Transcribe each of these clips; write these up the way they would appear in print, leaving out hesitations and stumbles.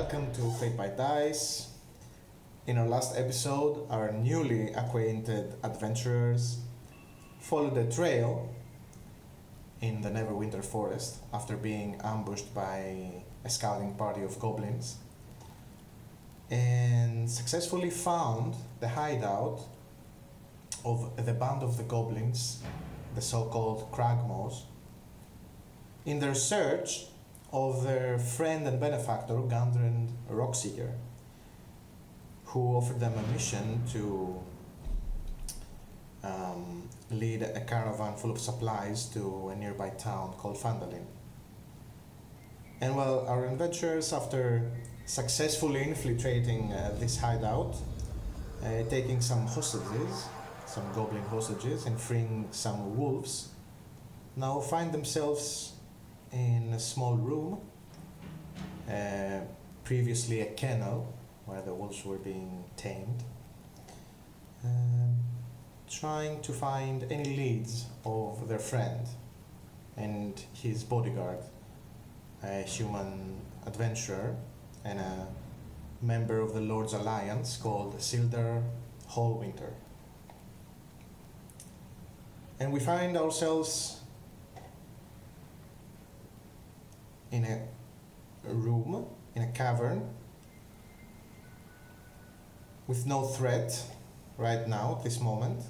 welcome to Fate by Dice. In our last episode, our newly acquainted adventurers followed a trail in the Neverwinter Forest after being ambushed by a scouting party of goblins and successfully found the hideout of the band of the goblins, the so-called Cragmaws, in their search of their friend and benefactor, Gundren Rockseeker, who offered them a mission to lead a caravan full of supplies to a nearby town called Phandelver. And well, our adventurers, after successfully infiltrating this hideout, taking some hostages, some goblin hostages, and freeing some wolves, now find themselves in a small room, previously a kennel where the wolves were being tamed, trying to find any leads of their friend and his bodyguard, a human adventurer and a member of the Lord's Alliance called Sildar Hallwinter. And we find ourselves in a room, in a cavern, with no threat right now, at this moment.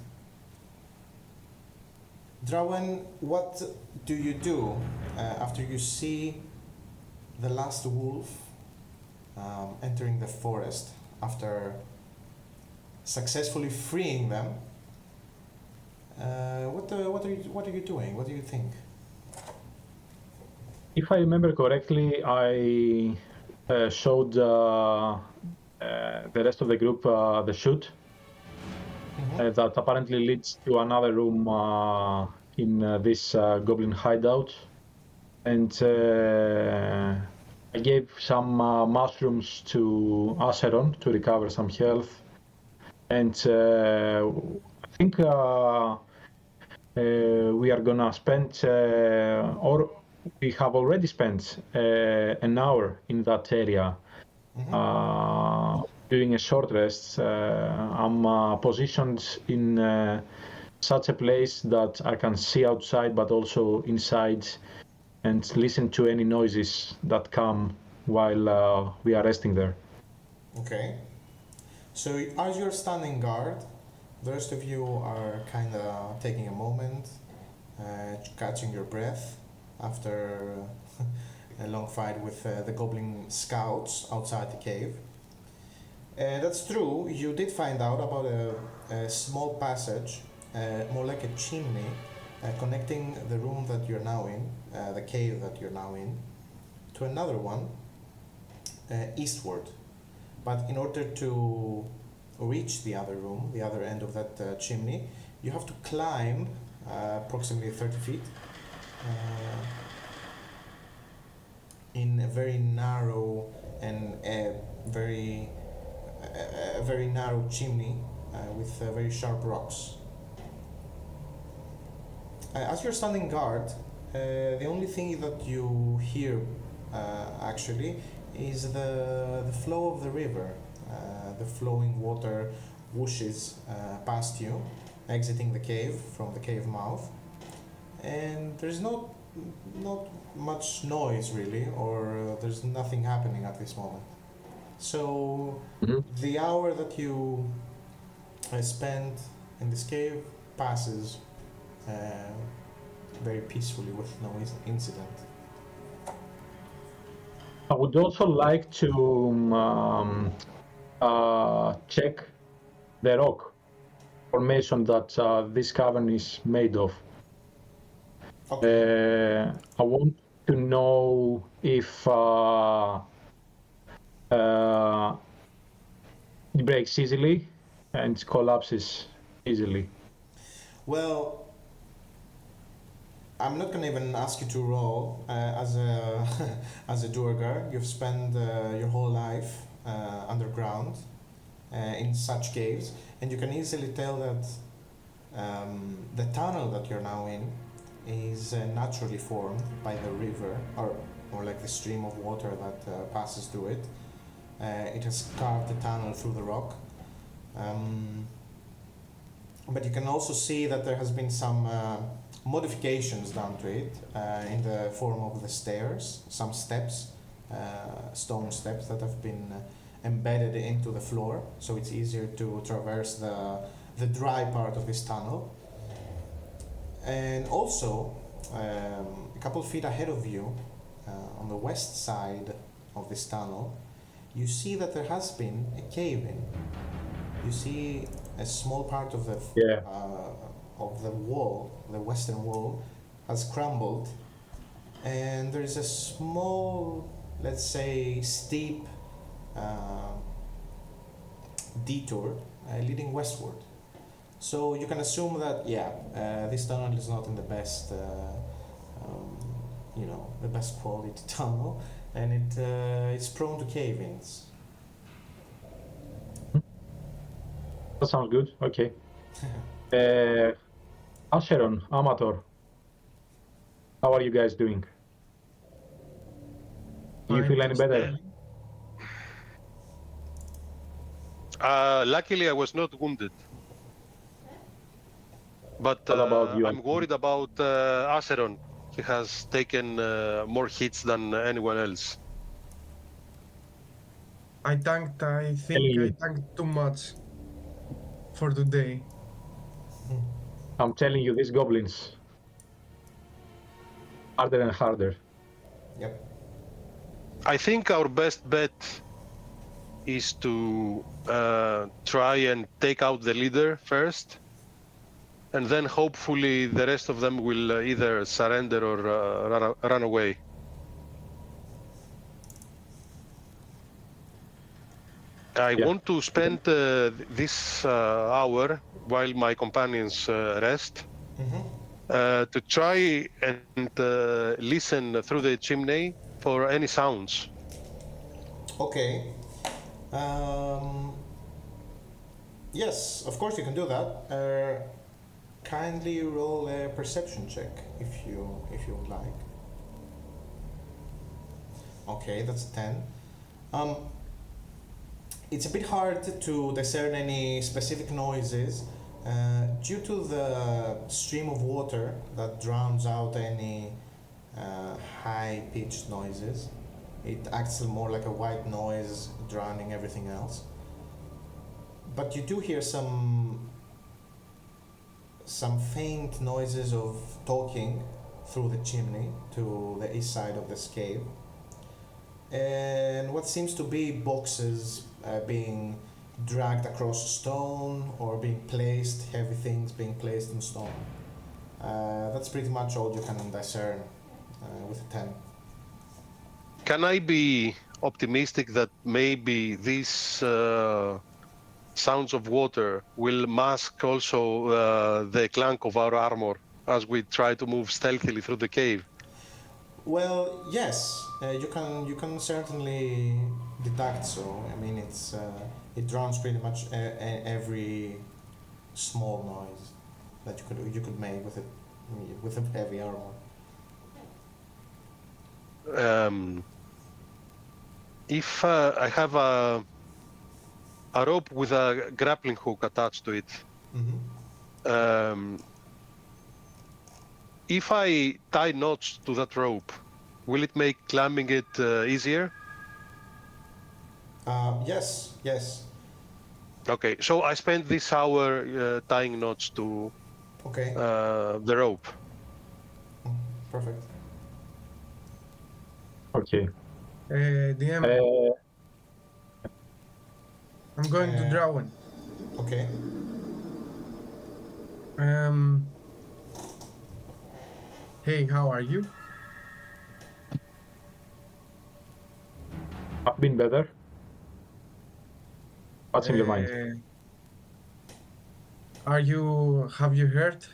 Drawen, what do you do after you see the last wolf entering the forest after successfully freeing them? What are you doing? What do you think? If I remember correctly, I showed the rest of the group the chute that apparently leads to another room in this goblin hideout, and I gave some mushrooms to Acheron to recover some health, and I think we are gonna spend or we have already spent an hour in that area doing a short rest. I'm positioned in such a place that I can see outside but also inside and listen to any noises that come while we are resting there. Okay. So as you're standing guard, the rest of you are kind of taking a moment, catching your breath after a long fight with the goblin scouts outside the cave. That's true, you did find out about a small passage, more like a chimney, connecting the room that you're now in, the cave that you're now in, to another one eastward. But in order to reach the other room, the other end of that chimney, you have to climb approximately 30 feet in a very narrow and very narrow chimney with very sharp rocks. As you're standing guard, the only thing that you hear actually is the flow of the river. The flowing water whooshes past you, exiting the cave from the cave mouth, and there's not much noise really, or there's nothing happening at this moment. So the hour that you spend in this cave passes very peacefully with no incident. I would also like to check the rock formation that this cavern is made of. Okay. I want to know if it breaks easily and collapses easily. Well, I'm not gonna even ask you to roll as a as a Duergar. You've spent your whole life underground in such caves, and you can easily tell that the tunnel that you're now in is naturally formed by the river, or like the stream of water that passes through it. It has carved a tunnel through the rock. But you can also see that there has been some modifications done to it in the form of the stairs, some steps, stone steps that have been embedded into the floor, so it's easier to traverse the dry part of this tunnel. And also, a couple of feet ahead of you, on the west side of this tunnel, you see that there has been a cave-in. You see a small part of the wall, the western wall, has crumbled, and there is a small, let's say, steep detour leading westward. So you can assume that, this tunnel is not in the best, the best quality tunnel, and it's prone to cave-ins. That sounds good. Okay. Acheron, Amator, how are you guys doing? Do you feel any better? Luckily, I was not wounded. But What about you? I'm worried about Acheron. He has taken more hits than anyone else. I think I tanked too much for today. I'm telling you, these goblins, harder and harder. Yep. I think our best bet is to try and take out the leader first, and then hopefully the rest of them will either surrender or run away. I want to spend this hour while my companions rest to try and listen through the chimney for any sounds. Okay. Yes, of course you can do that. Kindly roll a perception check if you would like. Okay, that's a 10. It's a bit hard to discern any specific noises due to the stream of water that drowns out any high-pitched noises. It acts more like a white noise, drowning everything else. But you do hear some faint noises of talking through the chimney to the east side of this cave, and what seems to be boxes being dragged across stone or being placed, heavy things being placed in stone. That's pretty much all you can discern with a 10. Can I be optimistic that maybe these sounds of water will mask also the clank of our armor as we try to move stealthily through the cave? Well, yes, you can certainly deduct so. I mean, it drowns pretty much every small noise that you could make with a heavy armor. If I have a rope with a grappling hook attached to it, if I tie knots to that rope, will it make climbing it easier? Yes. Okay, so I spent this hour tying knots to the rope. Perfect. Okay. DM, I'm going to Drawen. Okay. Hey, how are you? I've been better. What's in your mind? Have you heard?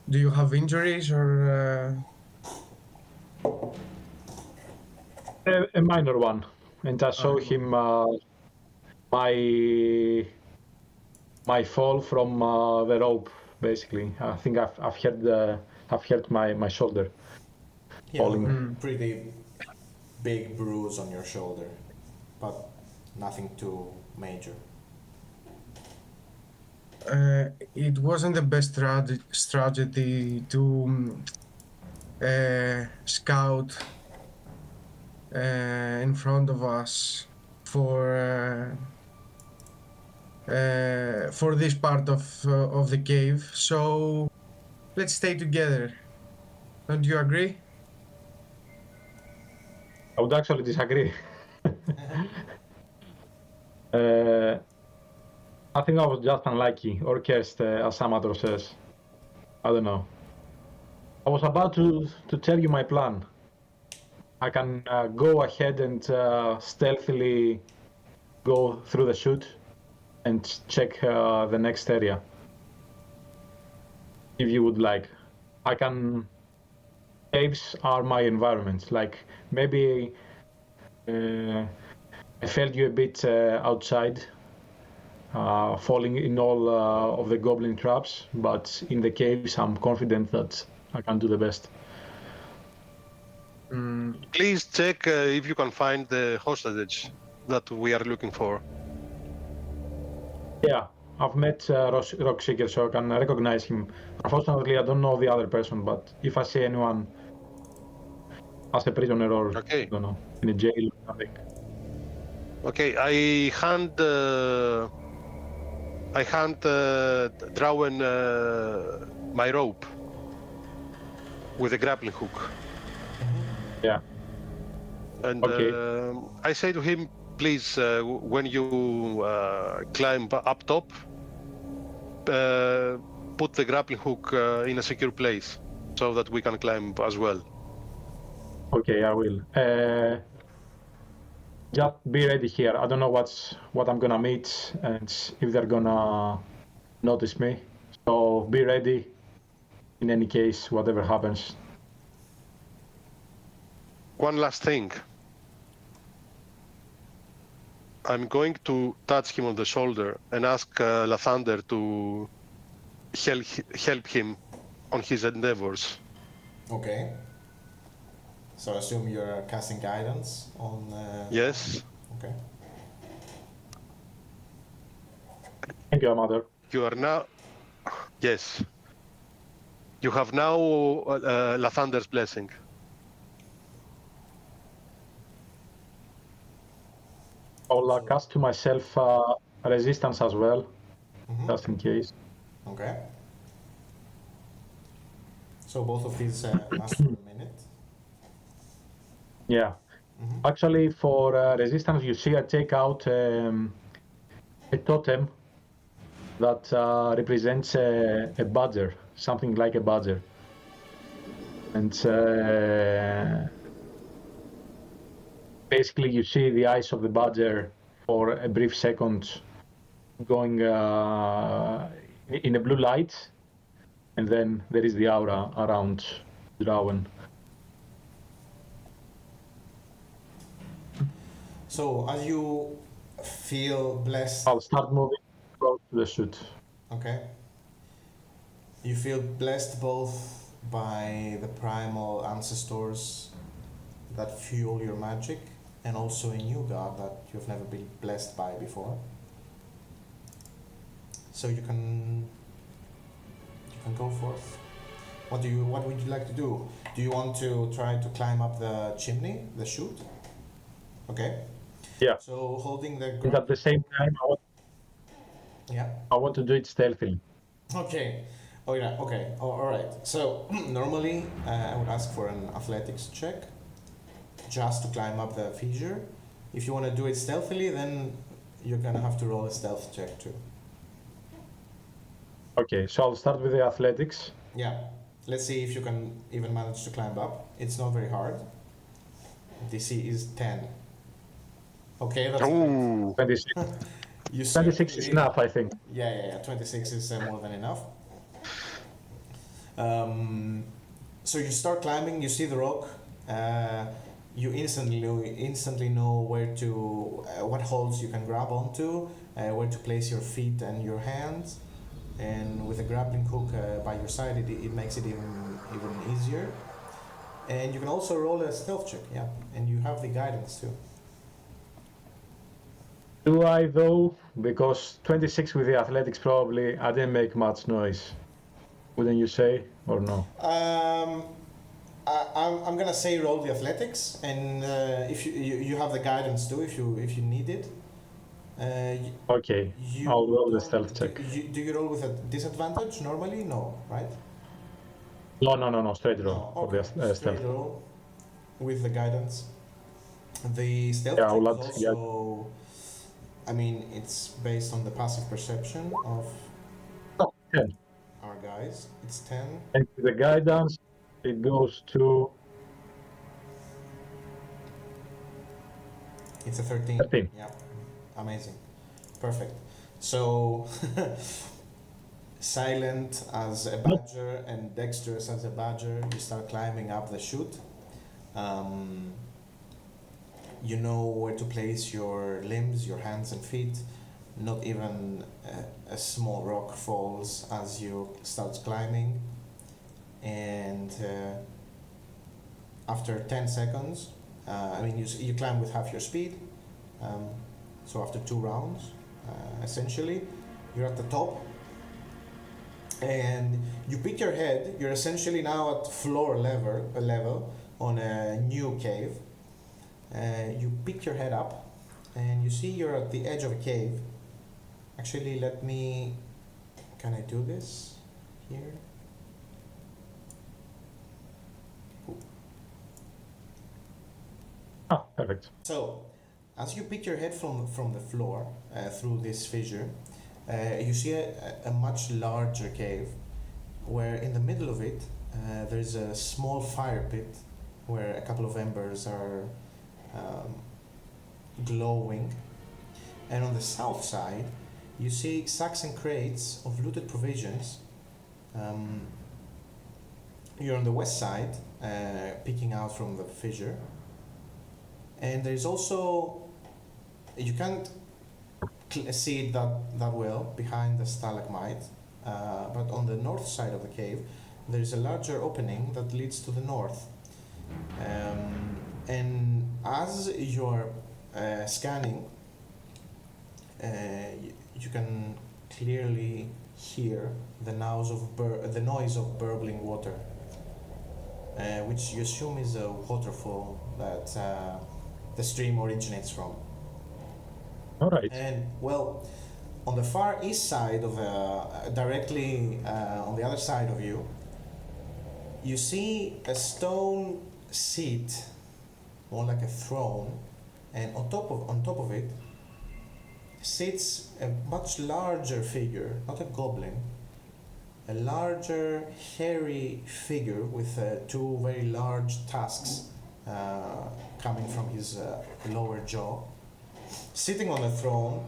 Do you have injuries or? A minor one, and I saw him my fall from the rope. Basically, I think I've hurt my shoulder falling. Pretty big bruise on your shoulder, but nothing too major. It wasn't the best strategy to scout in front of us for this part of the cave. So let's stay together. Don't you agree? I would actually disagree. I think I was just unlucky, or cursed, as Amator says. I don't know. I was about to tell you my plan. I can go ahead and stealthily go through the chute and check the next area. If you would like. I can... Caves are my environment. Like, maybe I felt you a bit outside, falling in all of the goblin traps, but in the caves I'm confident that I can do the best. Please check if you can find the hostage that we are looking for. Yeah, I've met Rockseeker, so I can recognize him. Unfortunately, I don't know the other person, but if I see anyone as a prisoner or, Okay. I don't know, in a jail or something. Okay, I hand Drawen my rope with a grappling hook. Yeah. And Okay. I say to him, please, when you climb up top, put the grappling hook in a secure place so that we can climb as well. Okay, I will. Just be ready here. I don't know what I'm gonna meet and if they're gonna notice me. So be ready in any case, whatever happens. One last thing. I'm going to touch him on the shoulder and ask Lathander to help him on his endeavors. Okay. So I assume you're casting guidance on... Yes. Okay. Thank you, Amator. You are now... Yes. You have now Lathander's blessing. I'll cast to myself resistance as well, just in case. Okay. So both of these last for a minute. Yeah. Actually, for resistance, you see I take out a totem that represents a badger, something like a badger. And basically you see the eyes of the badger for a brief second going in a blue light, and then there is the aura around Drawen. So as you feel blessed... I'll start moving close to the chute. Okay. You feel blessed both by the primal ancestors that fuel your magic and also a new god that you've never been blessed by before. So you can go forth. What would you like to do? Do you want to try to climb up the chimney, the chute? Okay. Yeah. So holding the And at the same time, I want to do it stealthily. Okay. Oh yeah. Okay. Oh, all right. So normally I would ask for an athletics check just to climb up the fissure. If you want to do it stealthily, then you're gonna have to roll a stealth check too. Okay. So I'll start with the athletics. Yeah. Let's see if you can even manage to climb up. It's not very hard. DC is 10. Okay, that's Ooh. 26. You 26 is enough, I think. Yeah. 26 is more than enough. So you start climbing. You see the rock. You instantly know where to, what holds you can grab onto, where to place your feet and your hands, and with a grappling hook by your side, it makes it even easier. And you can also roll a stealth check, yeah. And you have the guidance too. Do I though? Because 26 with the athletics probably, I didn't make much noise. Wouldn't you say, or no? I'm gonna say roll the athletics, and if you have the guidance too, if you need it. Okay, I'll roll the stealth check. Do you roll with a disadvantage normally? No, right? No, straight roll No, for okay. the Straight stealth. roll with the guidance. The stealth Yeah, check I'll is add, yeah. also, I mean, it's based on the passive perception of 10. our guys. It's 10. And the guidance, it goes to It's a 13. 13. Yeah, amazing, perfect. So silent as a badger and dexterous as a badger, you start climbing up the chute. You know where to place your limbs, your hands and feet. Not even a small rock falls as you start climbing. And after 10 seconds, I mean, you climb with half your speed. So after 2 rounds, essentially, you're at the top. And you pick your head. You're essentially now at floor level on a new cave. You pick your head up, and you see you're at the edge of a cave. Actually, can I do this here? Ah, perfect. So, as you pick your head from the floor through this fissure, you see a much larger cave, where in the middle of it there's a small fire pit where a couple of embers are glowing, and on the south side you see sacks and crates of looted provisions. You're on the west side, peeking out from the fissure, and there's also, you can't see it that well behind the stalagmite, but on the north side of the cave there's a larger opening that leads to the north. And as you're scanning, you can clearly hear the noise of burbling water, which you assume is a waterfall that the stream originates from. All right. And well, on the far east side of directly on the other side of you, you see a stone seat, more like a throne, and on top of it sits a much larger figure, not a goblin, a larger hairy figure with 2 very large tusks coming from his lower jaw, sitting on a throne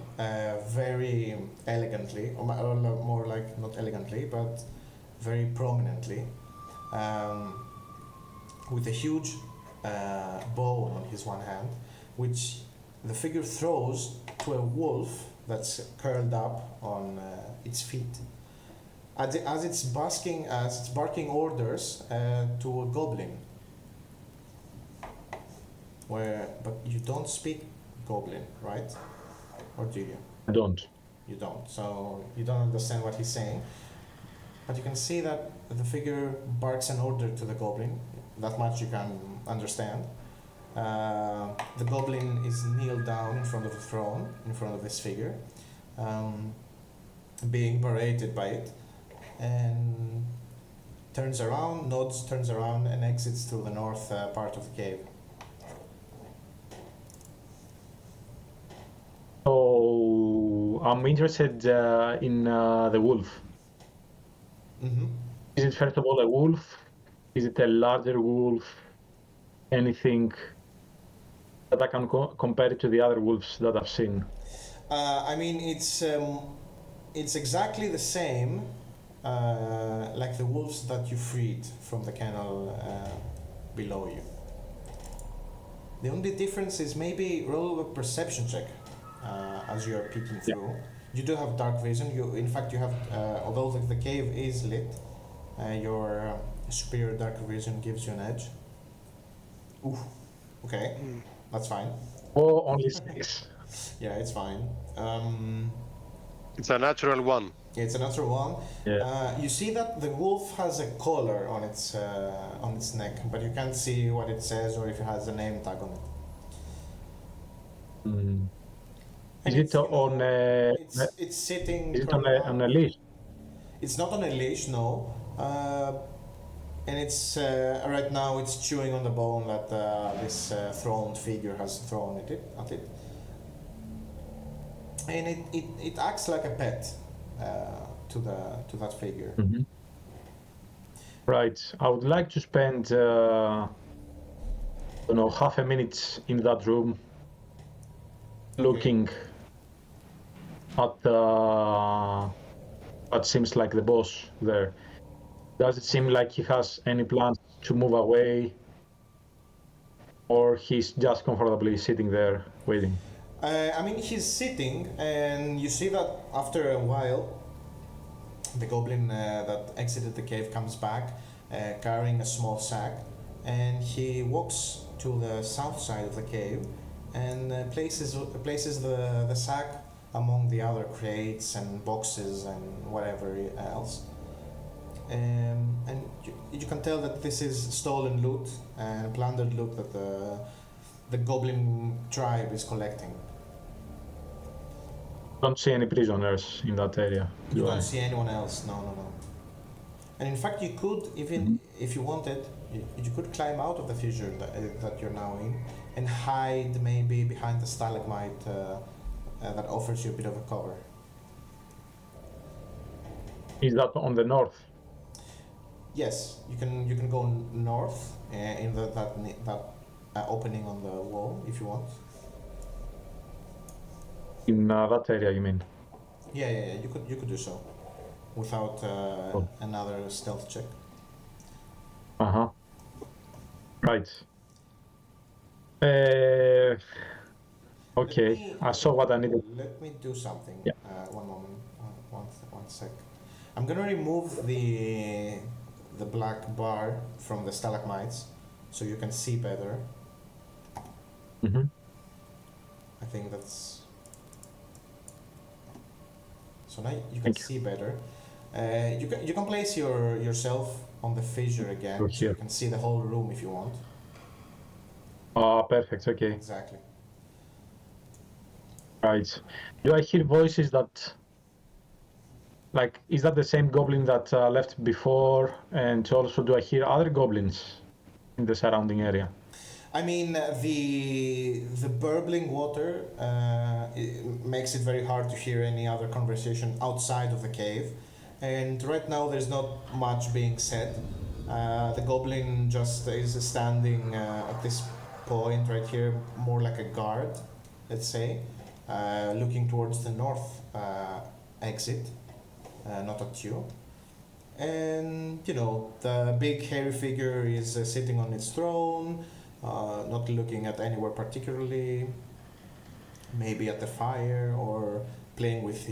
very elegantly, or more like not elegantly, but very prominently, with a huge bow on his one hand, which the figure throws to a wolf that's curled up on its feet, as it's barking orders to a goblin. But you don't speak Goblin, right? Or do you? I don't. You don't. So you don't understand what he's saying. But you can see that the figure barks an order to the goblin. That much you can understand. The goblin is kneeled down in front of the throne, in front of this figure, being berated by it, and turns around, and exits to the north part of the cave. So I'm interested in the wolf. Mm-hmm. Is it first of all a wolf? Is it a larger wolf? Anything that I can compare it to the other wolves that I've seen? I mean, it's exactly the same like the wolves that you freed from the kennel below you. The only difference is maybe roll a perception check as you are peeking through. Yeah. You do have dark vision. In fact, you have, although the cave is lit, your superior dark vision gives you an edge. Oof. Okay, that's fine. Oh, only 6. Yeah, it's fine. It's a natural one. It's a natural one. Yeah. You see that the wolf has a collar on its neck, but you can't see what it says or if it has a name tag on it. Mm. And Is it's, it you know, on a? it's sitting. Is it curled on a up. leash? It's not on a leash, no. And it's right now it's chewing on the bone that this throned figure has thrown at it. And it acts like a pet to that figure. Mm-hmm. Right. I would like to spend, half a minute in that room, looking at what seems like the boss there. Does it seem like he has any plans to move away, or he's just comfortably sitting there waiting? I mean, he's sitting, and you see that after a while, the goblin that exited the cave comes back, carrying a small sack, and he walks to the south side of the cave, and places the sack among the other crates and boxes and whatever else. And you can tell that this is stolen loot and plundered loot that the goblin tribe is collecting. Don't see any prisoners in that area. You don't see anyone else, no. And in fact, you could, even if you wanted, you could climb out of the fissure that you're now in and hide maybe behind the stalagmite that offers you a bit of a cover. Is that on the north? Yes, you can go north in that opening on the wall if you want. In that area, you mean? Yeah, you could do so without another stealth check. Uh-huh. Right. Okay, I saw what I needed. Let me do something. Yeah. One moment. One sec. I'm gonna remove the black bar from the stalagmites so you can see better. Mm-hmm. I think that's... So now you can see better. You can place yourself on the fissure again, so you can see the whole room if you want. Perfect, okay. Exactly. Right. Do I hear voices that... Like, is that the same goblin that left before? And also, do I hear other goblins in the surrounding area? I mean, the burbling water it makes it very hard to hear any other conversation outside of the cave. And right now there's not much being said. The goblin just is standing at this point right here, more like a guard, let's say, looking towards the north exit, not at you. And, you know, the big hairy figure is sitting on its throne, not looking at anywhere particularly, maybe at the fire or playing with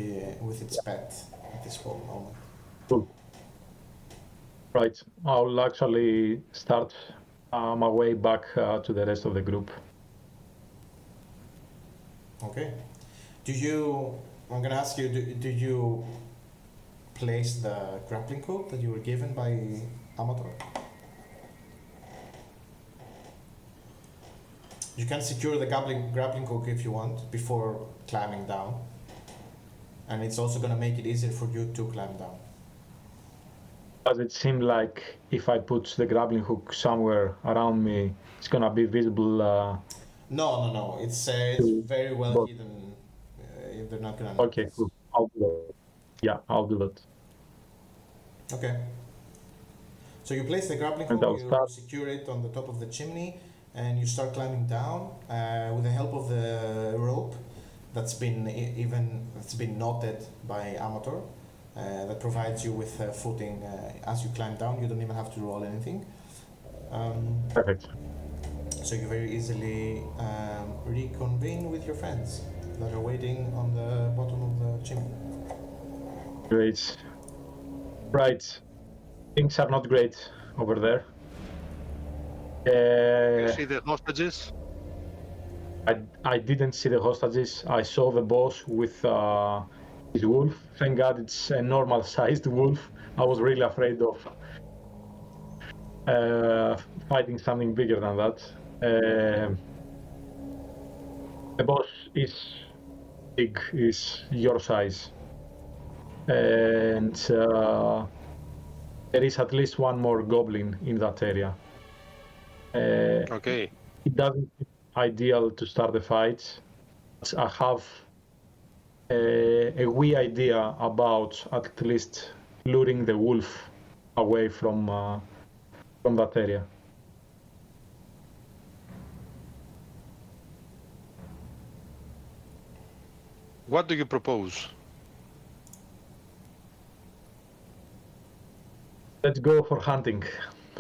its pet at this moment. Cool. Right. I'll actually start my way back to the rest of the group. Okay. I'm gonna ask you, do you place the grappling hook that you were given by Amator? You can secure the grappling hook if you want before climbing down, and it's also gonna make it easier for you to climb down. Does it seem like if I put the grappling hook somewhere around me, it's gonna be visible? No. It's very well hidden. They're not gonna notice. Okay, cool. I'll do that. Yeah, I'll do that. Okay. So you place the grappling hook, you secure it on the top of the chimney, and you start climbing down with the help of the rope that's been knotted by Amator. That provides you with footing as you climb down. You don't even have to roll anything. Perfect. So you very easily reconvene with your friends that are waiting on the bottom of the chimney. Great. Right. Things are not great over there. You Uh, see the hostages? I didn't see the hostages. I saw the boss with his wolf. Thank God it's a normal-sized wolf. I was really afraid of fighting something bigger than that. The boss is big, is your size, and there is at least one more goblin in that area. Okay. It doesn't seem ideal to start the fight. But I have a wee idea about at least luring the wolf away from that area. What do you propose? Let's go for hunting,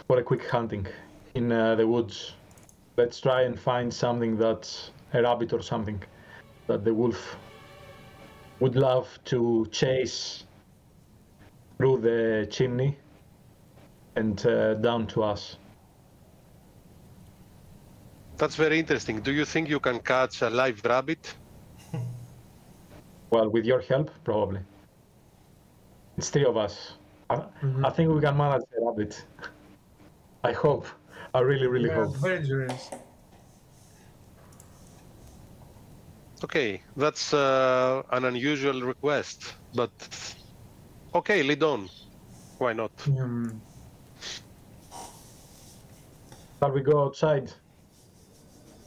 for a quick hunting in the woods. Let's try and find something that's a rabbit or something that the wolf would love to chase through the chimney and down to us. That's very interesting. Do you think you can catch a live rabbit? Well, with your help, probably. It's three of us. I think we can manage a rabbit. I hope. I really, really We're hope. adventurous. Okay, that's an unusual request, but okay, lead on. Why not? Shall we go outside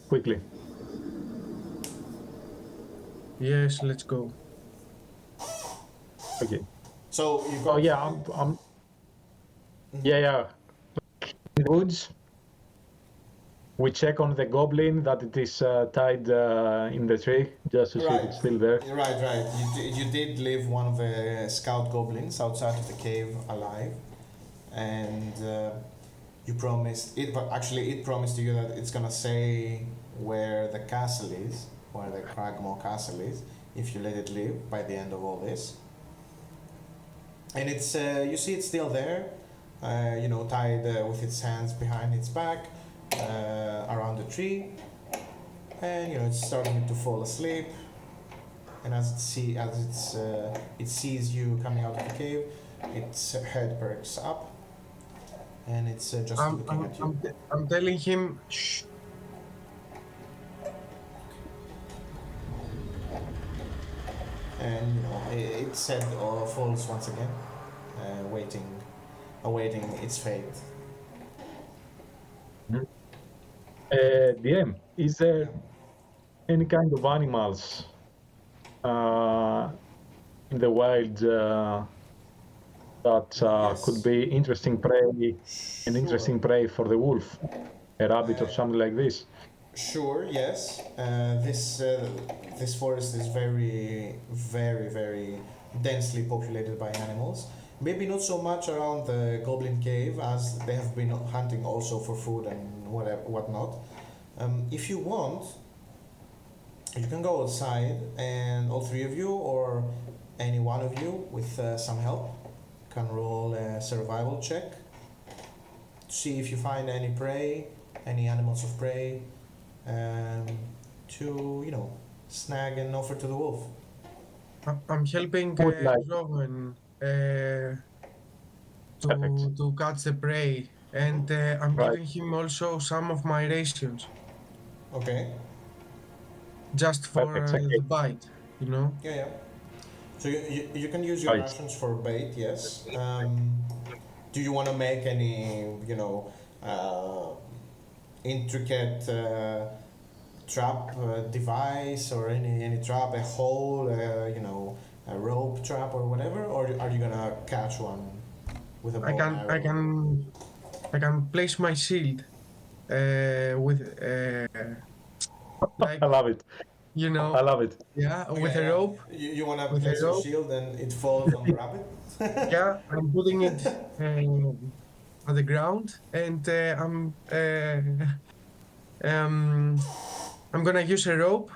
quickly? Yes, let's go. Okay. So you go. Oh yeah, I'm. Yeah. In the woods, we check on the goblin that it is tied in the tree, just to see if it's still there. Right. You did leave one of the scout goblins outside of the cave alive, and you promised it. But actually, it promised you that it's gonna say where the castle is, where the Cragmaw castle is, if you let it live by the end of all this. And it's you see it's still there, tied with its hands behind its back around the tree, and it's starting to fall asleep. And as it sees you coming out of the cave, its head perks up, and it's just looking at you. I'm telling him, shh. And its head falls once again, awaiting its fate. DM, is there any kind of animals in the wild that Yes. could be interesting prey, an interesting prey for the wolf, a rabbit or something like this? Sure, yes. This forest is very, very, very densely populated by animals. Maybe not so much around the Goblin Cave, as they have been hunting also for food and whatnot. If you want, you can go outside, and all three of you, or any one of you with some help, can roll a survival check to see if you find any prey, any animals of prey, to snag and offer to the wolf. I'm helping Would like- Drawen Perfect. to catch the prey, and I'm Right. giving him also some of my rations, Okay. just for Perfect, the bite, Yeah. So you can use your Right. rations for bait, yes. Do you want to make any, intricate trap device, or any trap, a hole, a rope trap or whatever, or are you gonna catch one with a bow and arrow? I can place my shield with like I love it. I love it. with a rope. You wanna With a place your rope? shield and it falls on the rabbit? Yeah, I'm putting it on the ground, and I'm gonna use a rope,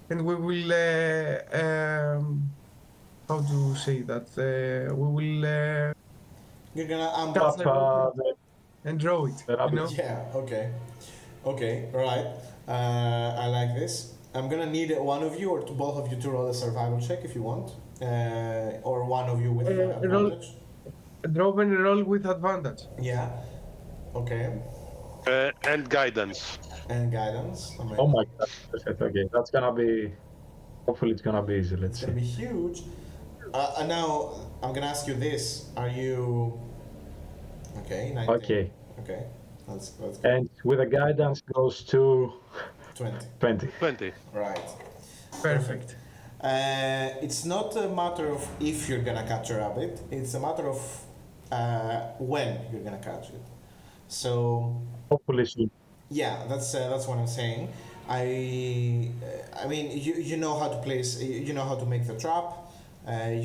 and we will how to say that we will You're gonna Up, and draw it. The rabbit. You know? Yeah, okay. Okay, right. I like this. I'm gonna need one of you or both of you to roll a survival check if you want. Or one of you with Roll. advantage. Drawen roll with advantage. Yeah. Okay. And guidance. And guidance. Amazing. Oh my god. Perfect. Okay, that's gonna be. Hopefully, it's gonna be easy. Let's It's see. gonna be huge. And now I'm gonna ask you this: are you okay? 19. Okay. Okay. Let's go. And with the guidance goes to 20. 20. 20. Right. Perfect. It's not a matter of if you're gonna catch a rabbit. It's a matter of when you're gonna catch it. So Hopefully soon. yeah, that's what I'm saying. I mean, you know how to place, you know how to make the trap,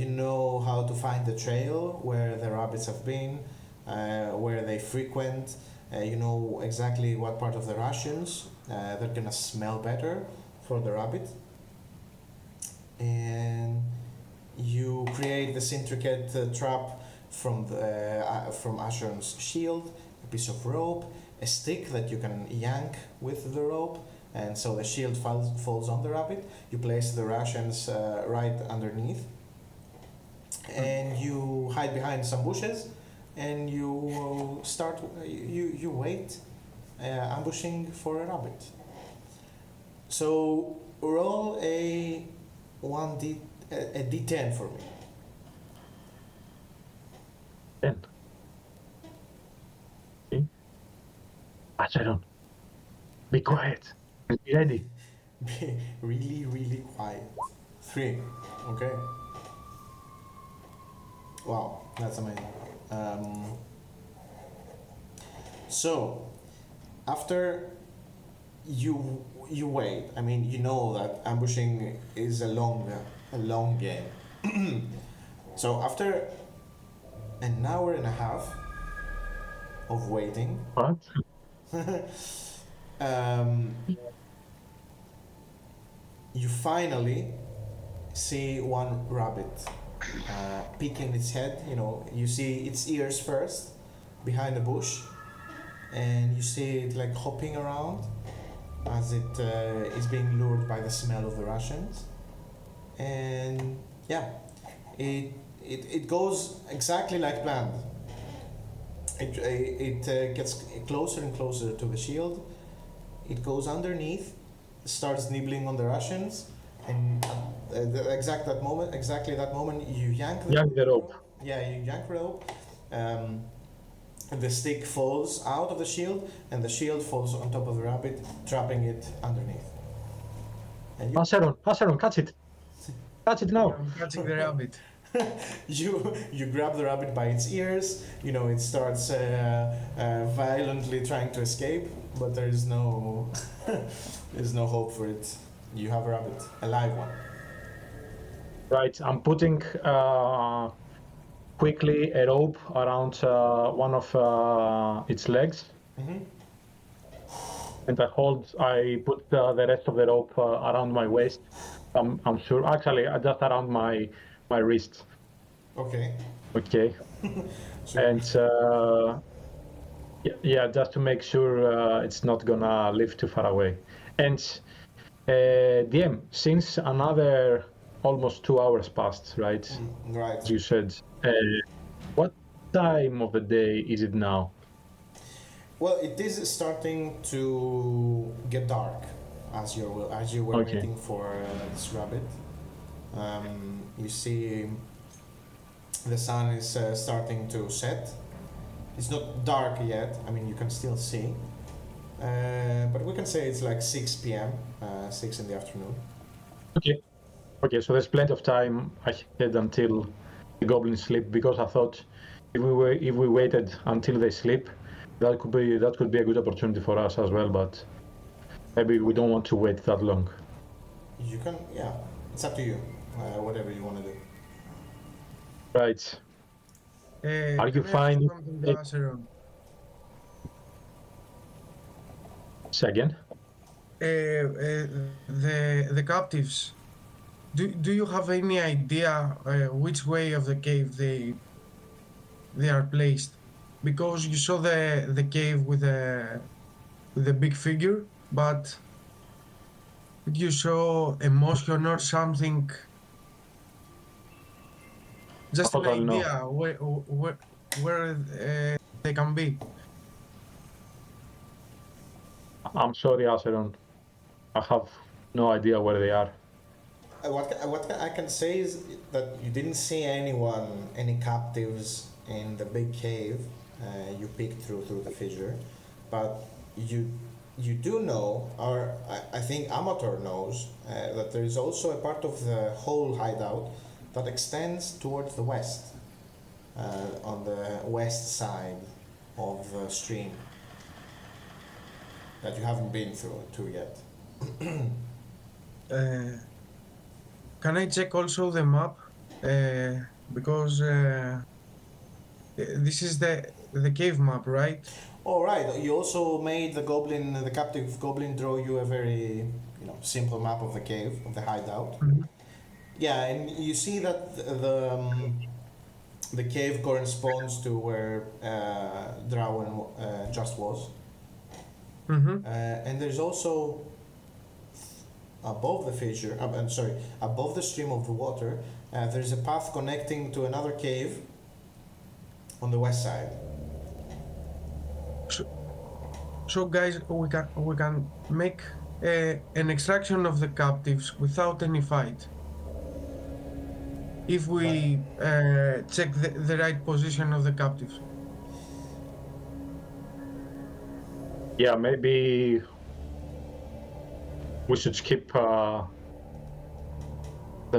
you know how to find the trail where the rabbits have been, where they frequent. You know exactly what part of the rations they're gonna smell better for the rabbit, and you create this intricate trap from from Acheron's shield, a piece of rope, a stick that you can yank with the rope, and so the shield falls on the rabbit. You place the rations right underneath, and you hide behind some bushes, and you start. You wait, ambushing for a rabbit. So roll a d10 for me. 10. Okay. Acheron, be quiet. Be ready. Be really, really quiet. 3. Okay. Wow, that's amazing. So, after you wait, I mean, you know that ambushing is a long game. So after an hour and a half of waiting, What? you finally see one rabbit peeking its head. You know, you see its ears first behind the bush, and you see it like hopping around as it is being lured by the smell of the rations. And yeah, it goes exactly like planned. It gets closer and closer to the shield. It goes underneath, starts nibbling on the rations, and exactly that moment, you yank The rope. Yeah, you yank rope. The stick falls out of the shield, and the shield falls on top of the rabbit, trapping it underneath. And Acheron, catch it. Catch it now. I'm catching the rabbit. you grab the rabbit by its ears. You know, it starts violently trying to escape, but there is no there's no hope for it. You have a rabbit, a live one. Right, I'm putting quickly a rope around one of its legs. Mm-hmm. And I put the rest of the rope around my waist. I'm sure, actually, just around my wrist. Okay. Okay. So And yeah, just to make sure it's not gonna live too far away. And DM, since another almost 2 hours passed, right? right. As you said, what time of the day is it now? Well, it is starting to get dark as you were Okay. waiting for this rabbit. You see, the sun is starting to set. It's not dark yet. I mean, you can still see, but we can say it's like 6 p.m., 6 in the afternoon. Okay. Okay, so there's plenty of time ahead until the goblins sleep, because I thought if we waited until they sleep, that could be a good opportunity for us as well, but maybe we don't want to wait that long. You can, yeah, it's up to you. Whatever you want to do. Right. Are you Can I ask fine? something to Acheron? Say again? The captives. Do you have any idea which way of the cave they are placed? because you saw the cave with the big figure, but did you saw emotion or something? Just an Totally no. idea where they can be. I'm sorry, Acheron. I have no idea where they are. What I can say is that you didn't see any captives in the big cave. You peeked through the fissure, but you do know, or I think Amator knows, that there is also a part of the whole hideout that extends towards the west, on the west side of the stream that you haven't been to yet. Can I check also the map? Because this is the cave map, right? All right. You also made the captive goblin, draw you a very, simple map of the cave, of the hideout. Mhm. Yeah, and you see that the cave corresponds to where Drawen just was, Mm-hmm. and there's also above the fissure. I'm sorry, above the stream of the water. There's a path connecting to another cave on the west side. So guys, we can make an extraction of the captives without any fight. If we check the right position of the captives. Yeah, maybe we should skip the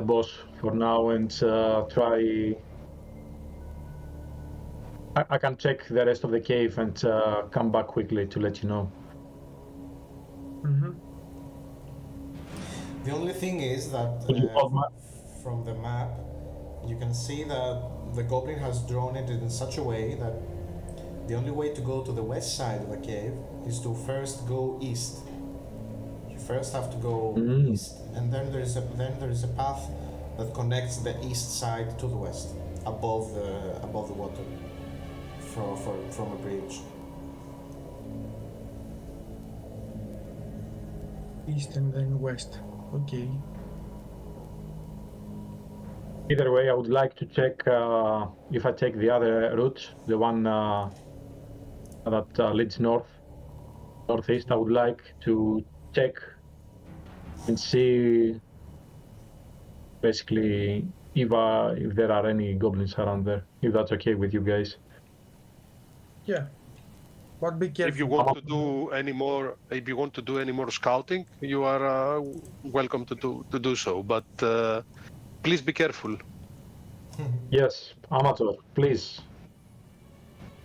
boss for now and try. I can check the rest of the cave and come back quickly to let you know. Mm-hmm. The only thing is that Could you hold my- from the map, you can see that the goblin has drawn it in such a way that the only way to go to the west side of the cave is to first go east. You first have to go east, and then there is a path that connects the east side to the west, above the water, from a bridge. East and then west. Okay. Either way, I would like to check if I take the other route, the one that leads northeast. I would like to check and see basically if there are any goblins around there. If that's okay with you guys. Yeah. But be careful. If you want to do any more scouting, you are welcome to do so. But please be careful. Yes, Amator, please.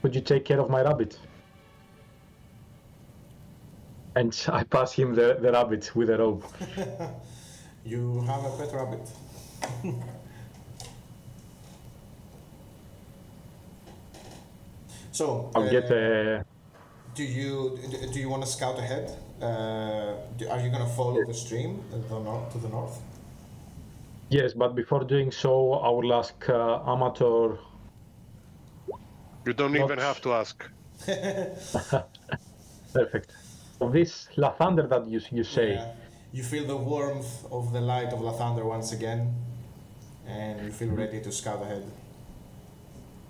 Could you take care of my rabbit? And I pass him the rabbit with a rope. You have a pet rabbit. So, I'll get a... do you want to scout ahead? Are you gonna follow the stream to the north? Yes, but before doing so, I will ask Amator. You don't Not- even have to ask. Perfect. So this Lathander that you say, Yeah. You feel the warmth of the light of Lathander once again, and you feel ready to scout ahead.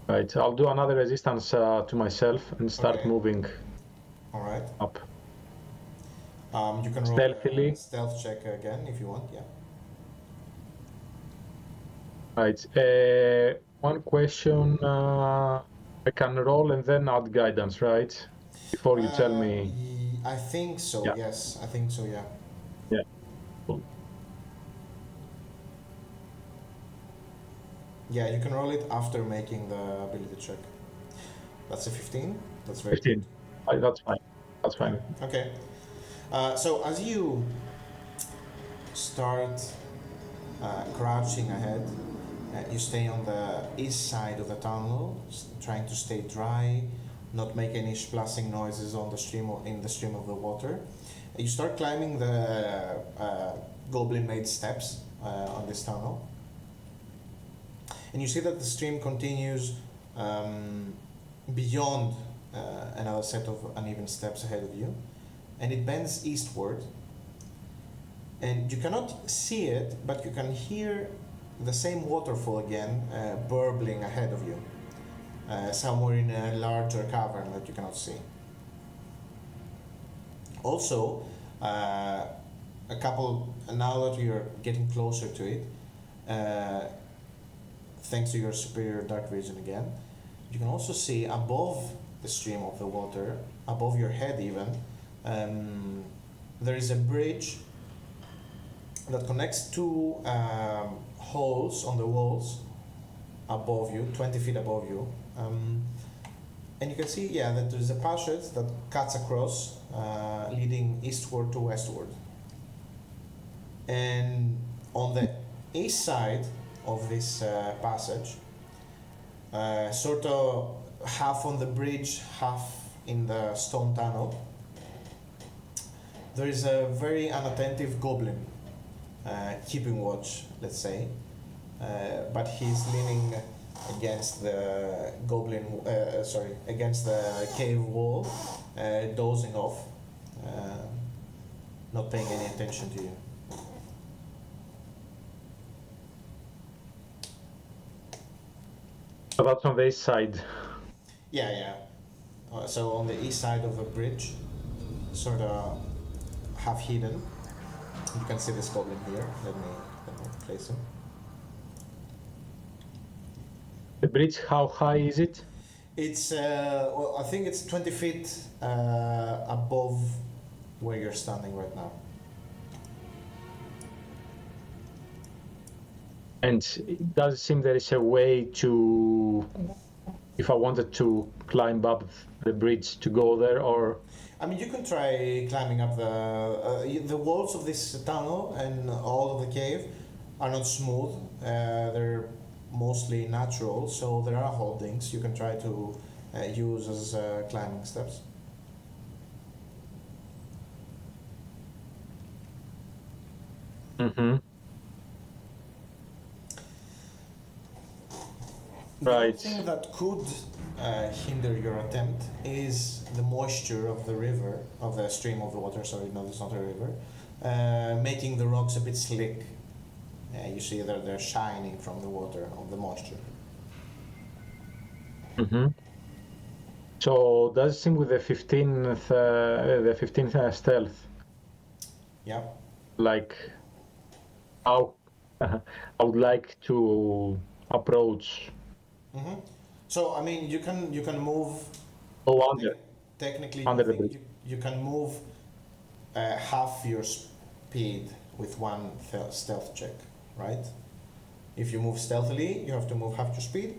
right? I'll do another resistance to myself and start Okay. moving All right. up. You can roll Stealthily. a stealth check again if you want. Yeah. Right. One question. I can roll and then add guidance, right? Before you tell me. I think so. Yeah. Yes, I think so. Yeah. Yeah. Cool. Yeah, you can roll it after making the ability check. That's a 15. That's very 15. good. That's fine. That's fine. Okay. So as you start crouching ahead, you stay on the east side of the tunnel, trying to stay dry, not make any splashing noises on the stream or in the stream of the water. You start climbing the goblin-made steps on this tunnel, and you see that the stream continues beyond another set of uneven steps ahead of you, and it bends eastward. And you cannot see it, but you can hear the same waterfall again burbling ahead of you, somewhere in a larger cavern that you cannot see. Also, now that you're getting closer to it, thanks to your superior dark vision again, you can also see above the stream of the water, above your head even, there is a bridge that connects two holes on the walls above you, 20 feet above you. And you can see, that there's a passage that cuts across, leading eastward to westward. And on the east side of this passage, sort of half on the bridge, half in the stone tunnel, there is a very unattentive goblin keeping watch, let's say, but he's leaning against the against the cave wall, dozing off, not paying any attention to you. That's on the east side. Yeah. So on the east side of the bridge, sort of half hidden, you can see this goblin here. Let me place him. The bridge, how high is it? It's I think it's 20 feet above where you're standing right now. And it does seem there is a way to, if I wanted to climb up the bridge to go there, or... I mean, you can try climbing up the walls of this tunnel, and all of the cave are not smooth. They're mostly natural, so there are holdings you can try to use as climbing steps. Mm-hmm. The Right. only thing that could hinder your attempt is the moisture of the river, of the stream of the water, sorry, no, it's not a river, making the rocks a bit slick. You see that they're shining from the water, of the moisture. Mm-hmm. So does it seem with the 15th stealth, Yeah. like how I would like to approach. Mm-hmm. So I mean, you can move. Under. Technically, Under I the think bridge. you can move half your speed with one stealth check, right? If you move stealthily, you have to move half your speed,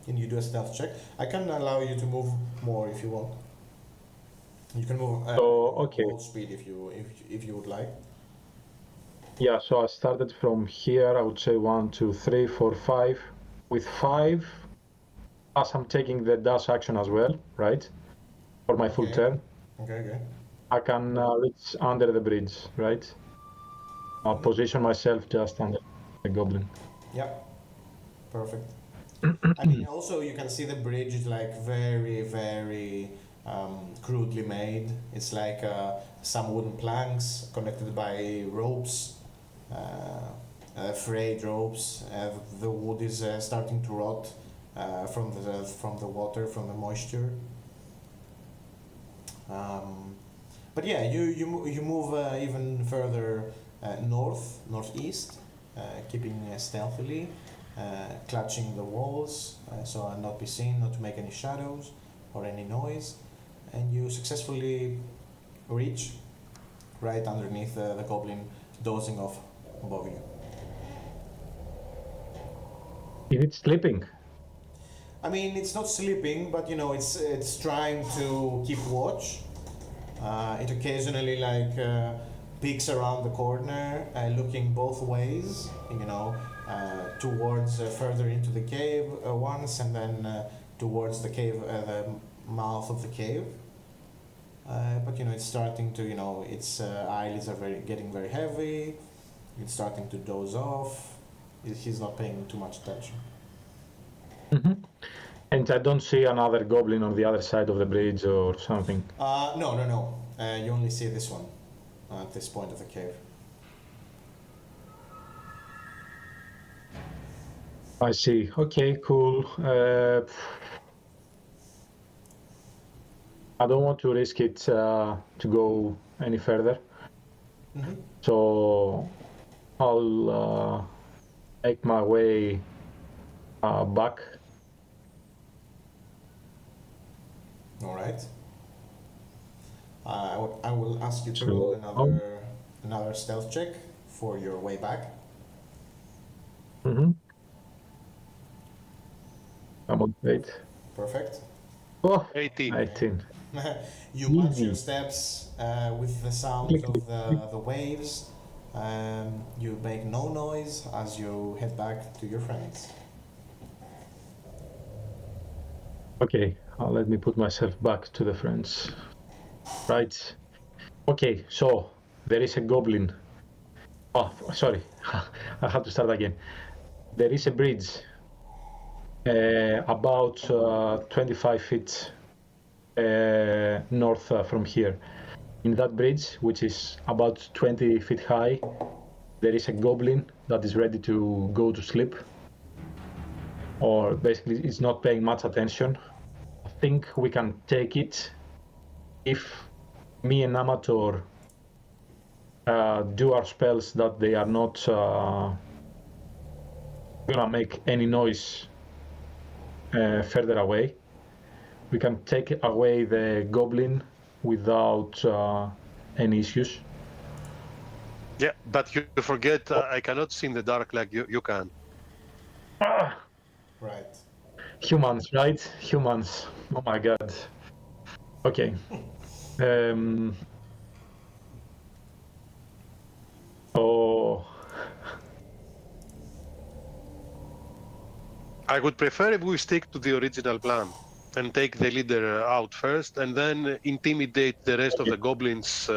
and you do a stealth check. I can allow you to move more if you want. You can move okay. whole speed if you would like. Yeah, so I started from here. I would say 1, 2, 3, 4, 5. With 5, as I'm taking the dash action as well, right? For my full turn. Okay. I can reach under the bridge, right? I'll position myself just under the goblin. Yeah. Perfect. I mean, also you can see the bridge is like very, very crudely made. It's like some wooden planks connected by ropes, frayed ropes. The wood is starting to rot from the water, from the moisture. But yeah, you move even further northeast, keeping stealthily. Clutching the walls so I'll not be seen, not to make any shadows or any noise, and you successfully reach right underneath the goblin dozing off above you. Is it sleeping? I mean, it's not sleeping, but you know, it's trying to keep watch. It occasionally peeks around the corner, looking both ways, you know, towards further into the cave once, and then towards the cave, the mouth of the cave. But you know, it's starting to, you know, its eyelids are getting very heavy. It's starting to doze off. He's not paying too much attention. Mm-hmm. And I don't see another goblin on the other side of the bridge or something. No. You only see this one at this point of the cave. I see. Okay, cool. I don't want to risk it to go any further. Mm-hmm. So I'll make my way back. All right. I will ask you to So, roll another stealth check for your way back. Mm-hmm. I'm on 8. Perfect. Oh, 18. 18. You march your Easy. steps with the sound of the waves. You make no noise as you head back to your friends. Okay, let me put myself back to the friends. Right. Okay, so there is a goblin. Oh, sorry. I have to start again. There is a bridge about 25 feet north from here. In that bridge, which is about 20 feet high, there is a goblin that is ready to go to sleep. Or basically, it's not paying much attention. I think we can take it if me and Amator do our spells that they are not gonna make any noise further away. We can take away the goblin without any issues. Yeah, but you forget I cannot see in the dark like you can. Right. Humans, right? Humans. Oh my god. Okay. Oh. I would prefer if we stick to the original plan and take the leader out first and then intimidate the rest of the goblins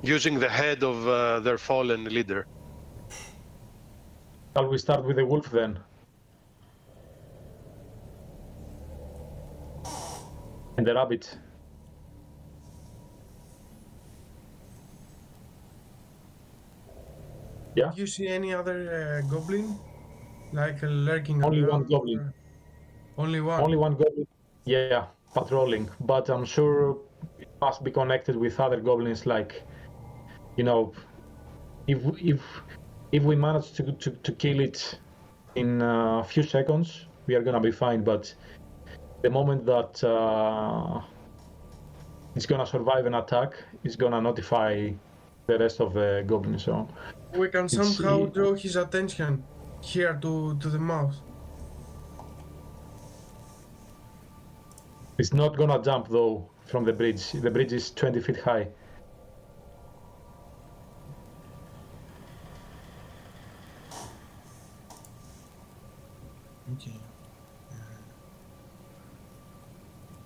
using the head of their fallen leader. Shall we start with the wolf then? And the rabbit. Yeah. Do you see any other goblin? Like lurking Only around? one goblin. Only one? Only one goblin. Yeah, patrolling. But I'm sure it must be connected with other goblins. Like, you know, if we manage to kill it in a few seconds, we are gonna be fine. But the moment that it's gonna survive an attack, it's gonna notify the rest of the goblins. So We can somehow draw his attention here to the mouth. it's not gonna jump though from the bridge. The bridge is 20 feet high. Okay.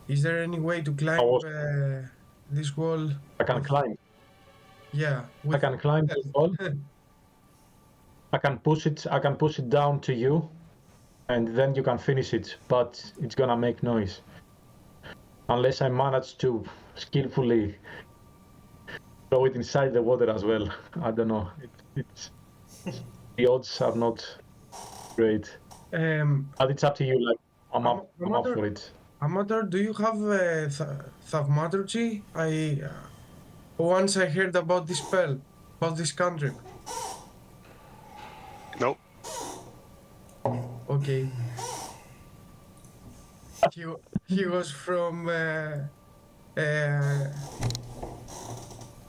Is there any way to climb this wall? I can climb. Yeah. I can climb the wall. I can push it down to you, and then you can finish it. But it's gonna make noise unless I manage to skillfully throw it inside the water as well. I don't know. It's the odds are not great. But it's up to you. Like I'm up for it. Amator, do you have thaumaturgy? Once I heard about this spell, about this cantrip. No. Okay. He was from a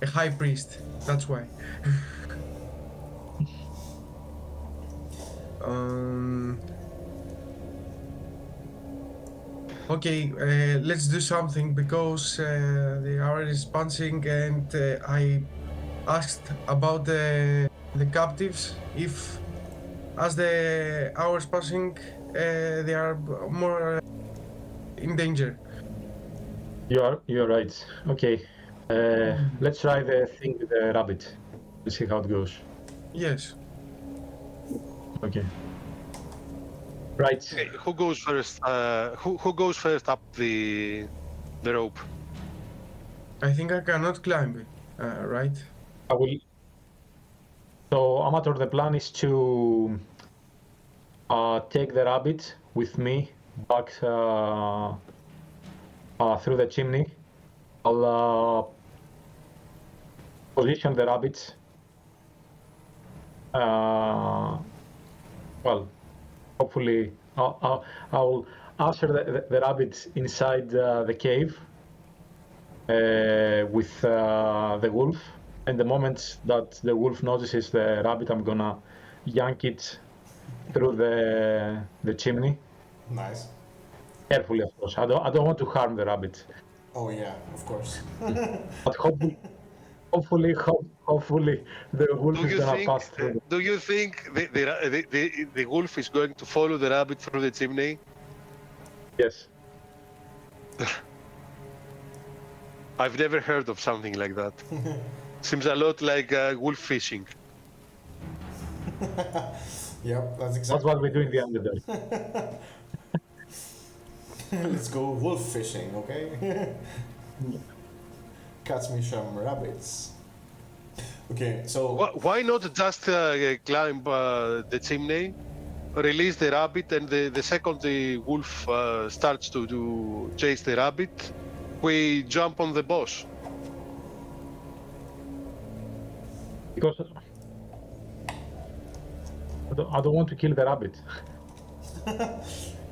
high priest. That's why. Okay, let's do something because the hour is passing, and I asked about the captives if, as the hours passing, they are more in danger. You're right. Okay. Let's try the thing with the rabbit. Let's see how it goes. Yes. Okay. Right. Okay, who goes first? Who goes first up the rope? I think I cannot climb it, right? I will. So, Amator, the plan is to take the rabbit with me back through the chimney. I'll position the rabbits. Well, hopefully, I'll usher the rabbits inside the cave with the wolf. And the moment that the wolf notices the rabbit, I'm gonna yank it through the chimney. Nice. Carefully, of course. I don't want to harm the rabbit. Oh yeah, of course. But hopefully, the wolf is gonna pass through. Do you think the wolf is going to follow the rabbit through the chimney? Yes. I've never heard of something like that. Seems a lot like wolf fishing. Yep, that's exactly. That's what we do in the Underdark. Let's go wolf fishing, okay? Catch me some rabbits. Okay, so Why not just climb the chimney, release the rabbit, and the second the wolf starts to chase the rabbit, we jump on the boss? Because I don't want to kill the rabbit.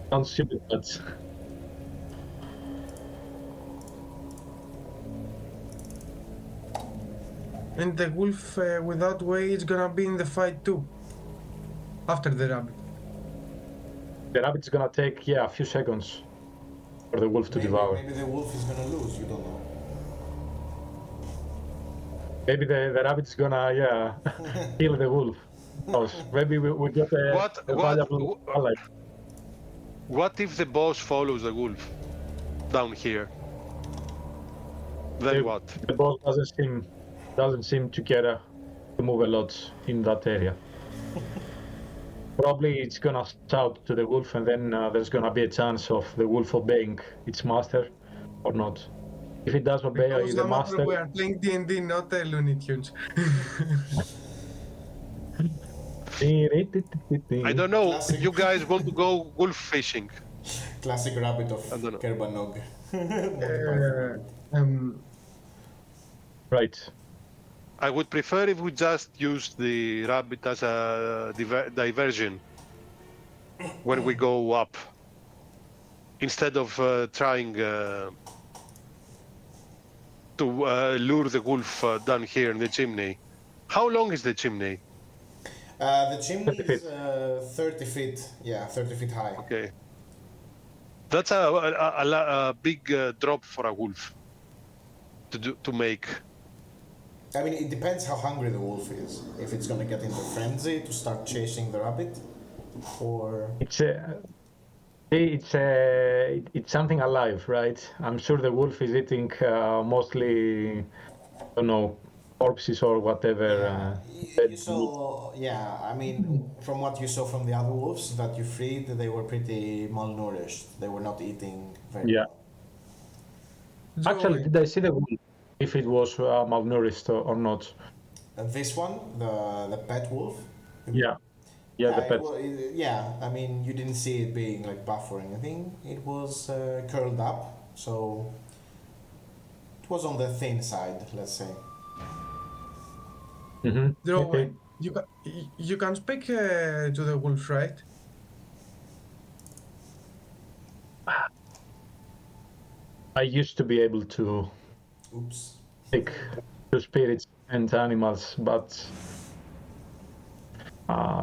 Sounds stupid, but And the wolf without way is gonna be in the fight too. After the rabbit. the rabbit's gonna take a few seconds for the wolf to devour. maybe the wolf is gonna lose, you don't know. Maybe the rabbit's gonna kill the wolf. Maybe we get a valuable ally. What if the boss follows the wolf down here? Then what? The boss doesn't seem to care to move a lot in that area. Probably it's gonna shout to the wolf, and then there's gonna be a chance of the wolf obeying its master or not. If it does obey Because the Amator, master, we are playing D&D, not Looney Tunes. I don't know. Classic. You guys want to go wolf fishing? Classic rabbit of I don't know. Kerbanog. Right. I would prefer if we just use the rabbit as a diversion when we go up, instead of trying to lure the wolf down here in the chimney. How long is the chimney? The chimney 30 feet. is 30 feet. Yeah, 30 feet high. Okay. That's a big drop for a wolf to make. I mean, it depends how hungry the wolf is. If it's gonna get into frenzy to start chasing the rabbit, or It's something alive, right? I'm sure the wolf is eating mostly, I don't know, corpses or whatever. you saw. Yeah, I mean, from what you saw from the other wolves that you freed, they were pretty malnourished. They were not eating very Yeah. well. Actually, did I see the wolf? If it was malnourished or not? This one, the pet wolf. Yeah. Yeah, the pet. Yeah, I mean, you didn't see it being like buff or anything. It was curled up, so it was on the thin side, let's say. Mm-hmm. Drawen, you can speak to the wolf, right? I used to be able to Oops. speak to spirits and animals, but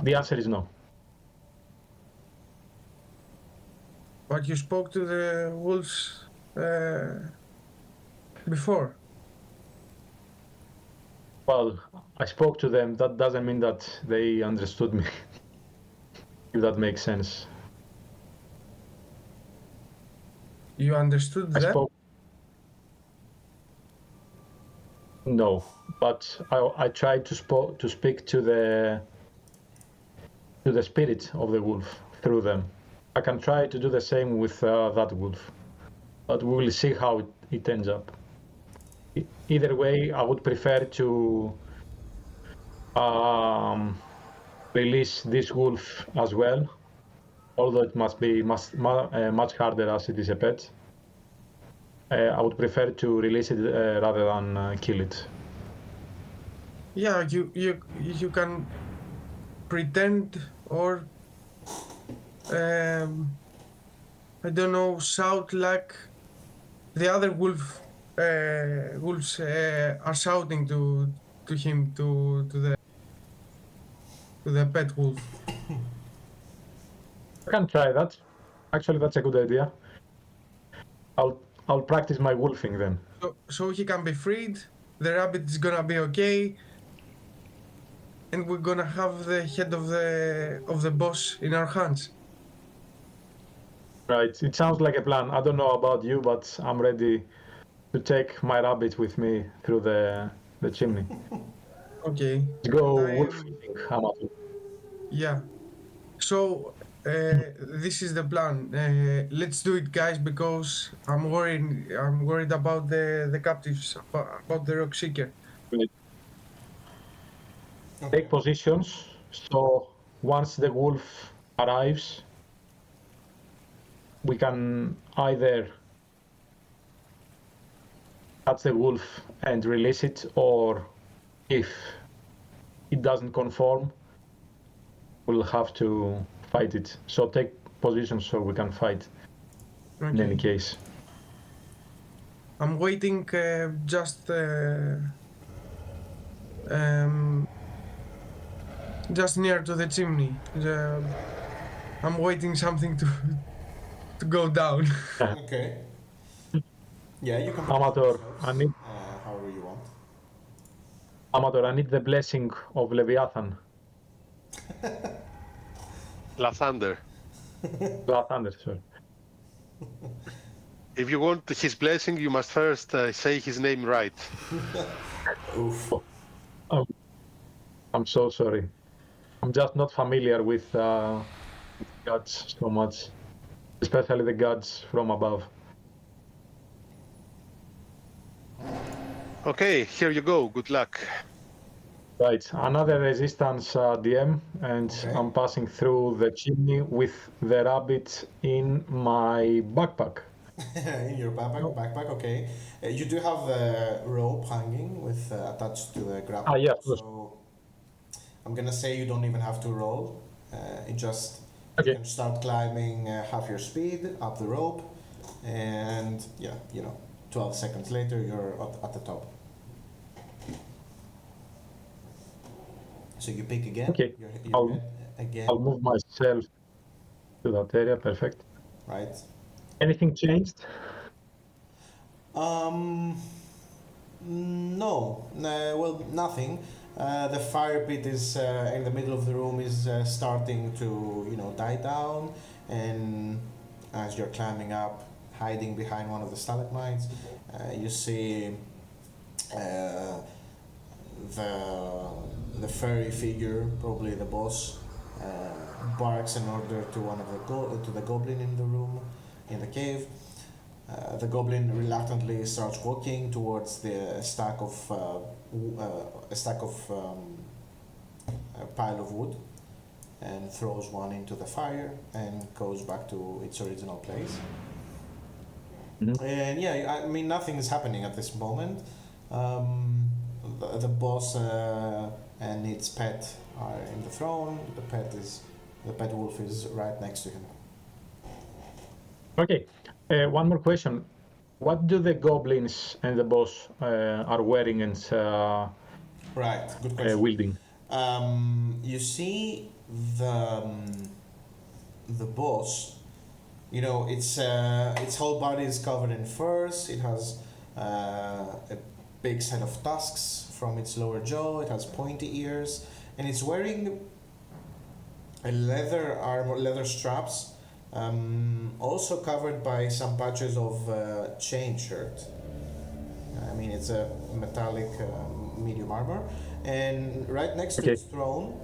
the answer is no. But you spoke to the wolves before. Well, I spoke to them. That doesn't mean that they understood me, if that makes sense. You understood I them? spoke. No, but I tried to speak to the spirit of the wolf through them. I can try to do the same with that wolf, but we will see how it ends up. Either way, I would prefer to release this wolf as well, although it must be much harder as it is a pet. I would prefer to release it rather than kill it. Yeah, you can pretend or I don't know, shout like the other wolves are shouting to him to the pet wolf. I can try that. Actually, that's a good idea. I'll practice my wolfing then. So he can be freed. The rabbit is gonna be okay, and we're gonna have the head of the boss in our hands. Right. It sounds like a plan. I don't know about you, but I'm ready to take my rabbit with me through the chimney. Okay. Let's go wolfing, Amator. Yeah. So this is the plan. Let's do it, guys, because I'm worried about the captives, about the rock seeker. Okay. Take positions. So once the wolf arrives, we can either catch the wolf and release it, or if it doesn't conform, we'll have to fight it. So take position so we can fight. Okay. In any case. I'm waiting just near to the chimney. I'm waiting something to go down. Okay. Yeah, you can. Amator, I need however you want. Amator, I need the blessing of Leviathan. Lathander. Lathander, sorry. If you want his blessing, you must first say his name right. Oof. Oh, I'm so sorry. I'm just not familiar with gods so much, especially the gods from above. Okay, here you go. Good luck. Right, another resistance DM, and Okay. I'm passing through the chimney with the rabbit in my backpack. In your backpack, okay. You do have the rope hanging with attached to the grapple. Yeah. So I'm gonna say you don't even have to roll. It just Okay. you can start climbing half your speed up the rope, and 12 seconds later you're at the top. So you pick again. Okay. You're again. I'll move myself to that area. Perfect. Right. Anything changed? No. Well, nothing. The fire pit is in the middle of the room is starting to die down, and as you're climbing up, hiding behind one of the stalagmites, you see the furry figure, probably the boss, barks an order to one of the goblin in the room, in the cave. The goblin reluctantly starts walking towards the stack of a pile of wood, and throws one into the fire and goes back to its original place. Mhm. And yeah, I mean, nothing is happening at this moment. The boss and its pet are in the throne. The pet wolf is right next to him. Okay. One more question. What do the goblins and the boss are wearing and Right, good question. wielding? You see the boss. Its whole body is covered in furs. It has a big set of tusks from its lower jaw. It has pointy ears, and it's wearing a leather straps, also covered by some patches of chain shirt. I mean, it's a metallic medium armor, and right next to Okay. its throne,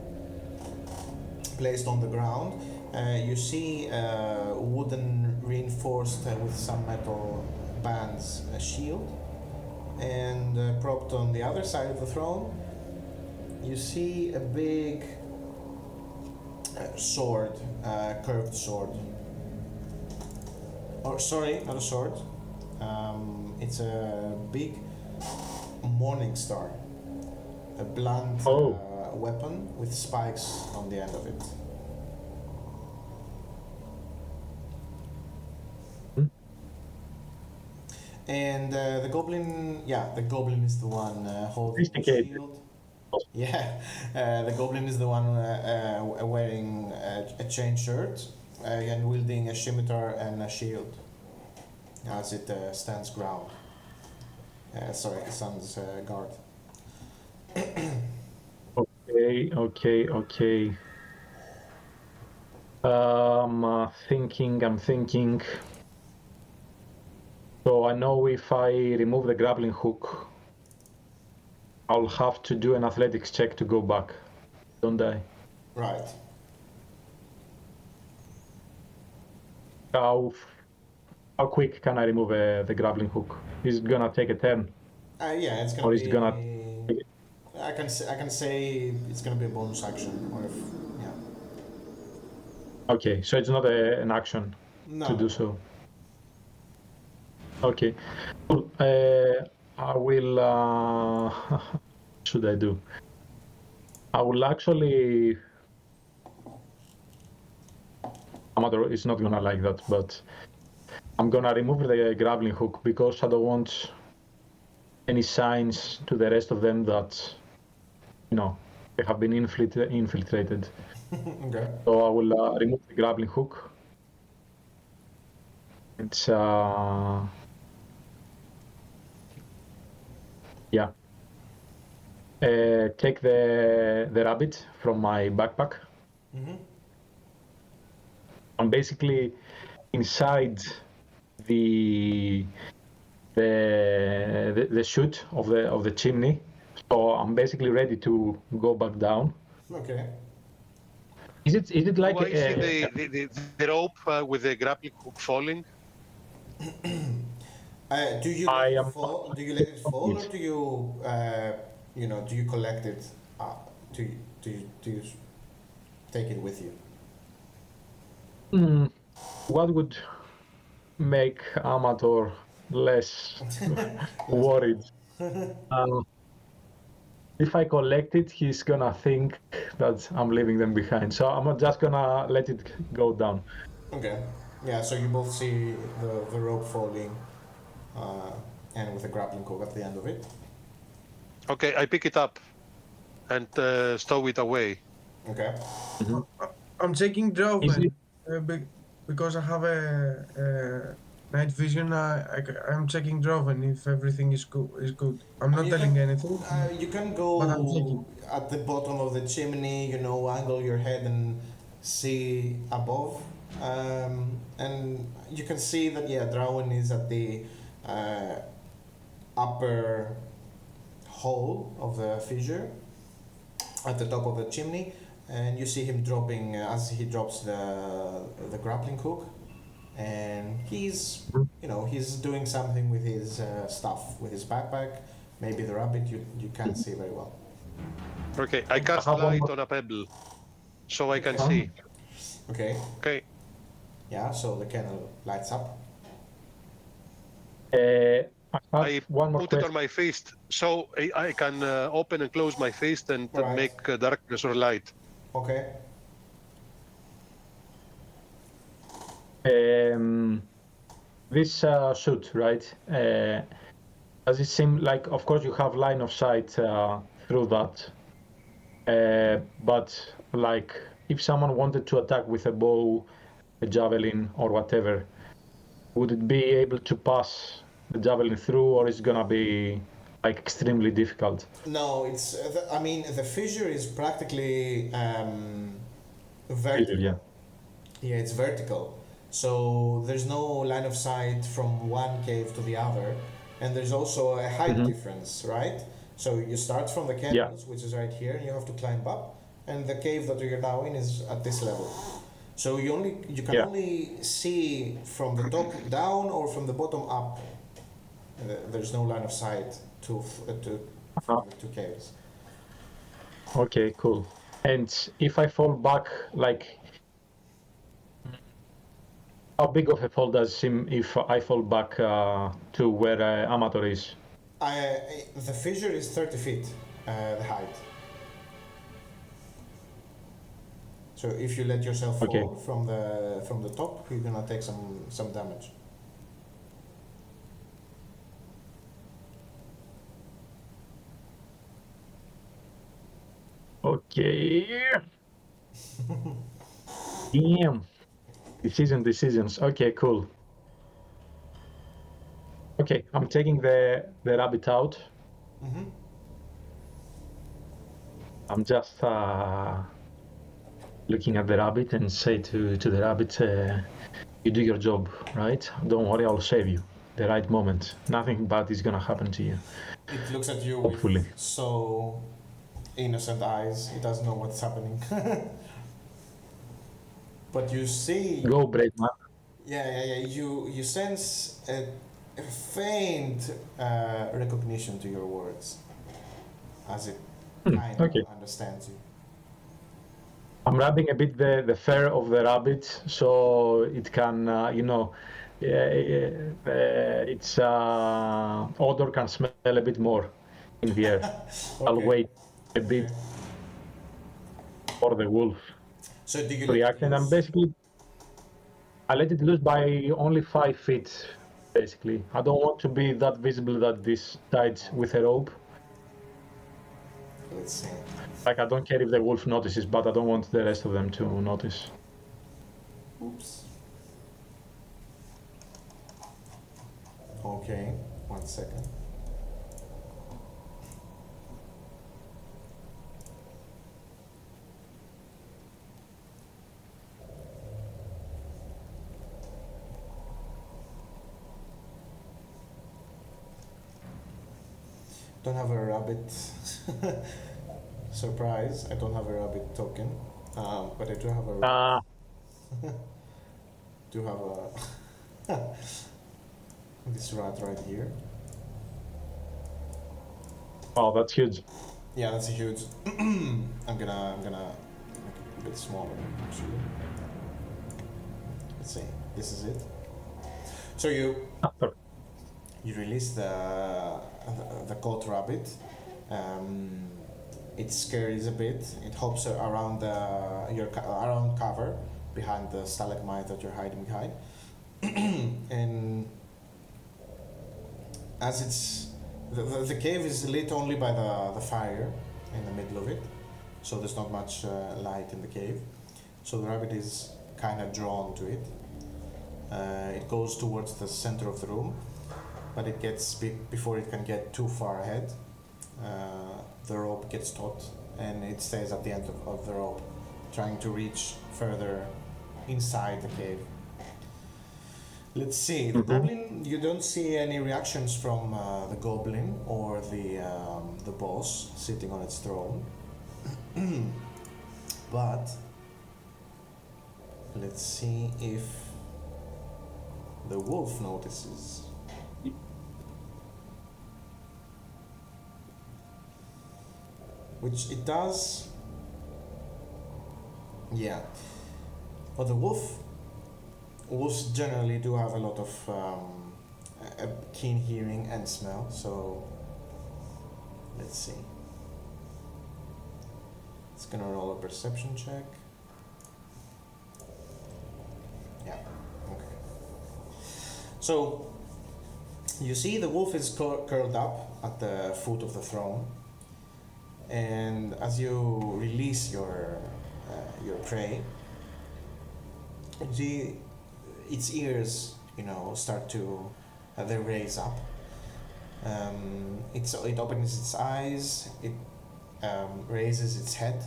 placed on the ground, You see a wooden reinforced with some metal bands shield, and propped on the other side of the throne, you see a big sword, curved sword. Or sorry, not a sword. It's a big morning star, a blunt weapon with spikes on the end of it. And the goblin, the goblin is the one holding the shield. Yeah, the goblin is the one wearing a chain shirt and wielding a scimitar and a shield as it stands ground. It stands guard. Okay. I'm thinking. So I know if I remove the grappling hook, I'll have to do an athletics check to go back, don't I? Right. How quick can I remove the grappling hook? Is it gonna take a turn? Yeah, it's gonna or be. Is it gonna... I can say it's gonna be a bonus action, or if Okay, so it's not an action to do so. Okay, cool. I will. What should I do? I will actually. Amator is not gonna like that, but I'm gonna remove the grappling hook because I don't want any signs to the rest of them that, they have been infiltrated. Okay. So I will remove the grappling hook. It's take the rabbit from my backpack. Mm-hmm. I'm basically inside the chute of the chimney, so I'm basically ready to go back down. Okay. Is it like do I see the rope with the grappling hook falling? Do you let it fall? Do you let it fall, or do you do you collect it? Do you take it with you? What would make Amator less worried? If I collect it, he's gonna think that I'm leaving them behind. So I'm just gonna let it go down. Okay. Yeah. So you both see the rope falling, and with a grappling hook at the end of it. Okay, I pick it up and stow it away. Okay. I'm checking Drawen because I have a night vision. I'm checking Drawen if everything is good. I'm not telling anything. You can But I'm go checking. at the bottom of the chimney. Angle your head and see above, and you can see that Drawen is at the upper hole of the fissure at the top of the chimney, and you see him dropping as he drops the grappling hook, and he's he's doing something with his stuff, with his backpack, maybe the rabbit. You can't see very well. Okay, I cast light on a pebble so I can see. Okay. Yeah, so the candle lights up. I put it on my fist so I can open and close my fist and make darkness or light. Okay. This suit, right? Does it seem like, of course, you have line of sight through that, but like if someone wanted to attack with a bow, a javelin, or whatever, would it be able to pass the javelin through, or is it gonna be like extremely difficult? No, it's. The fissure is practically vertical. Yeah, it's vertical. So there's no line of sight from one cave to the other, and there's also a height difference, right? So you start from the candles, which is right here, and you have to climb up, and the cave that you're now in is at this level. So you can only see from the top down or from the bottom up. There's no line of sight to from the two caves. Okay, cool. And if I fall back, like, how big of a fall does it seem if I fall back to where Amator is? The fissure is 30 feet, the height. So if you let yourself fall from the top, you're gonna take some damage. Okay. Damn. Decisions. Okay, cool. Okay, I'm taking the rabbit out. Mm-hmm. I'm just looking at the rabbit and say to the rabbit, you do your job, right? Don't worry, I'll save you. The right moment. Nothing bad is gonna happen to you. It looks at you Hopefully. with so innocent eyes. It doesn't know what's happening. But you see. Go, brave man. Yeah. You sense a faint recognition to your words, as it kind of understands you. I'm rubbing a bit the fur of the rabbit so it can, its odor can smell a bit more in the air. Okay. I'll wait a bit for the wolf So do you to react, and I'm basically, I let it loose by only 5 feet, basically. I don't want to be that visible that this tied with a rope. Let's see. Like, I don't care if the wolf notices, but I don't want the rest of them to notice. Oops. Okay, 1 second. Don't have a rabbit. Surprise, I don't have a rabbit token, but I do have a do have a this rat right here. Oh, that's huge. Yeah, that's a huge. I'm gonna make it a bit smaller actually. Let's see. This is it. So you release the caught rabbit. It scares a bit. It hops around around cover behind the stalagmite that you're hiding behind, and as it's the cave is lit only by the fire in the middle of it, so there's not much light in the cave. So the rabbit is kind of drawn to it. It goes towards the center of the room, but it gets before it can get too far ahead. The rope gets taut and it stays at the end of the rope, trying to reach further inside the cave. Let's see, the goblin, you don't see any reactions from the goblin or the boss sitting on its throne. But let's see if the wolf notices. Which it does. Yeah. But the wolves generally do have a lot of a keen hearing and smell, so let's see. It's gonna roll a perception check. Yeah, okay. So you see the wolf is curled up at the foot of the throne, and as you release your prey, you see its ears, start to they raise up. It opens its eyes. It raises its head,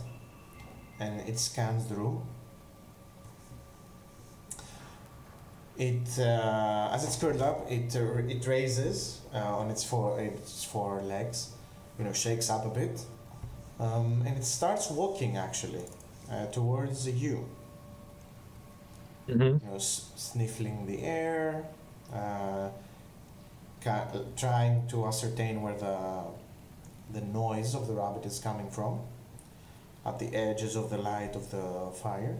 and it scans the room. As it's curled up, it raises on its four legs, shakes up a bit, and it starts walking actually towards you. Sniffing the air, trying to ascertain where the noise of the rabbit is coming from, at the edges of the light of the fire.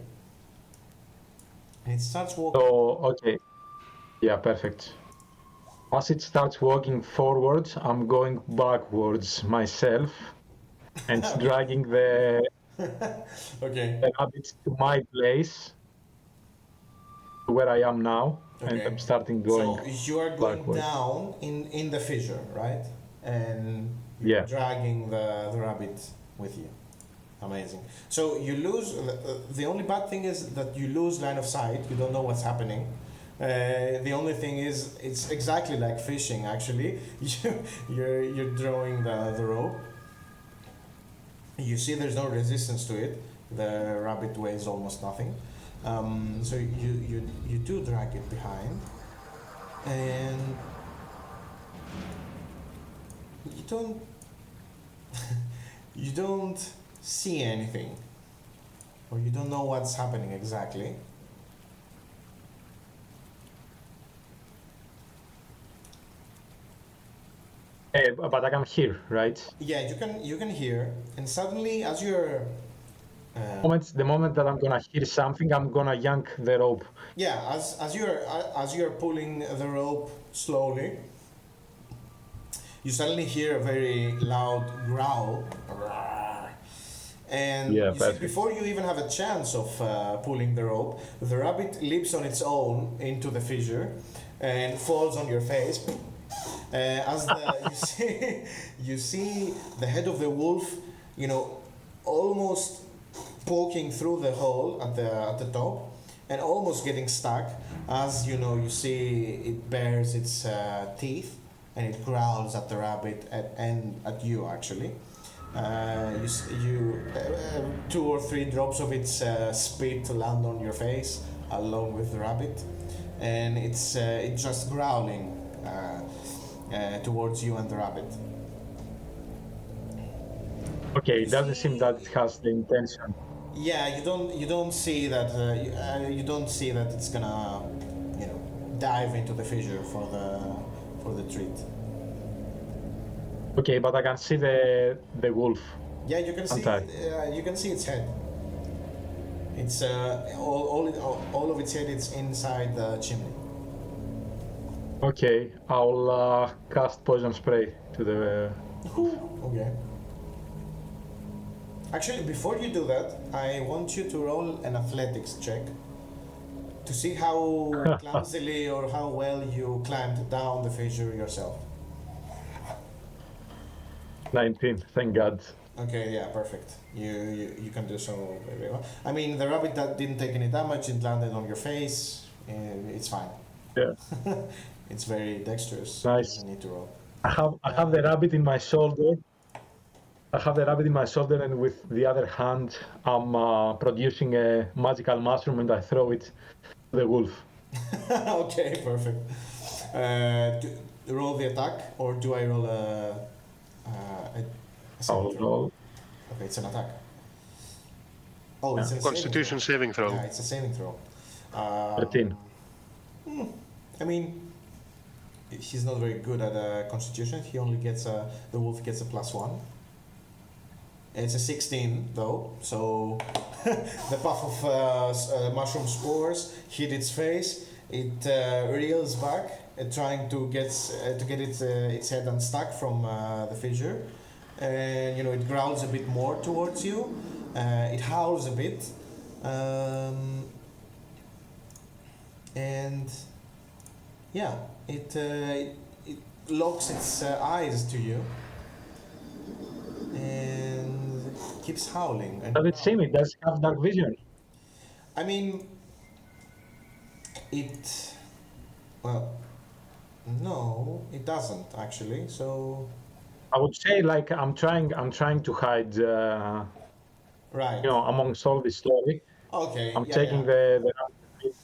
And it starts walking. So, okay. Yeah, perfect. As it starts walking forwards, I'm going backwards myself and dragging the rabbit to my place, where I am now, and I'm starting going. So you are going backwards. down in the fissure, right? And you're dragging the rabbit with you. Amazing. So you lose. The only bad thing is that you lose line of sight. You don't know what's happening. The only thing is, it's exactly like fishing. Actually, you're drawing the rope. You see, there's no resistance to it. The rabbit weighs almost nothing. So you do drag it behind, and you don't see anything, or you don't know what's happening exactly. But I can hear, right? Yeah, you can hear, and suddenly, as you're the moment that I'm gonna hear something, I'm gonna yank the rope. Yeah, as you're pulling the rope slowly, you suddenly hear a very loud growl, and you see, before you even have a chance of pulling the rope, the rabbit leaps on its own into the fissure and falls on your face. You see the head of the wolf, almost poking through the hole at the top, and almost getting stuck. As you see it bares its teeth, and it growls at the rabbit and at you actually. You 2 or 3 drops of its spit land on your face along with the rabbit, and it's just growling towards you and the rabbit. Okay, it doesn't seem that it has the intention. Yeah, you don't see that you don't see that it's gonna dive into the fissure for the treat. Okay, but I can see the wolf. Yeah, you can see its head. It's all of its head. It's inside the chimney. Okay, I'll cast poison spray to the. Okay. Actually, before you do that, I want you to roll an athletics check to see how clumsily or how well you climbed down the fissure yourself. 19, thank God. Okay, yeah, perfect. You can do so very well. I mean, the rabbit that didn't take any damage, it landed on your face, it's fine. Yeah. It's very dexterous. Nice. You need to roll. I have the rabbit in my shoulder. And with the other hand, I'm producing a magical mushroom, and I throw it to the wolf. Okay, perfect. Roll the attack, or do I roll a saving throw? Roll. Okay, it's an attack. Oh, it's a Constitution saving throw. Yeah, it's a saving throw. 13. I mean, he's not very good at Constitution. He only gets the wolf gets a +1. It's a 16 though, so the puff of mushroom spores hit its face. It reels back, trying to get its head unstuck from the fissure, and it growls a bit more towards you. It howls a bit, and yeah, it locks its eyes to you and keeps howling. And Does it see me? Does it have dark vision? I mean, no, it doesn't actually. So I would say, like, I'm trying to hide, right. Amongst all this story. Okay. I'm taking the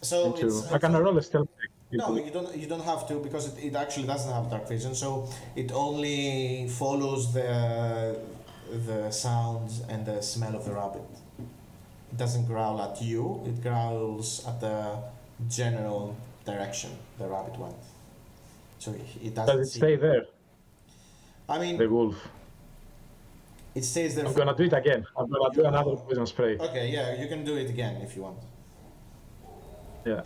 so I can roll a stealth check. No, you don't have to, because it actually doesn't have dark vision. So it only follows the sounds and the smell of the rabbit. It doesn't growl at you, it growls at the general direction the rabbit went. So it doesn't Does it see stay you. there, I mean, the wolf? it stays there I'm for gonna do it again. I'm gonna do another poison spray. Okay, yeah, you can do it again if you want. Yeah.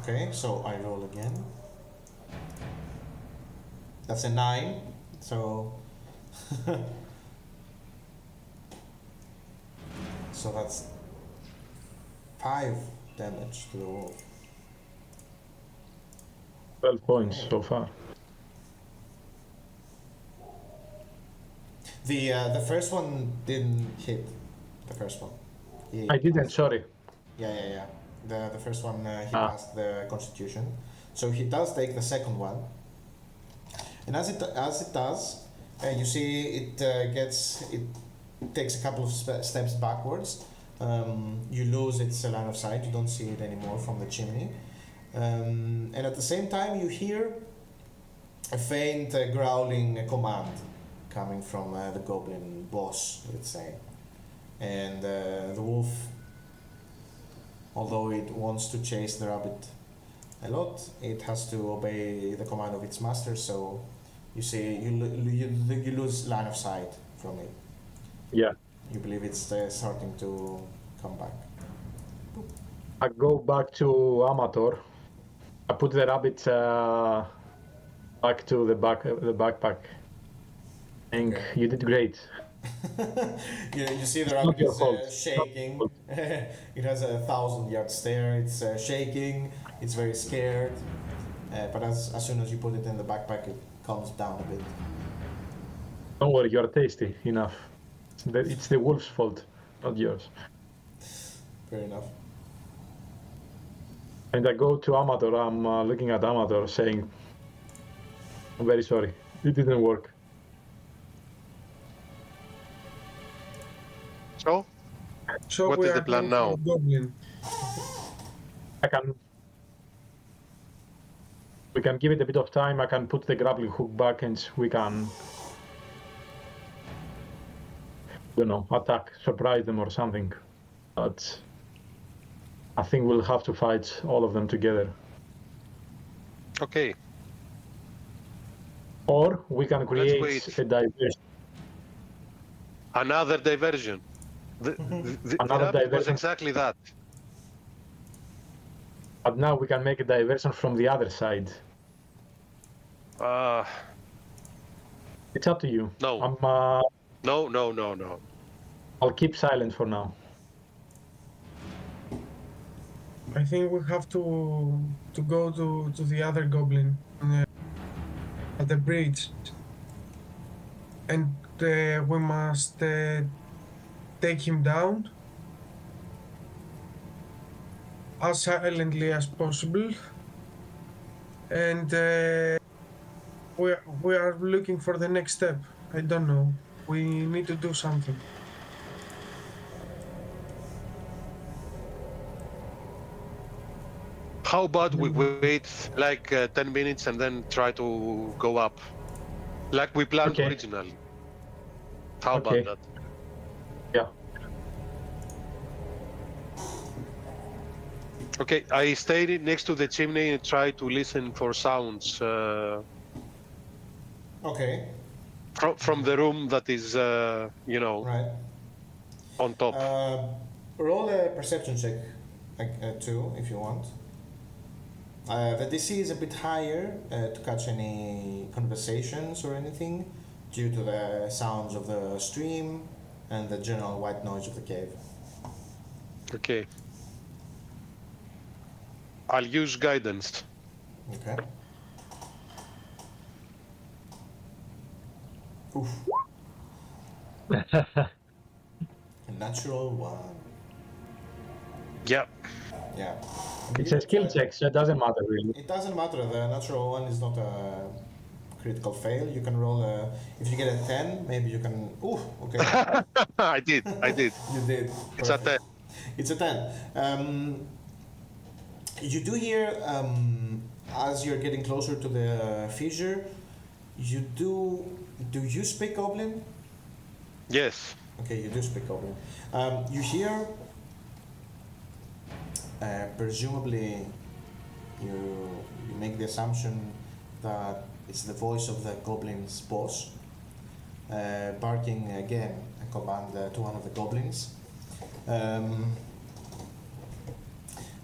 Okay, so I roll again. That's a 9, so so that's 5 damage to the wolf. 12 points so far. The first one didn't hit. The first one. He I didn't, passed. sorry. Yeah. The first one he Ah. passed the Constitution, so he does take the second one. And as it does, you see it takes a couple of steps backwards. You lose its line of sight. You don't see it anymore from the chimney. And at the same time, you hear a faint growling command coming from the goblin boss, let's say. And the wolf, although it wants to chase the rabbit a lot, it has to obey the command of its master, so you see you lose line of sight from it. Yeah. You believe it's starting to come back. I go back to Amator. I put the rabbit back to the backpack. And Okay. you did great. You see the It's not rabbit your is fault. shaking. It has a 1,000-yard stare. It's shaking. It's very scared. But as soon as you put it in the backpack, it calms down a bit. Don't worry, you're tasty enough. It's the wolf's fault, not yours. Fair enough. And I go to Amator. I'm looking at Amator, saying, "I'm very sorry. It didn't work." So, what we is are the plan going for now? Goblin. We can give it a bit of time. I can put the grappling hook back, and we can, attack, surprise them or something. But I think we'll have to fight all of them together. Okay. Or we can create wait. a diversion. Another diversion. The Another rabbit was diversion. exactly that. But now we can make a diversion from the other side. It's up to you. No. No. I'll keep silent for now. I think we have to go to the other goblin at the bridge, and we must take him down as silently as possible, and we are looking for the next step. I don't know. We need to do something. How about we wait like 10 minutes and then try to go up, like we planned Okay. originally? How Okay. about that? Yeah. Okay, I stayed next to the chimney and tried to listen for sounds Okay. from the room that is, Right. on top. Roll a perception check, too, if you want. The DC is a bit higher to catch any conversations or anything due to the sounds of the stream and the general white noise of the cave. Okay. I'll use guidance. Okay. Oof. A natural 1. Yeah. Yeah. It's a skill check, so it doesn't matter really. It doesn't matter. The natural 1 is not a critical fail. You can roll if you get a 10, maybe you can. Ooh, okay. I did. You did. It's a Perfect. 10. It's a 10. You do hear, as you're getting closer to the fissure, you do you speak Goblin? Yes. Okay, you do speak Goblin. You hear, presumably, you make the assumption that it's the voice of the Goblin's boss, barking again a command to one of the Goblins.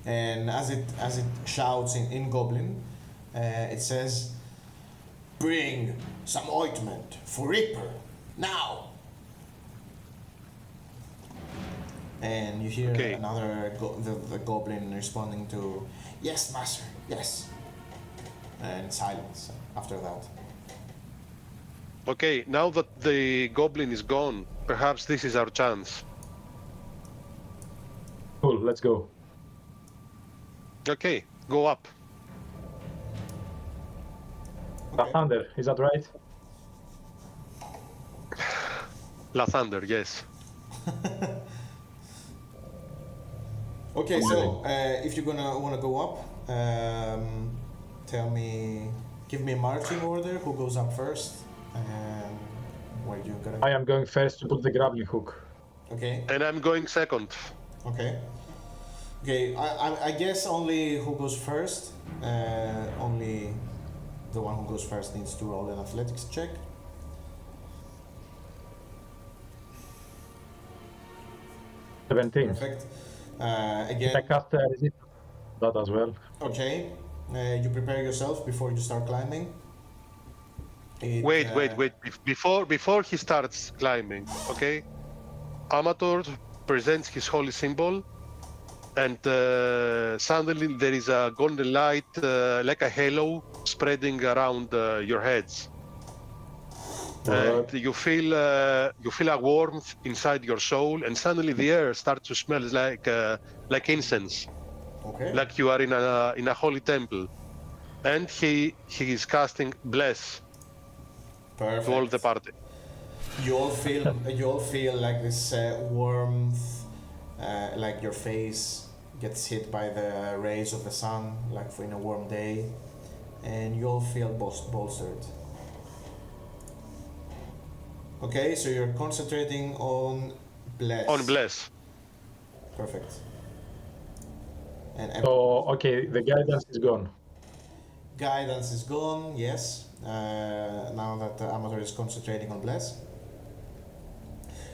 And as it shouts in Goblin, it says, "Bring some ointment for Reaper now." And you hear another the Goblin responding to, "Yes, master, yes." And silence after that. Okay, now that the Goblin is gone, perhaps this is our chance. Cool, let's go. Okay, go up. Okay. Thunder, is that right? La Thunder, yes. Okay, so if you're wanna go up, give me a marching order. Who goes up first? And where you gonna? I am going first to put the grappling hook. Okay. And I'm going second. Okay. Okay. I guess only who goes first. Only the one who goes first needs to roll an athletics check. 17. Perfect. I Again. cast resist that as well. Okay. You prepare yourself before you start climbing. Wait. Before he starts climbing, okay? Amator presents his holy symbol, and suddenly there is a golden light, like a halo, spreading around your heads. And you feel a warmth inside your soul, and suddenly the air starts to smell like incense, Okay. like you are in a holy temple. And he is casting bless. Perfect. To all the party. You all feel like this warmth, like your face gets hit by the rays of the sun, like in a warm day, and you all feel bolstered. Okay, so you're concentrating on bless. On bless. Perfect. And So, okay, the guidance is gone. Guidance is gone, yes. Now that the Amator is concentrating on bless.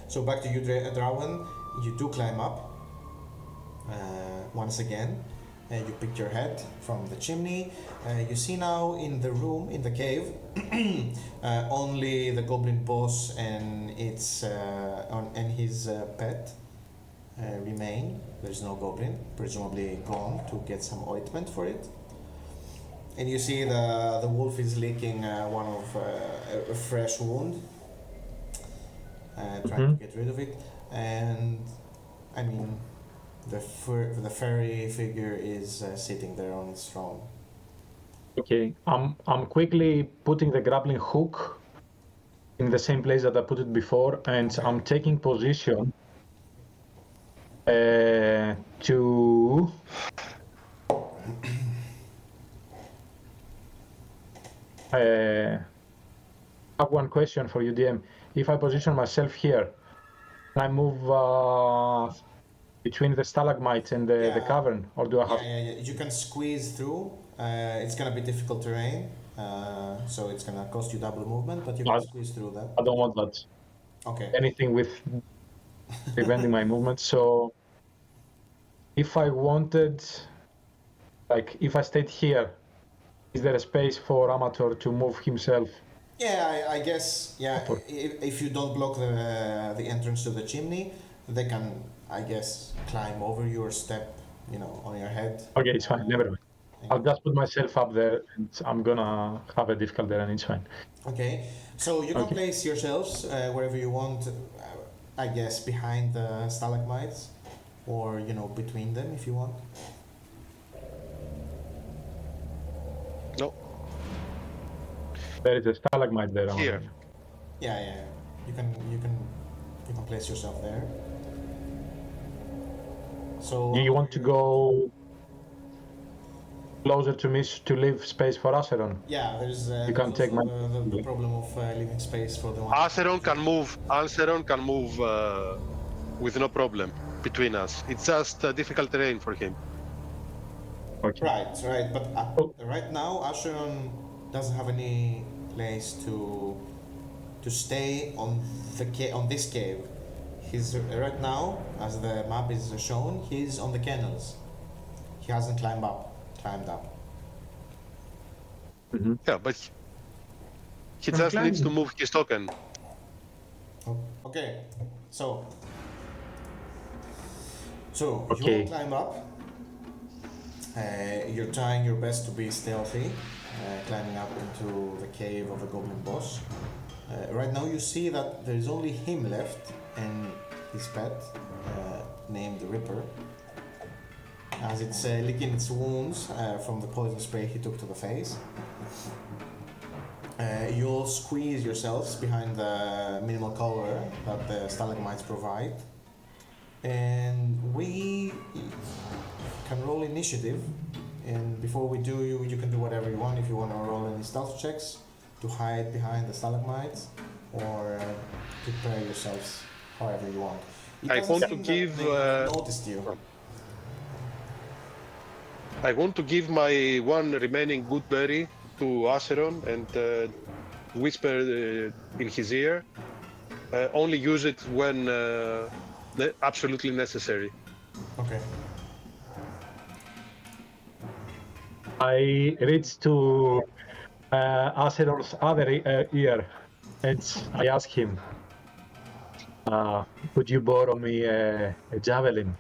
So back to you, Drawen. You do climb up once again. You pick your head from the chimney. You see now in the room, in the cave, only the goblin boss and his pet remain. There's no goblin, presumably gone to get some ointment for it. And you see the wolf is licking one of a fresh wound, trying to get rid of it. And I mean, the fairy figure is sitting there on its throne. Okay, I'm quickly putting the grappling hook in the same place that I put it before, and Okay. I'm taking position to I have one question for you, DM. If I position myself here, can I move between the stalagmites and the cavern, or do I have? Yeah. You can squeeze through. It's gonna be difficult terrain, so it's gonna cost you double movement, but you can squeeze through that. I don't want that. Okay. Anything with preventing my movement. So if I wanted, like, if I stayed here, is there a space for Amator to move himself? Yeah, I guess. Yeah, if you don't block the entrance to the chimney, they can, I guess, climb over you or step, on your head. Okay, it's fine. Never mind. I'll just put myself up there, and I'm gonna have a difficult there, and it's fine. Okay, so you can place yourselves wherever you want. I guess behind the stalagmites, or between them if you want. No. There is a stalagmite there. Here. Yeah. You can place yourself there. So Do you want to go closer to me to leave space for Acheron. Yeah, there's You can take my. the problem of leaving space for the one. Acheron can move. Acheron can move with no problem between us. It's just difficult terrain for him. Okay. Right. But right now, Acheron doesn't have any place to stay on on this cave. He's right now, as the map is shown, he's on the kennels. He hasn't climbed up. Mm-hmm. Yeah, but he just needs to move his token. Okay, so Okay. you will climb up. You're trying your best to be stealthy, climbing up into the cave of the goblin boss. Right now you see that there is only him left and his pet, named the Ripper, as it's licking its wounds from the poison spray he took to the face. You'll squeeze yourselves behind the minimal cover that the stalagmites provide, and we can roll initiative. And before we do, you can do whatever you want. If you want to roll any stealth checks to hide behind the stalagmites, or prepare yourselves however you want. I want to give. Noticed you. I want to give my one remaining good berry to Acheron and whisper in his ear. Only use it when absolutely necessary. Okay. I reach to Acheron's other ear and I ask him, could you borrow me a javelin?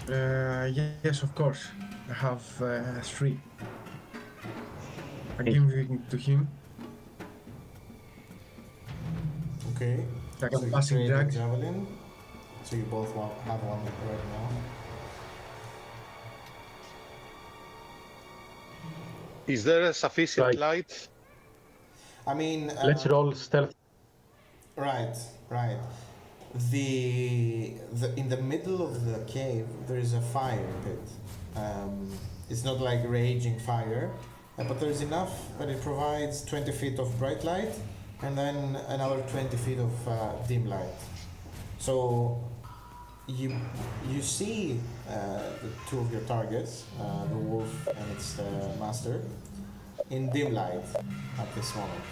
Yes, of course. I have 3. I give it to him. Okay. Like So a you passing trade the drag. javelin. So you both have one right now. Is there a sufficient Right. light? I mean, Let's roll stealth. Right. The in the middle of the cave there is a fire pit. It's not like raging fire, but there's enough that it provides 20 feet of bright light and then another 20 feet of dim light. So you see the two of your targets, the wolf and its master, in dim light at this moment.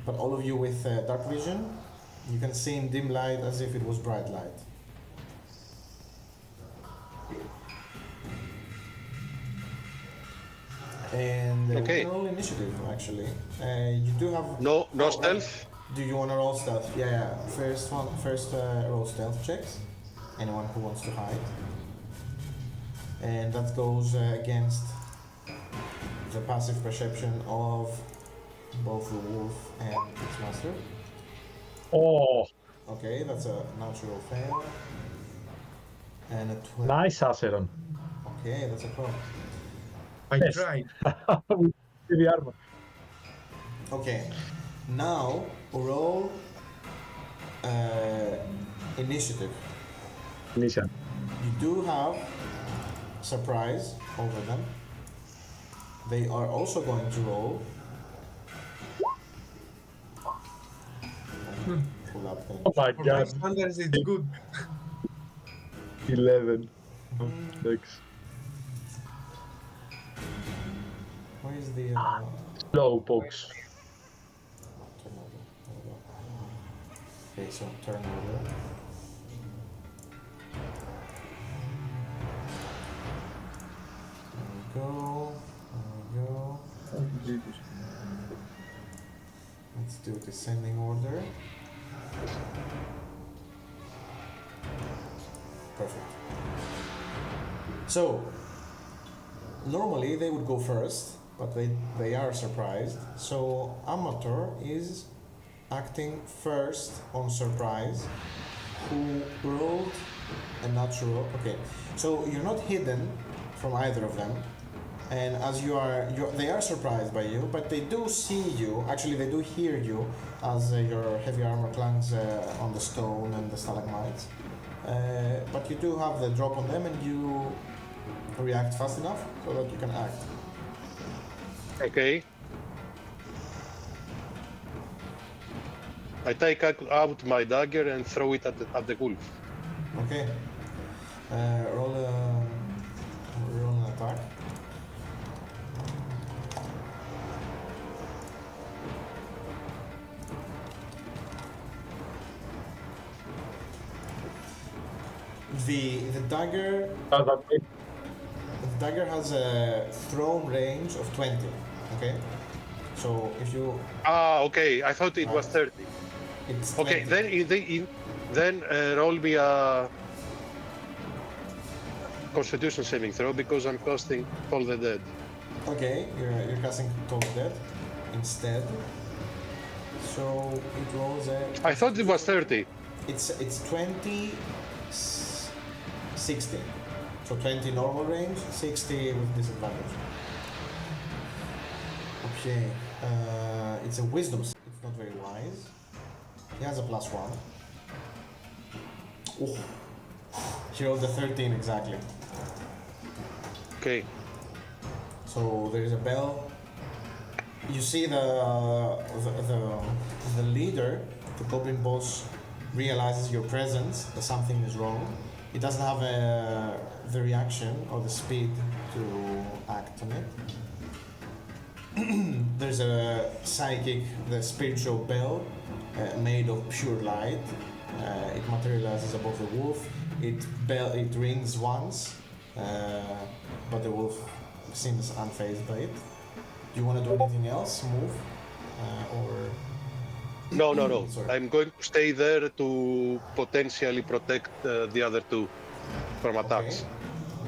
But all of you with dark vision, you can see in dim light as if it was bright light. And Okay. roll initiative actually. You do have No oh, stealth. Do you want to roll stealth? Yeah. First roll stealth checks. Anyone who wants to hide. And that goes against the passive perception of both the wolf and its master. Oh, Okay, that's a natural fail. And a 12. nice, Acheron. Okay, that's a pro. I Yes. tried. With the armor. Okay, now roll initiative. Listen. You do have surprise over them. They are also going to roll. Pull up the Oh my For my god. standards, it's good. 11. Thanks. Where is the Slow box. turnover? There we go. Okay, so turnover. There we go. Let's do descending order. Perfect. So, normally they would go first, but they are surprised. So, Amator is acting first on surprise, who rolled a natural. Okay, so you're not hidden from either of them. And as they are surprised by you, but they do see you. Actually, they do hear you as your heavy armor clangs on the stone and the stalagmites. but you do have the drop on them and you react fast enough so that you can act. Okay. I take out my dagger and throw it at the wolf. Okay. Roll an attack. The dagger has a thrown range of 20. Okay. So if you Okay. I thought it was 30. it's Okay. 20. Then roll me a Constitution saving throw because I'm casting Toll the Dead. Okay, you're casting Toll the Dead instead. So it rolls a. I thought it was 30. It's 20, 60. So 20 normal range, 60 with disadvantage. Okay, it's a wisdom. It's not very wise. He has a +1. Oh, he rolled a 13 exactly. Okay. So there is a bell. You see the leader, the goblin boss, realizes your presence, that something is wrong. He doesn't have the reaction or the speed to act on it. There's a psychic, the spiritual bell, made of pure light. It materializes above the wolf. It rings once, but the wolf seems unfazed by it. Do you want to do anything else? Move? Or... No. Sorry. I'm going to stay there to potentially protect the other two from attacks.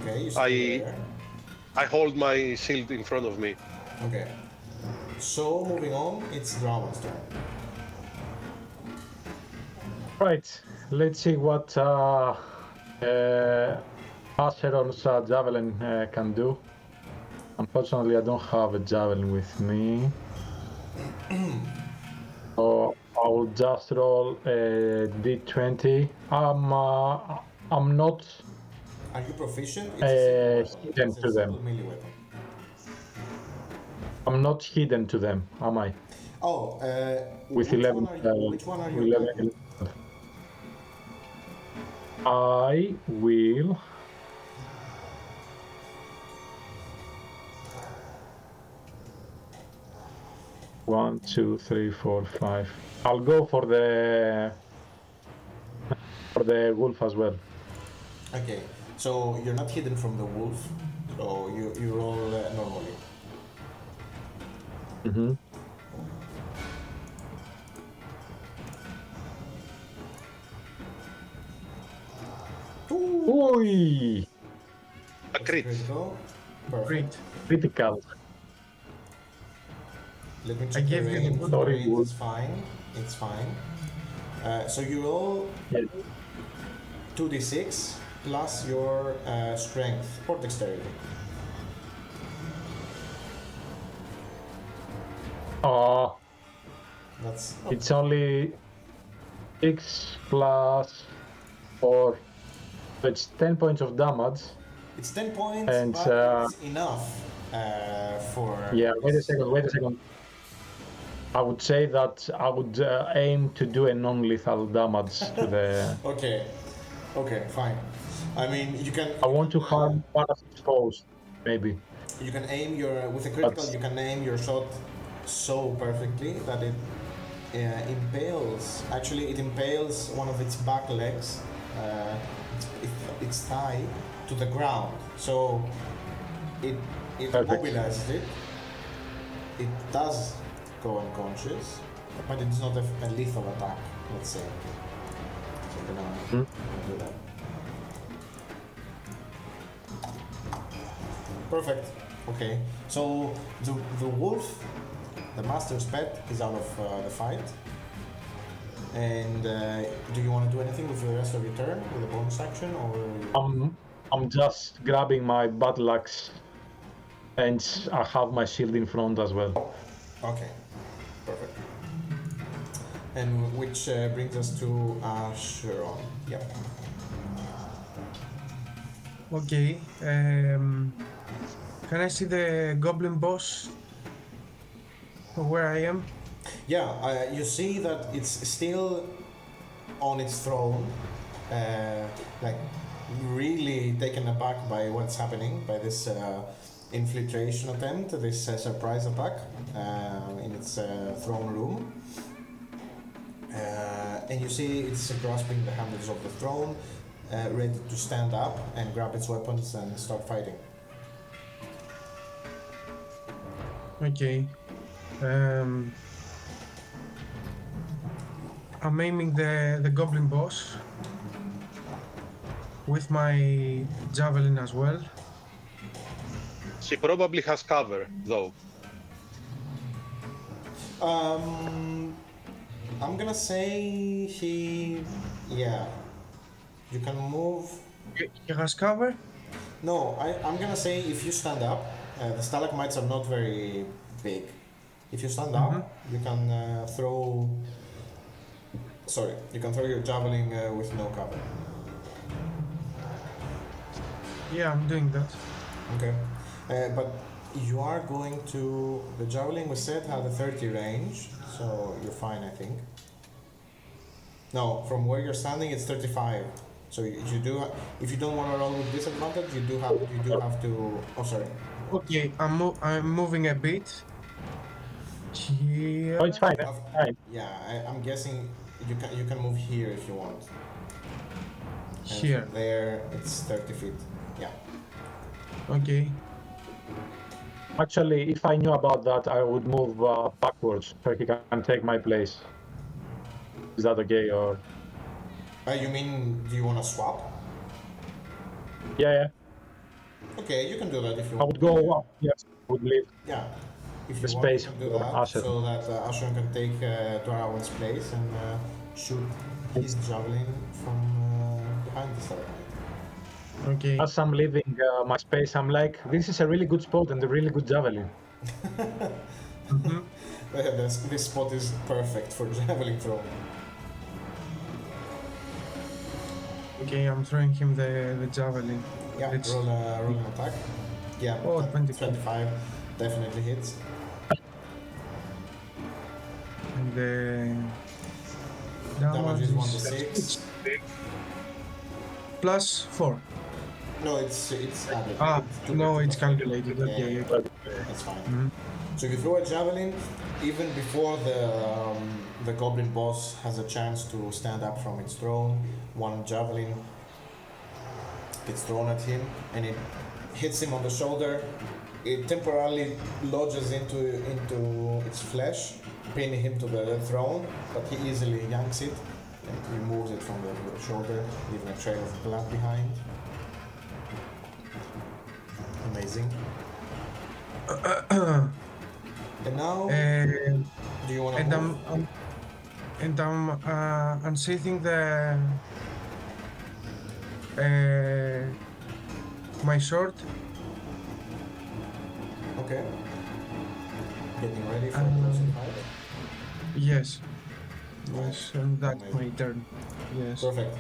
Okay, you stay there. I hold my shield in front of me. Okay. So, moving on, it's Drawen's turn. Right, let's see what Acheron's javelin can do. Unfortunately, I don't have a javelin with me. So I'll just roll a d20. I'm not Are you proficient? It's hidden to them. melee weapon. I'm not hidden to them, am I? Oh, With which 11. Which one are you 11. attacking? I will. One, two, three, four, five. I'll go for the wolf as well. Okay, so you're not hidden from the wolf, so you roll normally. Mm-hmm. Oi! A crit. Critical. Perfect. Critical. Let me I check the gave you the range. good The Sorry, range wolf. is fine. It's fine. So you roll Yeah. 2d6 plus your strength or dexterity. That's It's only 6 plus 4. So it's 10 points of damage. it's 10 points, And, but it's enough for. Yeah, wait a second. I would say that I would aim to do a non-lethal damage to the... Okay, fine. I mean, you can. I want to harm one of its foes, maybe. You can aim with a critical. That's- You can aim your shot so perfectly that it impales. Actually, it impales one of its back legs, its thigh, to the ground. So it Perfect. mobilizes it. It does go unconscious, but it's not a lethal attack. Let's say. So we're gonna do that. Perfect. Okay. So the wolf, the master's pet, is out of the fight. And do you want to do anything with the rest of your turn with a bonus action, or? I'm just grabbing my battle axe, and I have my shield in front as well. Okay. Perfect. And which brings us to Acheron. Yep. Okay. Can I see the goblin boss where I am? Yeah, you see that it's still on its throne, like really taken aback by what's happening, by this infiltration attempt, this surprise attack in its throne room. And you see it's grasping the handles of the throne, ready to stand up and grab its weapons and start fighting. Okay. I'm aiming the goblin boss with my javelin as well. She probably has cover, though. I'm gonna say yeah. You can move. He has cover? No, I'm gonna say if you stand up, the stalagmites are not very big. If you stand up, you can throw. Sorry, you can throw your javelin with no cover. Yeah, I'm doing that. Okay, but you are going to. The javelin we said had a 30 range, so you're fine, I think. No, from where you're standing, it's 35. So you do. If you don't want to roll with disadvantage, you do have to. Oh, sorry. Okay, I'm moving a bit. Here. Oh, it's fine. Of- Fine. Yeah, I'm guessing you can move here if you want. And Here. from there, it's 30 feet. Yeah. Okay. Actually, if I knew about that, I would move backwards so he can take my place. Is that okay? Or You mean, do you want to swap? yeah. Okay, you can do that if you I want. would go up. Yes, I would leave Yeah. If the you want, you space can do for that Acheron. so that Acheron can take Drawen's place and shoot his javelin from behind the stalagmite. Okay. As I'm leaving my space, I'm like, this is a really good spot and a really good javelin. This spot is perfect for javelin throwing. Okay, I'm throwing him the javelin. Yeah, Let's- roll an attack. Yeah, Oh, that- 25. definitely hits. And the Damage is 1 to is 6. plus 4. No, it's added. No, it's calculated. Yeah, Okay, yeah, okay. that's fine. Mhm. So you throw a javelin even before the goblin boss has a chance to stand up from its throne. One javelin gets thrown at him and it hits him on the shoulder. It temporarily lodges into its flesh, pinning him to the throne, but he easily yanks it and removes it from the shoulder, leaving a trail of blood behind. Amazing. And now, do you want to And move? I'm unsheathing my sword. Okay. Getting ready for Um, the closing fight. Yes. Yes, and that's Amazing. my turn. Yes. Perfect.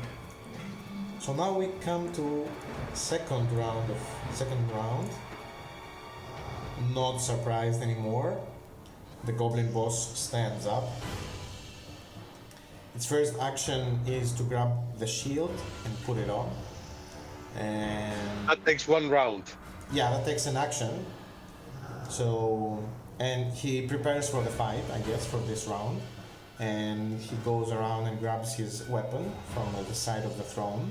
So now we come to second round. Not surprised anymore. The goblin boss stands up. Its first action is to grab the shield and put it on. And That takes 1 round. yeah, that takes an action. So, and he prepares for the fight, I guess, for this round. And he goes around and grabs his weapon from the side of the throne.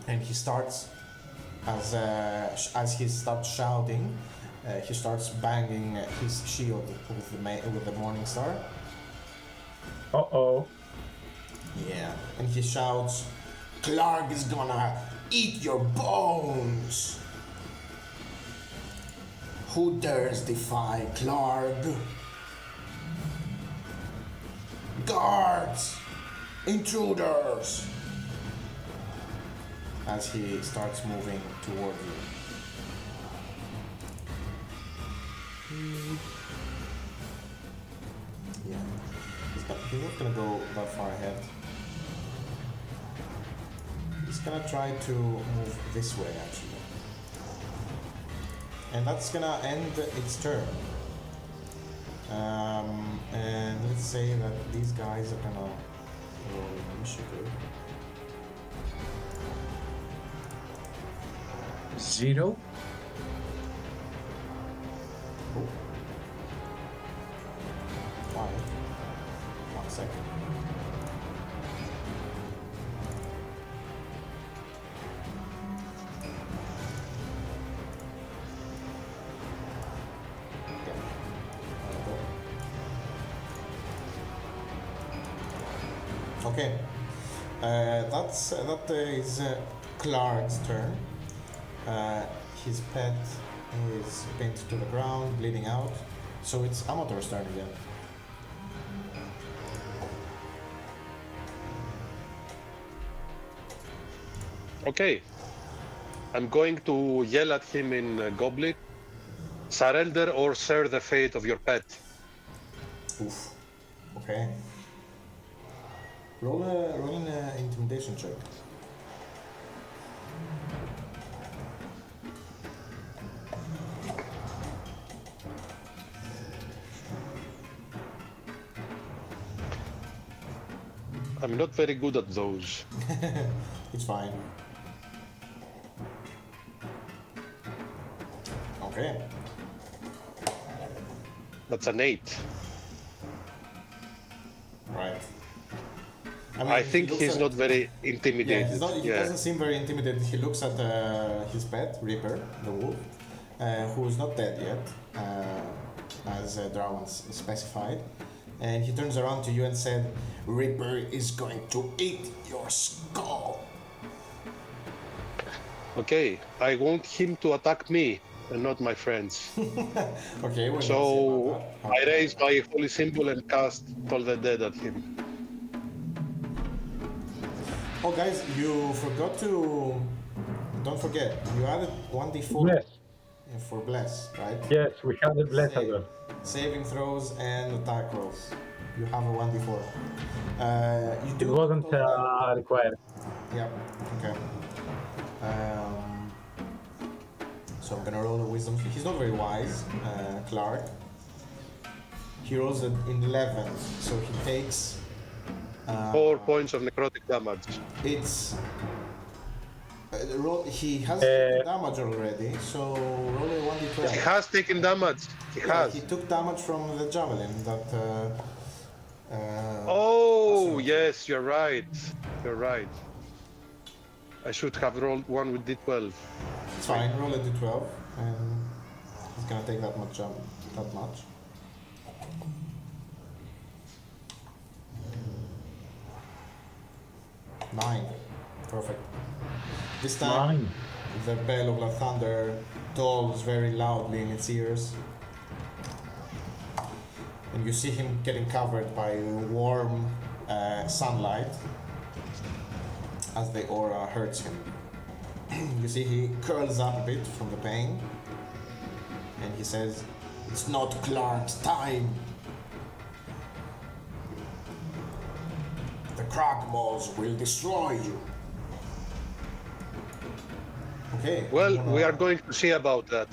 And he starts, as he starts shouting, he starts banging his shield with the Morning Star. Uh-oh. Yeah. And he shouts, "Clark is gonna eat your bones! Who dares defy Clark? Guards! Intruders!" As he starts moving toward you. Yeah. He's not gonna go that far ahead. He's gonna try to move this way actually. And that's gonna end its turn. And let's say that these guys are gonna roll initiative. 0. Oh. Why? 1 second. Okay, that is Clark's turn. His pet is pinned to the ground, bleeding out. So it's Amator's turn again. Okay. I'm going to yell at him in Goblin. Surrender or share the fate of your pet. Oof. Okay. Roll an intimidation check. I'm not very good at those. It's fine. Okay. That's an 8. Right. I think he looks he's at- not very intimidated. He doesn't seem very intimidated. He looks at his pet, Reaper, the wolf, who is not dead yet, as Drawen specified. And he turns around to you and said, Reaper is going to eat your skull. Okay, I want him to attack me and not my friends. Okay, we're So gonna see about that. I raise my holy symbol and cast Toll the Dead at him. Oh, guys, you forgot to. Don't forget, you added 1d4 Yes, for bless, right? yes, we have the bless as Save. well. Saving throws and attack rolls. You have a 1d4. You It do. wasn't required. Yeah. Okay. So I'm gonna roll a wisdom. He's not very wise, Clark. He rolls an 11, so he takes. 4 points of necrotic damage. It's. He has taken damage already, so roll a 1d12. He has taken damage. He Yeah, has. he took damage from the javelin that. Oh, yes, you're right. You're right. I should have rolled one with D12. It's fine. Roll a d12, and he's gonna take that much. That much. Nine. Perfect. This time, Mine. the bell of the thunder tolls very loudly in its ears. And you see him getting covered by warm sunlight as the aura hurts him. You see he curls up a bit from the pain. And he says, "It's not Clark's time. The Cragmaws will destroy you." Okay. Well, you wanna- we are going to see about that.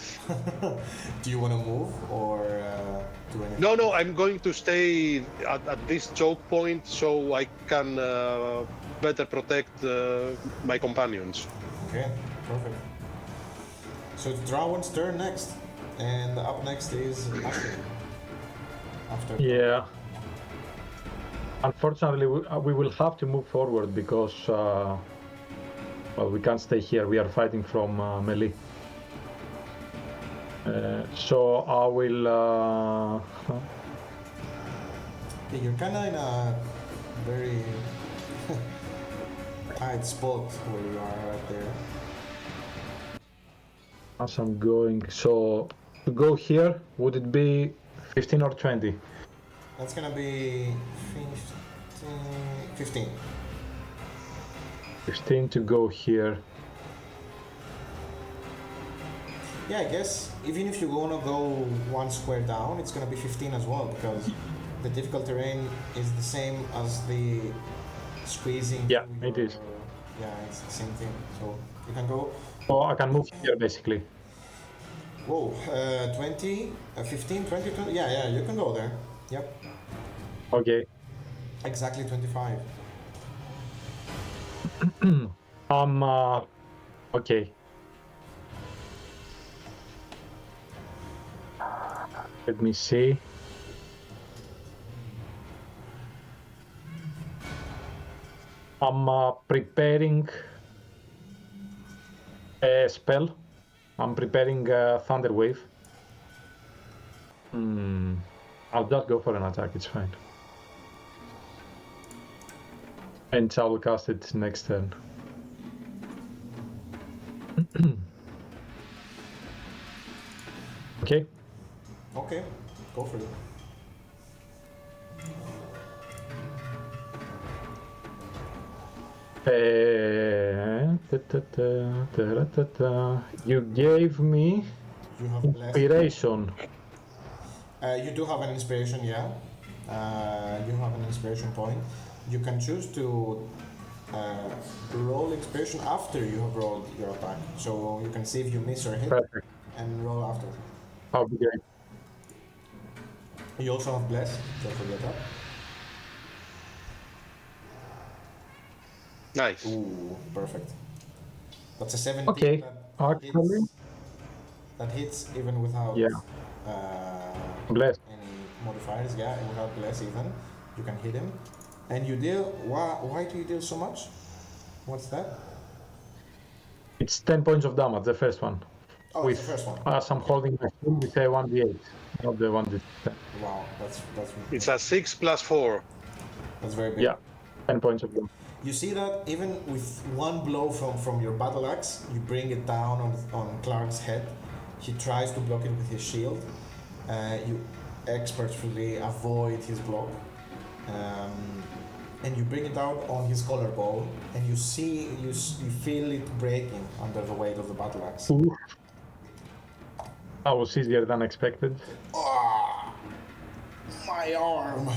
Do you want to move or do anything? No, I'm going to stay at this choke point so I can better protect my companions. Okay, perfect. So it's Drawen's turn next, and up next is Acheron. After Yeah. Unfortunately, we will have to move forward because, well, we can't stay here. We are fighting from melee. So I will. Yeah, you're kind of in a very tight spot where you are right there. As I'm going, so to go here, would it be 15 or 20? That's gonna be 15. 15 to go here. Yeah, I guess even if you wanna go one square down, it's gonna be 15 as well because the difficult terrain is the same as the squeezing. Yeah, through it your is. Yeah, it's the same thing. So you can go. Oh, I can move here basically. Whoa, 20, 15, 20, 20. Yeah, you can go there. Yep, Okay. exactly 25. Okay. Let me see. I'm preparing a spell. I'm preparing Thunder Wave. I'll just go for an attack, it's fine. And I will cast it next turn. Okay. Okay, go for it. You gave me You have blessed. inspiration. You do have an inspiration, yeah. You have an inspiration point. You can choose to roll inspiration after you have rolled your attack. So you can see if you miss or hit Perfect. and roll after. That'll be great. You also have bless, don't forget that. Nice. Ooh, perfect. That's a 17 Okay, actually, that hits even without yeah, bless. any modifiers, yeah, and without bless even. You can hit him. And you deal, why do you deal so much? What's that? It's 10 points of damage, the first one. Oh, With, it's the first one. as I'm holding my shield, with a 1d8, not the 1d10. Wow, that's It's a 6 plus 4. that's very big. Yeah, 10 points of damage. You see that even with one blow from your battle axe, you bring it down on Clark's head. He tries to block it with his shield. You expertly avoid his block. And you bring it out on his collarbone, and you feel it breaking under the weight of the battle axe. Ooh. That was easier than expected. Oh, my arm!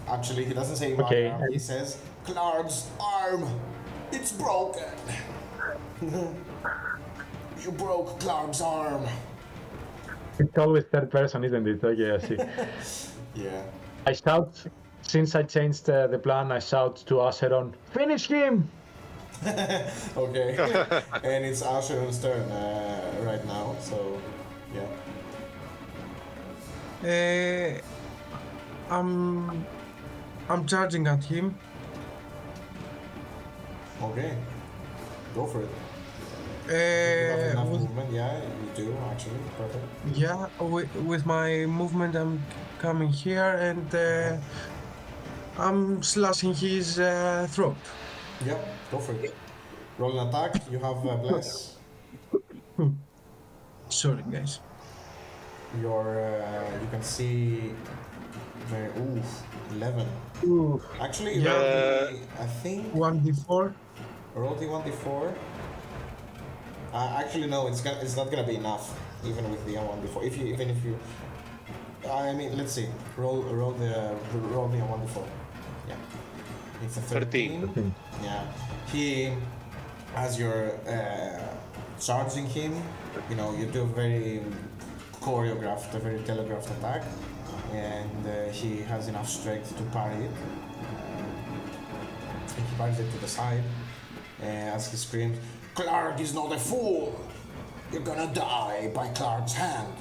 Actually, he doesn't say my Okay, arm, he says Clark's arm! It's broken! You broke Clark's arm! It's always third person, isn't it? Okay, I see. Yeah. I shout, since I changed the plan, I shout to Acheron, finish him! Okay. And it's Acheron's turn right now, so yeah. I'm charging at him. Okay. Go for it. You have enough With, movement, yeah, you do actually. Perfect. yeah, with my movement, I'm coming here and I'm slashing his throat. Yeah, go for it. Roll an attack, you have bless. Sorry, guys. You can see very 11. Ooh. Actually, Yeah. roll the, I think 1d4. roll the 1d4. Actually, no, it's not gonna be enough, even with the 1d4. Even if you, I mean, let's see. Roll the 1d4. Yeah, it's a 13. Yeah, as you're charging him, you do a very telegraphed attack, and he has enough strength to parry it. And he parries it to the side, as he screams, "Clark is not a fool! You're gonna die by Clark's hand!"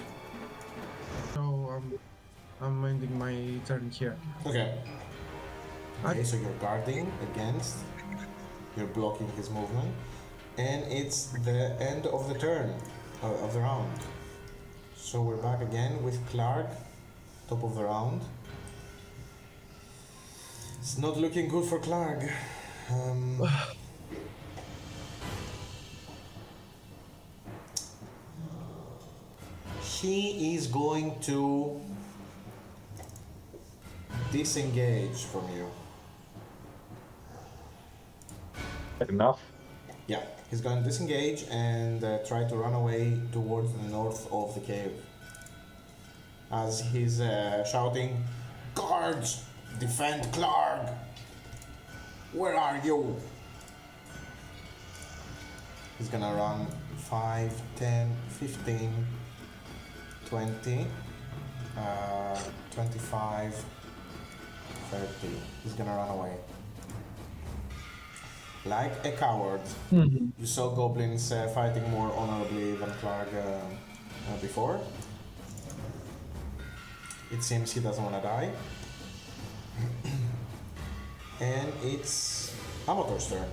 So I'm ending my turn here. Okay. Okay, so you're guarding against, you're blocking his movement, and it's the end of the turn, of the round. So we're back again with Clark, top of the round. It's not looking good for Clark. He is going to disengage from you. Fair enough. Yeah, he's going to disengage and try to run away towards the north of the cave. As he's shouting, "Guards, defend Clark! Where are you? He's gonna run 5, 10, 15, 20, 25, 30. He's gonna run away. Like a coward. You saw goblins fighting more honorably than Clark before. It seems he doesn't want to die. And it's Amator's turn.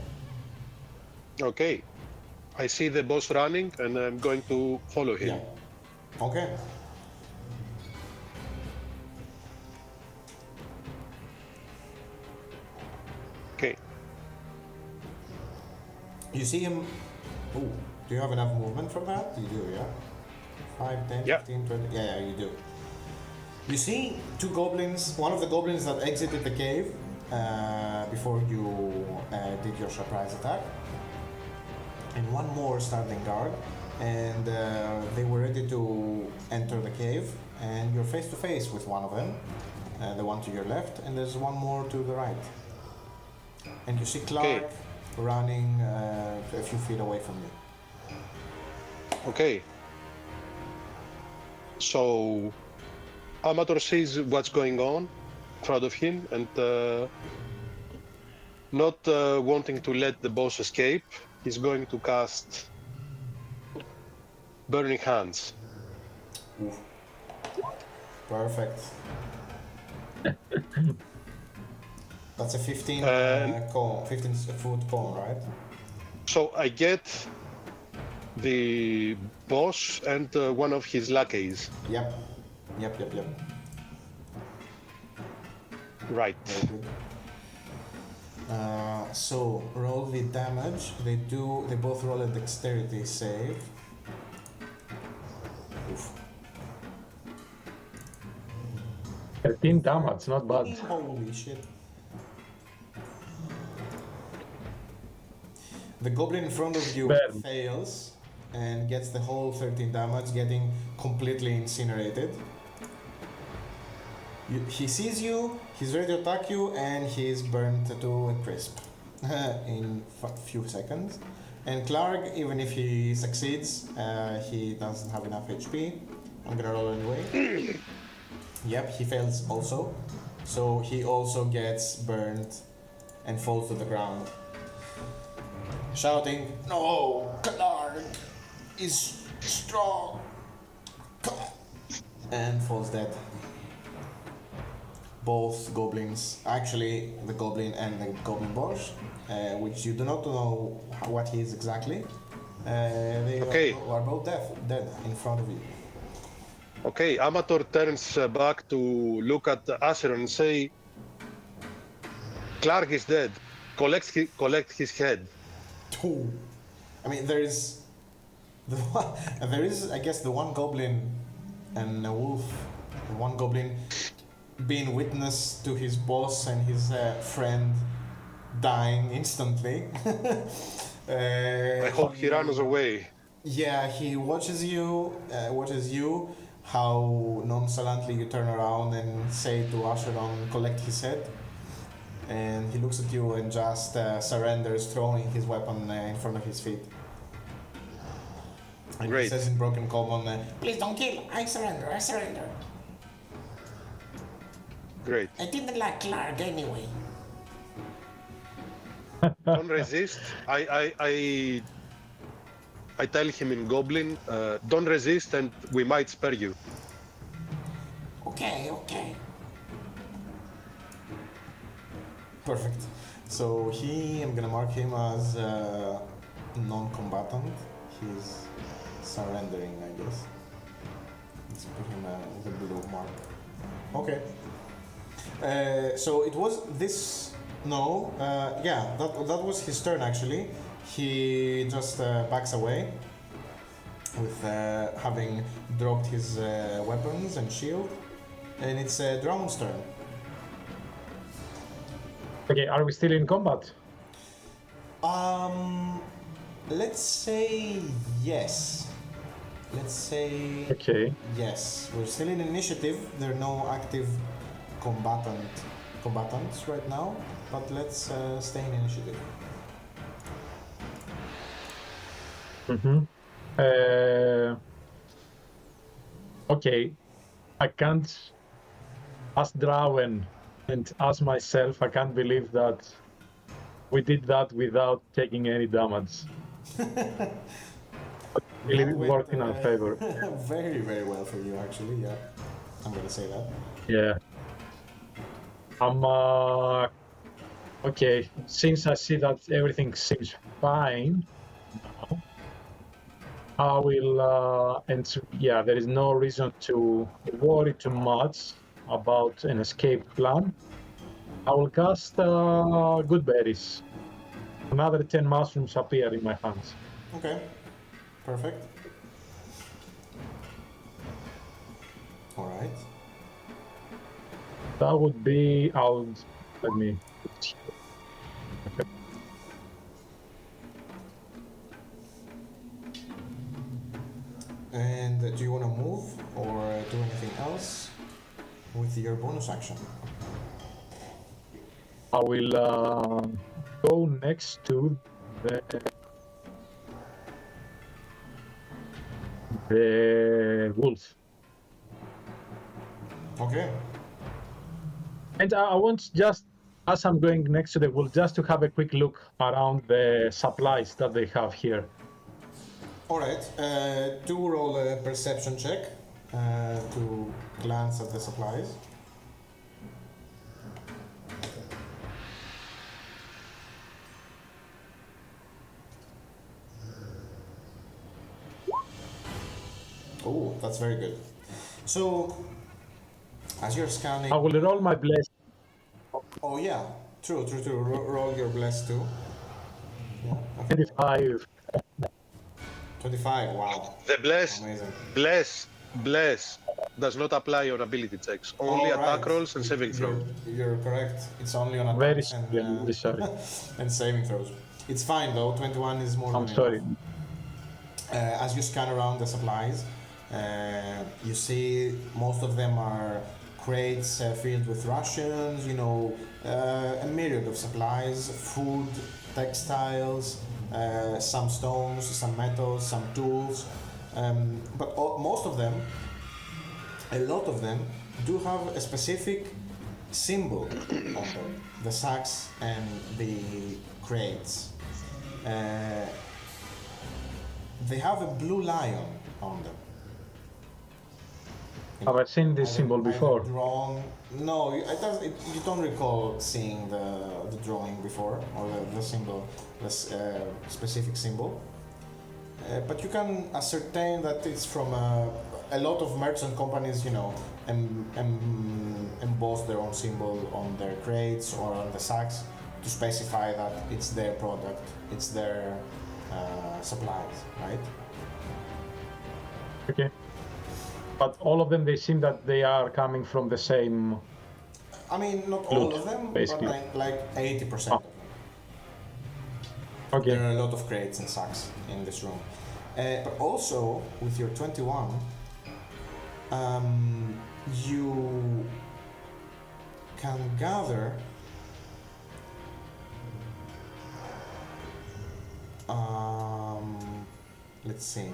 Okay. I see the boss running and I'm going to follow him. Yeah. Okay. Okay. You see him. Ooh, do you have enough movement for that? You do, yeah? 5, 10, Yeah. 15, 20. Yeah, you do. You see two goblins, one of the goblins that exited the cave before you did your surprise attack, and one more standing guard, and they were ready to enter the cave, and you're face to face with one of them, the one to your left, and there's one more to the right. And you see Clark Okay. running a few feet away from you. Okay. So Amator sees what's going on in front of him and not wanting to let the boss escape, he's going to cast Burning Hands. Oof. Perfect. That's a 15 cone, 15 foot cone, right? So I get the boss and one of his lackeys. Yep. Yep. Right. Very good. So roll the damage. They both roll a dexterity save. Oof. 13 damage, not bad. Holy shit. The goblin in front of you Burn. fails and gets the whole 13 damage, getting completely incinerated. He sees you, he's ready to attack you, and he's burnt to a crisp in a few seconds. And Clark, even if he succeeds, he doesn't have enough HP. I'm gonna roll anyway. Yep, he fails also. So he also gets burnt and falls to the ground, shouting, "No, Clark is strong!" And falls dead. Both goblins, actually the goblin and the goblin boss, which you do not know what he is exactly, they Okay. are both dead in front of you. Okay, Amator turns back to look at Acheron and say, Clark is dead. Collect his head. Two. I mean, there is, I guess, the one goblin and a wolf. The one goblin being witness to his boss and his friend dying instantly. I hope he runs away. Yeah, he watches you, how nonchalantly you turn around and say to Acheron, collect his head. And he looks at you and just surrenders, throwing his weapon in front of his feet. And he Great. says in broken common, "Please don't kill, I surrender. Great. I didn't like Clark anyway." Don't resist. I tell him in Goblin, don't resist and we might spare you. Okay. Perfect. So I'm gonna mark him as non-combatant. He's surrendering, I guess. Let's put him with a blue mark. Okay. So it was this. No. Yeah. That was his turn actually. He just backs away with having dropped his weapons and shield, and it's Drawen's turn. Okay, are we still in combat? Let's say yes. Okay. Yes. We're still in initiative. There are no active combatants right now, but let's stay in initiative. Mm-hmm. Okay, I can't, as Drawen and as myself, I can't believe that we did that without taking any damage. Really That went worked in our favor. very, very well for you, actually. Yeah, I'm gonna say that. Yeah. I'm okay. Since I see that everything seems fine now, I will and yeah, there is no reason to worry too much about an escape plan. I will cast good berries. Another 10 mushrooms appear in my hands. Okay, perfect. All right. That would be, let me. And do you want to move or do anything else with your bonus action? I will go next to the wolf. Okay. And I want just, as I'm going next to the wolf, just to have a quick look around the supplies that they have here. All right. Do roll a perception check to glance at the supplies. Oh, that's very good. So, as you're scanning. I will roll my bless. Oh yeah, true. Roll your bless too. Yeah. Okay. 25. 25. Wow. The Amazing. bless does not apply on ability checks. Only All attack right. rolls and saving throws. You're correct. It's only on Very attacks sorry. and saving throws. It's fine though. 21 is more I'm than sorry. enough. As you scan around the supplies, you see most of them are crates filled with rations, a myriad of supplies, food, textiles, some stones, some metals, some tools. But most of them, a lot of them, do have a specific symbol on them, the sacks and the crates. They have a blue lion on them. Have I seen this symbol before? Drawn. No, you don't recall seeing the drawing before, or the symbol, the specific symbol. But you can ascertain that it's from a lot of merchant companies, emboss their own symbol on their crates or on the sacks to specify that it's their product, it's their supplies, right? Okay. But all of them, they seem that they are coming from the same. I mean, not all loot, of them, basically. but like 80% of them. Okay. There are a lot of crates and sacks in this room. But also, with your 21, you can gather let's see.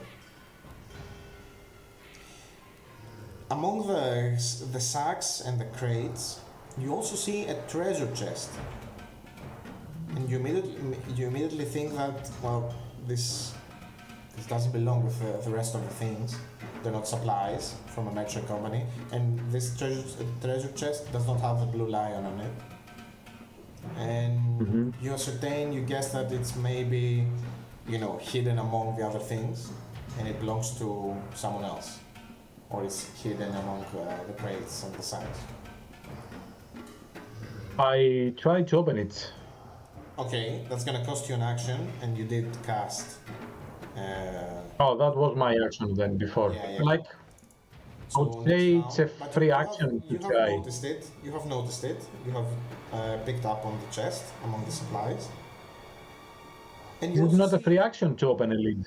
Among the sacks and the crates, you also see a treasure chest. And you immediately think that, well, this doesn't belong with the rest of the things. They're not supplies from a merchant company. And this treasure chest does not have the blue lion on it. And you ascertain, you guess that it's maybe, hidden among the other things. And it belongs to someone else. Or it's hidden among the crates on the sides. I tried to open it. Okay, that's gonna cost you an action, and you did cast. Oh, that was my action then before. Yeah. Like, I would say it's a but free you action to You try. have noticed it. You have noticed it. You have picked up on the chest among the supplies. And Is you it also not a see- free action to open a lid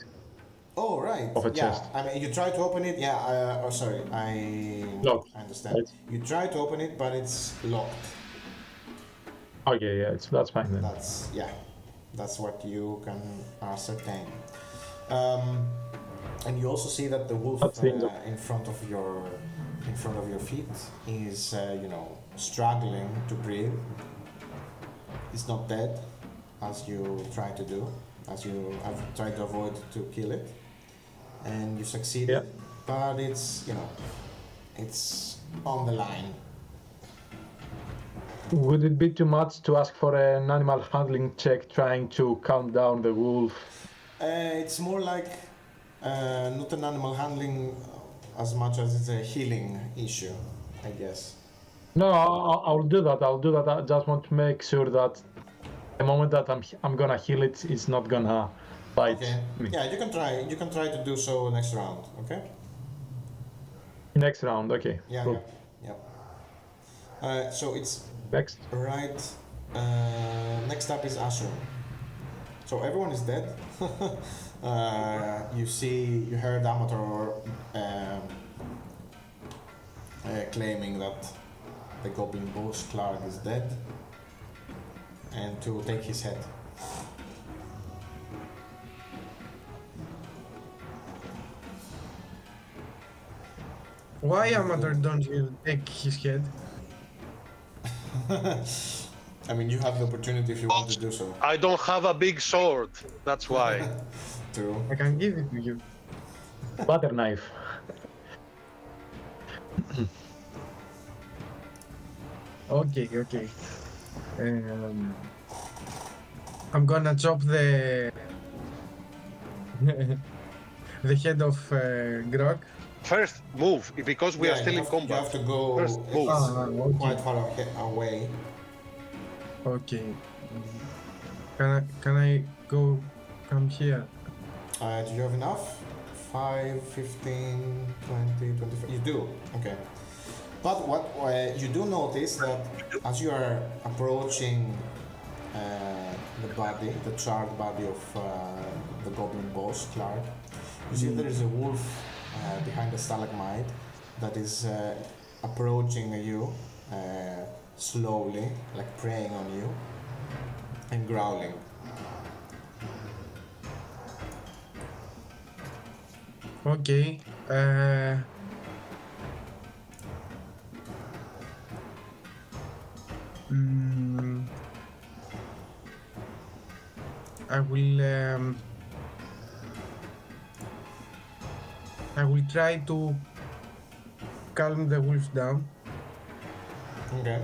Oh right. of a yeah. chest? I mean, you try to open it. Yeah. Sorry. I Locked, understand. right? You try to open it, but it's locked. Okay, yeah, that's fine then. That's what you can ascertain. And you also see that the wolf That's the end of- in front of your feet is struggling to breathe. It's not dead, as you try to do, as you have tried to avoid to kill it, and you succeeded. Yeah. But it's it's on the line. Would it be too much to ask for an animal handling check trying to calm down the wolf? It's more like not an animal handling as much as it's a healing issue, I guess. No, I'll do that. I'll do that. I just want to make sure that the moment that I'm gonna heal it, it's not gonna bite Okay. me. Yeah, you can try. You can try to do so next round. Okay. Next round, okay. Yeah. Cool. Yeah. So it's Next. right. Next up is Acheron. So everyone is dead. You heard Amator claiming that the goblin boss Cleric is dead, and to take his head. Why, Amator, don't you take his head? I mean, you have the opportunity if you want to do so. I don't have a big sword. That's why. True. I can give it to you. Butter knife. Okay. I'm gonna chop the the head of Grog. First, move because we are still in You combat. have to go. First, It's move. quite far away. Okay. Can I go come here? Do you have enough? 5, 15, 20, 25. You do. Okay. But what you do notice that as you are approaching the charred body of the goblin boss, Clark, you see there is a wolf behind the stalagmite that is approaching you slowly, like preying on you and growling. Okay. I will try to calm the wolf down. Okay.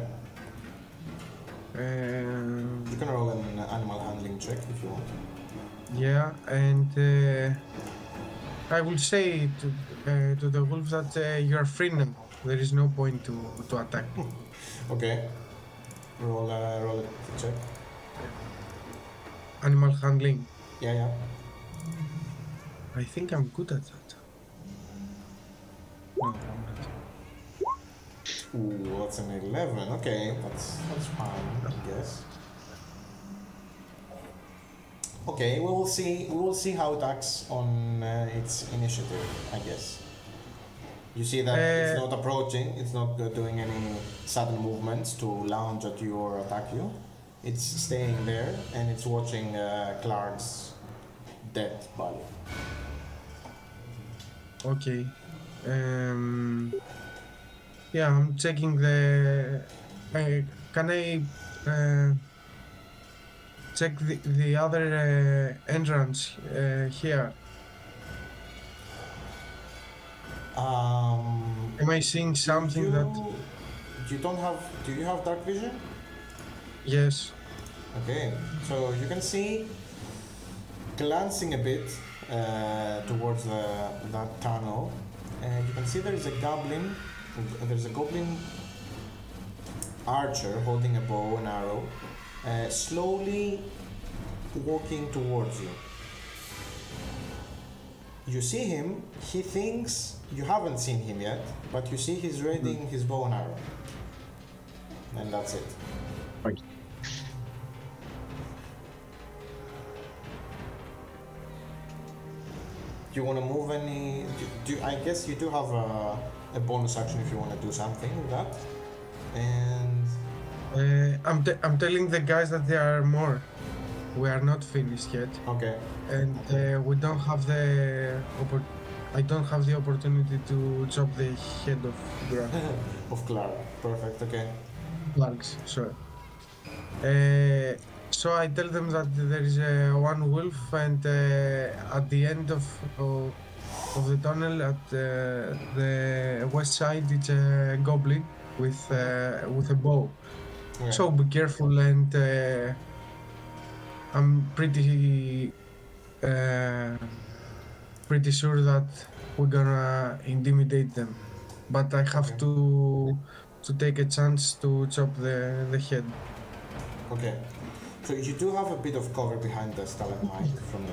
Um, You can roll an animal handling check if you want. Yeah, and I will say to the wolf that you are free now. There is no point to attack. Okay. Roll a check. Animal handling. Yeah. I think I'm good at that. No, I'm not. Ooh, that's an 11. Okay, that's fine, I guess. Okay, we will see how it acts on its initiative, I guess. You see that it's not approaching, it's not doing any sudden movements to lunge at you or attack you. It's staying there and it's watching Clark's dead body. Okay. Yeah, I'm checking the. Can I check the other entrance here? Am I seeing something that? You don't have. Do you have dark vision? Yes. Okay, so you can see, glancing a bit towards that tunnel, and you can see there is a goblin. There's a goblin archer holding a bow and arrow, slowly walking towards you. You see him. He thinks you haven't seen him yet, but you see he's raiding his bow and arrow, and that's it. Right. Do you want to move any? I guess you do have a bonus action if you want to do something with that. And I'm telling the guys that there are more. We are not finished yet, Okay. and we don't have the I don't have the opportunity to chop the head of Of Clara. Perfect. Okay. Larks. Sorry. So I tell them that there is one wolf, and at the end of the tunnel at the west side, it's a goblin with a bow. Okay. So be careful, and I'm pretty sure that we're gonna intimidate them, but I have Okay. to take a chance to chop the head. Okay. So you do have a bit of cover behind the stalagmite from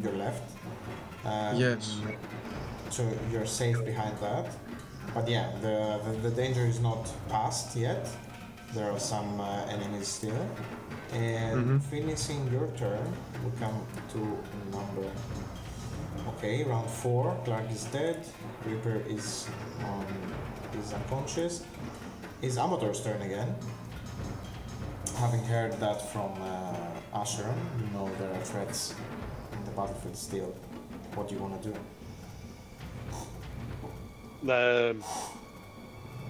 your left. Yes. So you're safe behind that. But yeah, the danger is not past yet. There are some enemies still. And finishing your turn, we come to number. Okay, round 4. Clark is dead. Reaper is unconscious. It's Amator's turn again. Having heard that from Acheron, you know there are threats in the battlefield still. What do you want to do?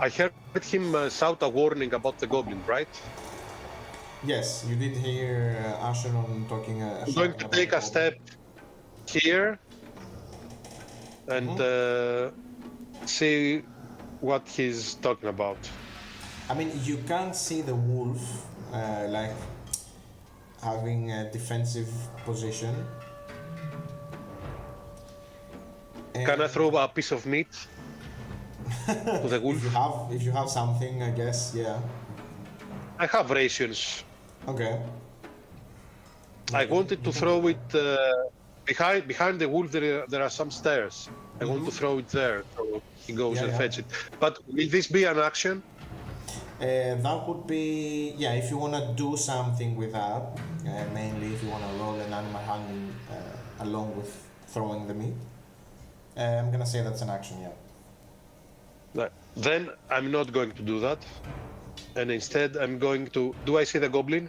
I heard him shout a warning about the goblin, right? Yes, you did hear Acheron talking. I'm going to take a step here and see what he's talking about. I mean, you can't see the wolf like having a defensive position. Can I throw a piece of meat to the wolf? If you have something, I guess, yeah. I have rations. Okay. I wanted to throw it behind the wolf. There are some stairs. I want to throw it there, so he goes and fetch it. But will this be an action? That would be, yeah, if you want to do something with that, mainly if you want to roll an animal handling along with throwing the meat. I'm gonna say that's an action, yeah. Then I'm not going to do that. And instead I'm going to... Do I see the goblin?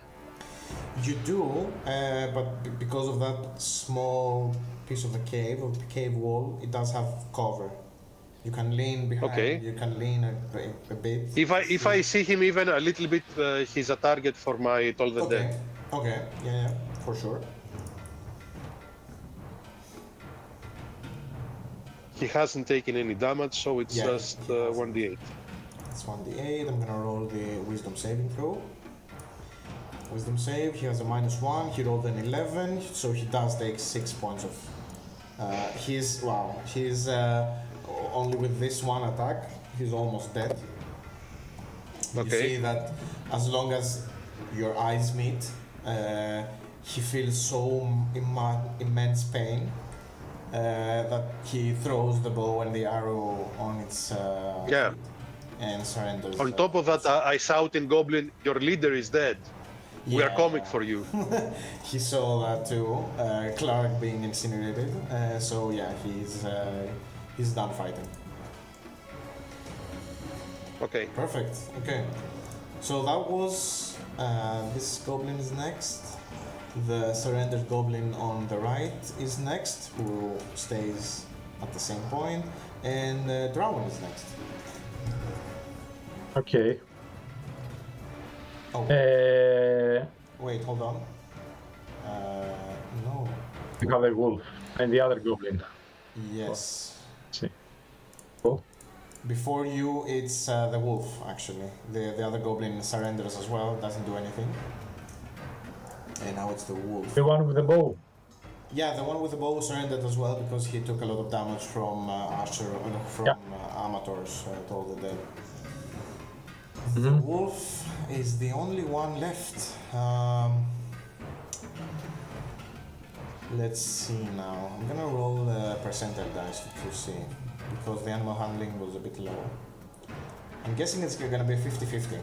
You do, but because of that small piece of the cave wall, it does have cover. You can lean behind. Okay. You can lean a bit. If I see him even a little bit, he's a target for my Toll the Dead. Okay. Yeah, for sure. He hasn't taken any damage, so it's just 1d8. It's 1d8. I'm gonna roll the wisdom saving throw. Wisdom save. He has a -1. He rolled an 11, so he does take 6 points of. He's only with this one attack. He's almost dead. Okay. You see that as long as your eyes meet, he feels so immense pain that he throws the bow and the arrow on its feet and surrenders. On top of that, I shout in Goblin, "Your leader is dead. We are coming for you." He saw that too, Clark being incinerated. So yeah, he's done fighting. Okay. Perfect. Okay. So that was this goblin is next. The surrendered goblin on the right is next, who stays at the same point, and Drawen is next. Okay. Oh. Wait, hold on. No. The other wolf and the other goblin. Yes. See. Cool. Before you, it's the wolf, actually. The other goblin surrenders as well, doesn't do anything. And now it's the wolf. The one with the bow. Yeah, the one with the bow surrendered as well because he took a lot of damage from Amator's Toll the Dead. The wolf is the only one left. Let's see now. I'm gonna roll percentile dice to see, because the animal handling was a bit low. I'm guessing it's gonna be 50-50.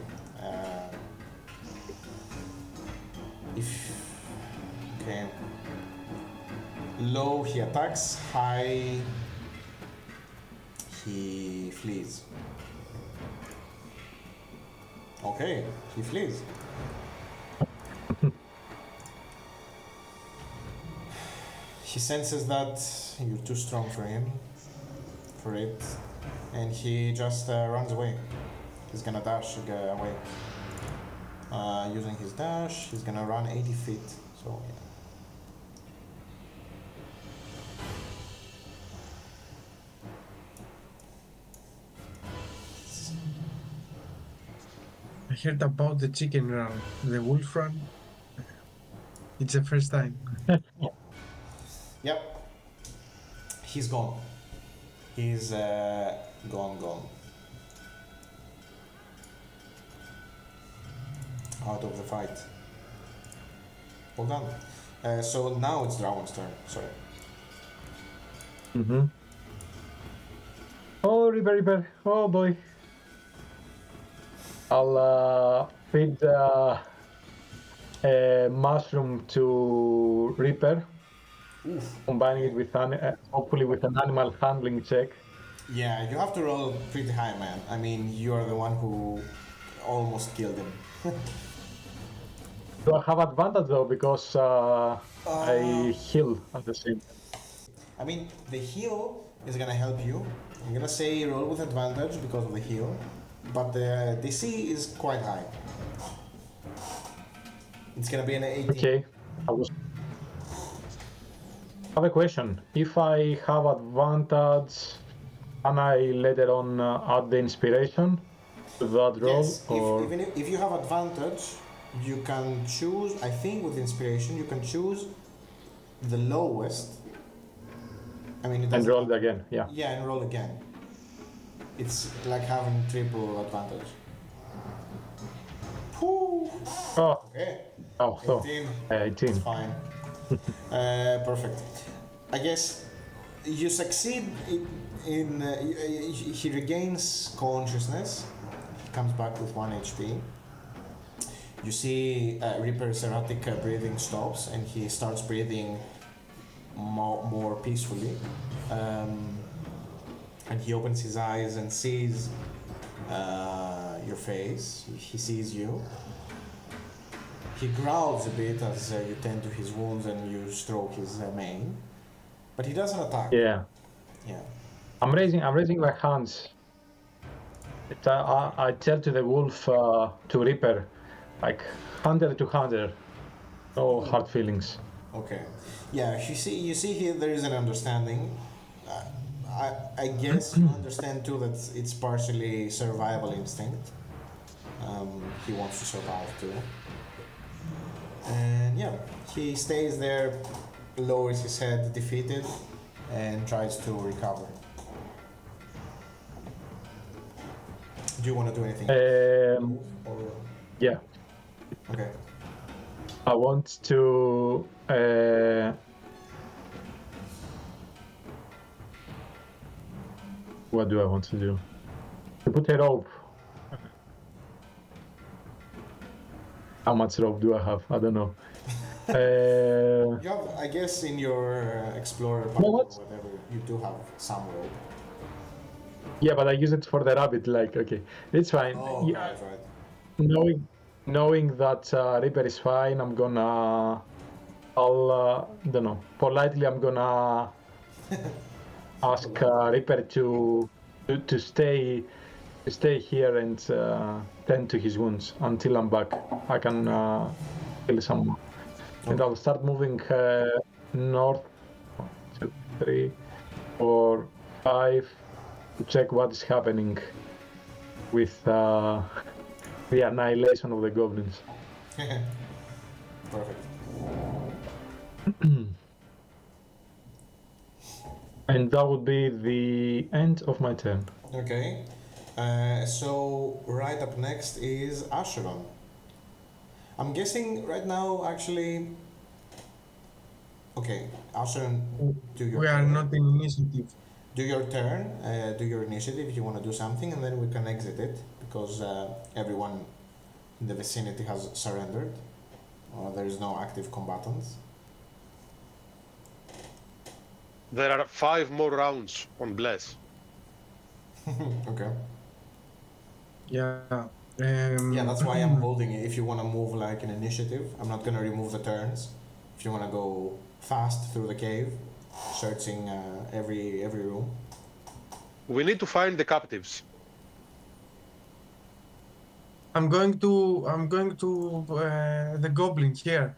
Okay. Low, he attacks. High, he flees. Okay, he flees. senses that you're too strong for him, for it, and he just runs away. He's gonna dash away. Using his dash, he's gonna run 80 feet. So yeah. I heard about the chicken run, the wolf run. It's the first time. Yep. He's gone. He's gone. Out of the fight. Well done. So now it's Drawen's turn. Sorry. Mm-hmm. Oh, Reaper. Oh boy. I'll feed a mushroom to Reaper, combining it with hopefully with an animal handling check. Yeah, you have to roll pretty high, man. I mean, you're the one who almost killed him. Do I have advantage though because I heal at the same time? I mean, the heal is gonna help you. I'm gonna say roll with advantage because of the heal, but the DC is quite high. It's gonna be an 18. Okay. I have a question. If I have advantage, can I later on add the inspiration to that roll? Yes, or... if you have advantage, you can choose, I think with inspiration, you can choose the lowest. I mean, it and doesn't roll it matter. again, yeah. Yeah, and roll again. It's like having triple advantage. Whew. Oh, Okay. oh, so 18. 18. It's fine. Perfect. I guess you succeed in he regains consciousness. He comes back with 1 HP. You see Reaper's erratic breathing stops and he starts breathing more peacefully. And he opens his eyes and sees your face. He sees you. He growls a bit as you tend to his wounds and you stroke his mane, but he doesn't attack. Yeah. Yeah. I'm raising my hands. I tell to the wolf to Reaper, like hunter to hunter, no hard feelings. Okay. Yeah. You see here there is an understanding. I guess you understand too that it's partially survival instinct. He wants to survive too. And yeah, he stays there, lowers his head, defeated, and tries to recover. Do you want to do anything? Or... Yeah. Okay. I want to. What do I want to do? To put a rope. How much rope do I have? I don't know. You have, I guess, in your explorer pack or whatever, you do have some rope. Yeah, but I use it for the rabbit. Like, okay, it's fine. Oh, yeah. right. Knowing that Reaper is fine, I'm gonna. I'll don't know. Politely, I'm gonna ask Reaper to stay here and tend to his wounds until I'm back. I can kill some, and I'll start moving north. 1, 2, 3, 4, 5 to check what is happening with the annihilation of the goblins. Perfect. And that would be the end of my turn. Okay. So right up next is Acheron. I'm guessing right now, actually. Okay, Acheron, do your. We are turn. not in initiative. Do your turn. Do your initiative if you want to do something, and then we can exit it because everyone in the vicinity has surrendered. There is no active combatants. There are 5 more rounds on Bless. Okay. Yeah. Yeah, that's why I'm holding it. If you want to move like an initiative, I'm not gonna remove the turns. If you want to go fast through the cave, searching every room. We need to find the captives. I'm going to the goblin here.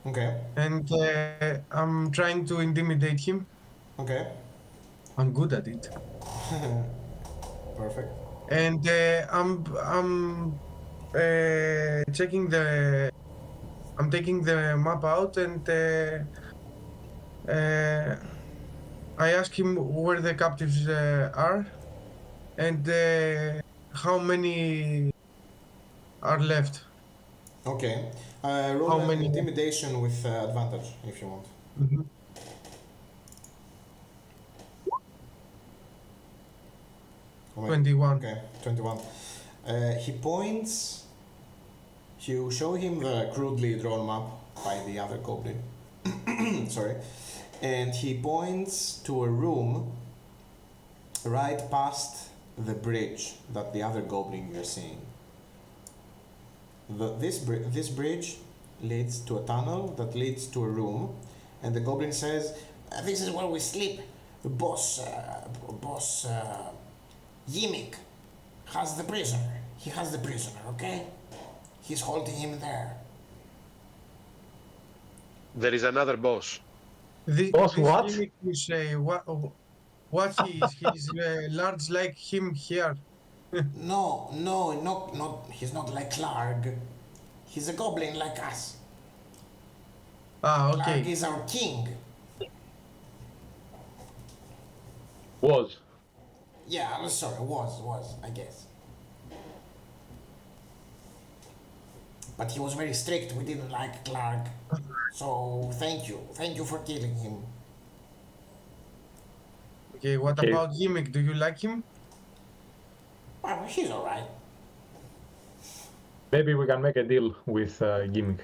Okay. And I'm trying to intimidate him. Okay. I'm good at it. Perfect. And I'm checking the. I'm taking the map out and I ask him where the captives are and how many are left. Okay. Roll How an many? intimidation with advantage if you want. Mhm. How many? 21. Okay, 21. He points. You show him the crudely drawn map by the other goblin. Sorry. And he points to a room right past the bridge that the other goblin you're seeing. This bridge leads to a tunnel that leads to a room, and the goblin says, "This is where we sleep. Boss Yimik has the prisoner. He has the prisoner, okay? He's holding him there." There is another boss. Boss, This what? gimmick is what he is. He's large like him here. No, not. He's not like Clark. He's a goblin like us. Ah, Clark okay. is our king. Was. Yeah, I'm sorry, was, I guess. But he was very strict, we didn't like Clark. So, thank you for killing him. Okay, what Okay. about gimmick? Do you like him? Well, he's alright. Maybe we can make a deal with Gimmick.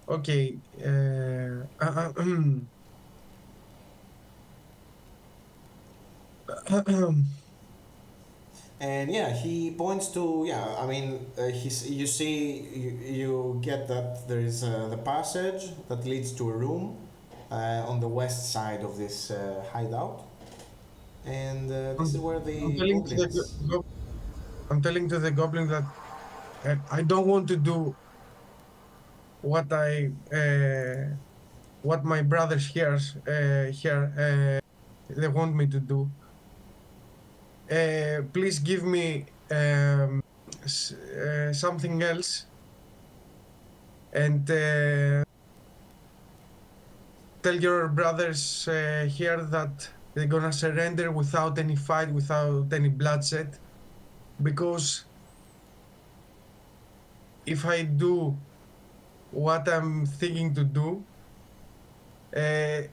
Okay. And yeah, he points to, yeah, I mean, you see, you get that there is the passage that leads to a room on the west side of this hideout. And this is where the goblins... I'm telling to the goblin that I don't want to do what what my brothers here they want me to do. Please give me something else and tell your brothers here that they're gonna surrender without any fight, without any bloodshed, because if I do what I'm thinking to do, they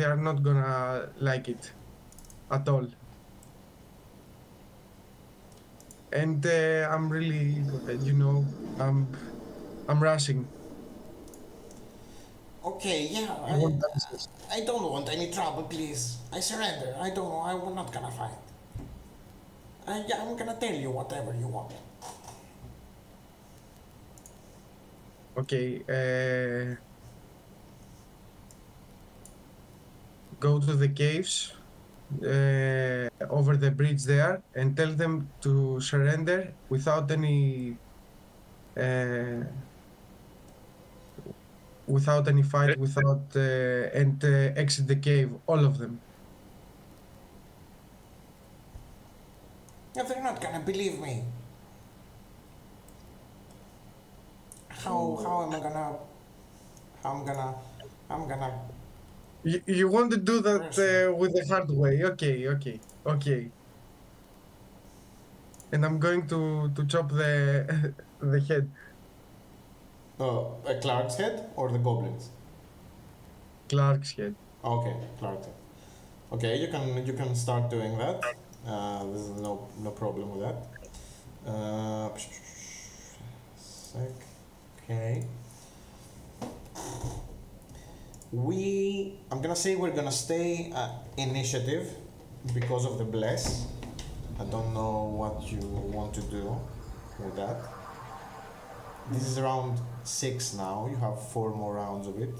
are not gonna like it at all. And I'm really, I'm rushing. Okay, yeah, I want answers. I don't want any trouble, please. I surrender. I'm not gonna fight. I'm gonna tell you whatever you want. Okay, go to the caves over the bridge there and tell them to surrender without any fight, and exit the cave, all of them. Yeah, they're not gonna believe me. How am I gonna... I'm gonna... You want to do that with the hard way. Okay. And I'm going to chop the the head. Clark's head or the goblins? Clark's head. Okay, Clark's head. Okay, you can start doing that. There's no problem with that. Sec. Okay. I'm gonna say we're gonna stay initiative because of the bless. I don't know what you want to do with that. This is round 6 now. You have 4 more rounds of it.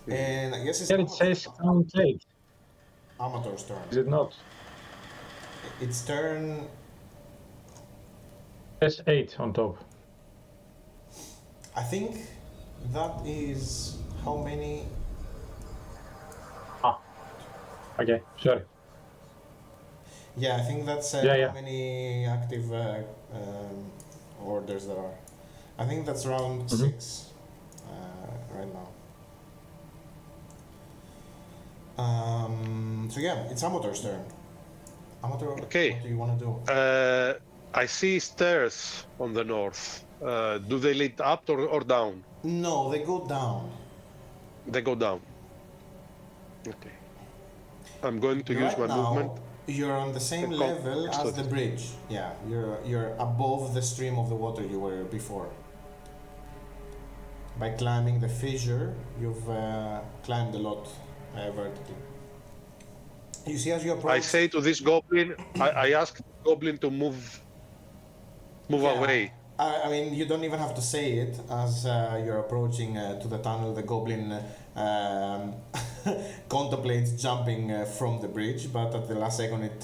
And I guess it's Here it says count 8. Amator's turn. Is it not? Its turn. There's 8 on top. I think that is how many. Okay, sorry. Yeah, I think that's Yeah. how many active orders there are. I think that's round 6 right now. So yeah, it's Amator's turn. Amator, Okay. what do you want to do? I see stairs on the north. Do they lead up or down? No, they go down. They go down. Okay. I'm going to use Right my now, movement. you're on the same And come level next as to the it. bridge. Yeah, you're above the stream of the water you were before. By climbing the fissure, you've climbed a lot vertically. You see, as you approach. I say to this goblin, I ask the goblin to move Yeah. away. I mean, you don't even have to say it. As you're approaching to the tunnel, the goblin contemplates jumping from the bridge, but at the last second it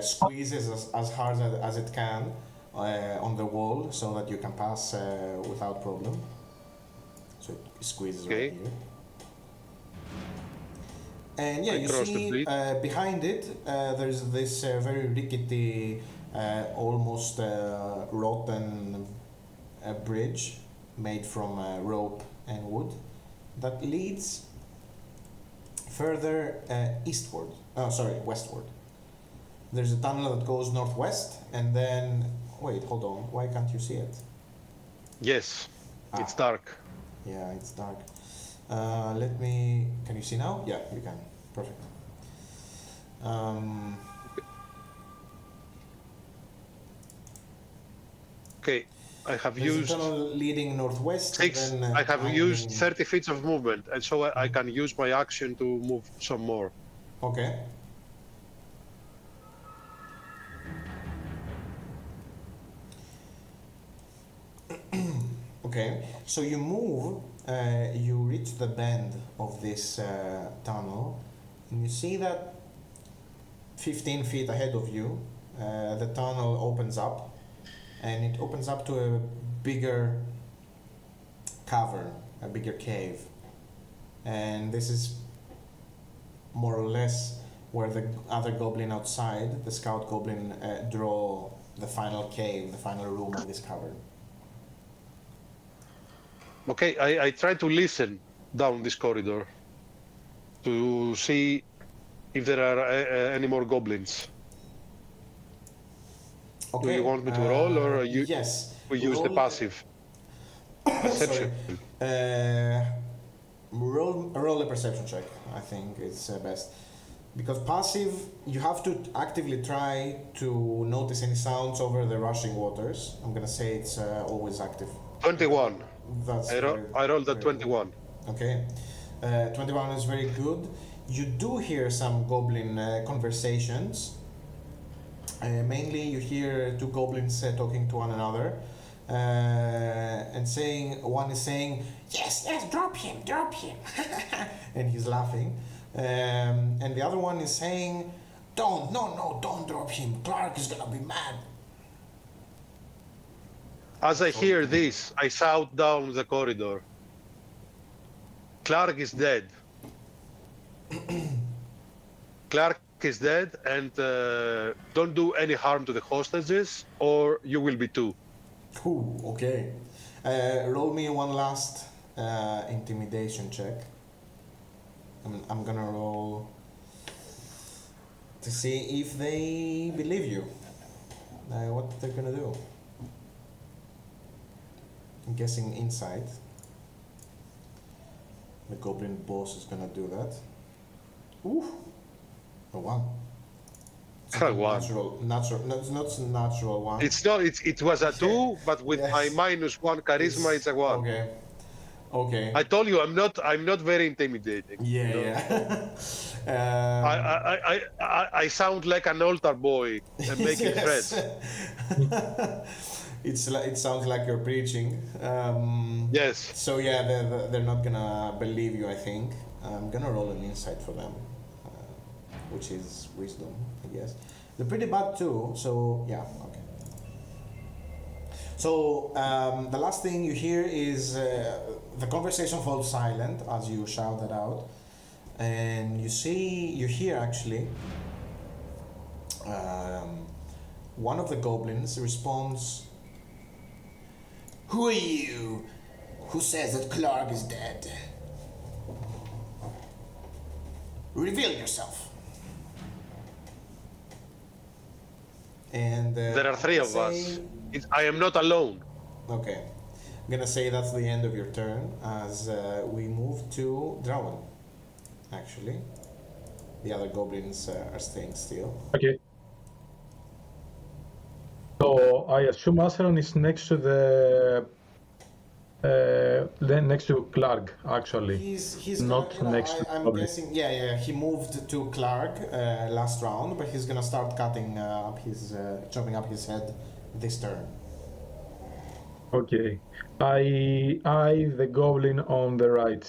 squeezes as hard as it can on the wall so that you can pass without problem. So it squeezes right here. And yeah, you see behind it there's this very rickety, almost rotten bridge made from rope and wood that leads further westward. There's a tunnel that goes northwest and then, wait, hold on, why can't you see it? Yes, it's dark. Yeah, it's dark. Can you see now? Yeah, you can. Perfect. Okay, I have There's used a tunnel leading northwest. 6. And then, I have used 30 feet of movement, and so I can use my action to move some more. Okay. Okay, so you move, you reach the bend of this tunnel, and you see that 15 feet ahead of you, the tunnel opens up, and it opens up to a bigger cavern, a bigger cave. And this is more or less where the other goblin outside, the scout goblin, draw the final cave, the final room of this cavern. Okay, I try to listen down this corridor to see if there are any more goblins. Okay. Do you want me to roll, or yes. we use the passive? Perception. Roll a perception check. I think it's best. Because passive, you have to actively try to notice any sounds over the rushing waters. I'm gonna say it's always active. 21. That's I rolled a 21. Okay. 21 is very good. You do hear some goblin conversations. Mainly you hear two goblins talking to one another and one is saying, yes, drop him, and he's laughing. And the other one is saying, don't drop him, Clark is gonna be mad. As I hear this, I shout down the corridor. Clark is dead. Clark is dead, and don't do any harm to the hostages, or you will be too. Ooh, okay. Roll me one last intimidation check. I'm gonna roll to see if they believe you. What they're gonna do. I'm guessing insight. The goblin boss is gonna do that. Ooh, a 1. It's A 1. Natural. No, it's not a natural 1. It's not. It was a 2, but with my -1 charisma, it's a 1. Okay. I told you I'm not very intimidating. Yeah. I sound like an altar boy and making threats. it sounds like you're preaching. Yes. So yeah, they're not gonna believe you. I think I'm gonna roll an insight for them, which is wisdom, I guess. They're pretty bad too. So yeah, okay. So the last thing you hear is the conversation falls silent as you shout that out, and you hear actually. One of the goblins responds, "Who are you? Who says that Clark is dead? Reveal yourself." And There are three of us. I am not alone. Okay. I'm gonna say that's the end of your turn as we move to Drawen. Actually, the other goblins are staying still. Okay. So I assume Acheron is next to next to Clark, actually. He's not gonna, next to I'm Goblin. guessing, yeah, he moved to Clark last round, but he's gonna start cutting up chopping up his head this turn. Okay. I the goblin on the right.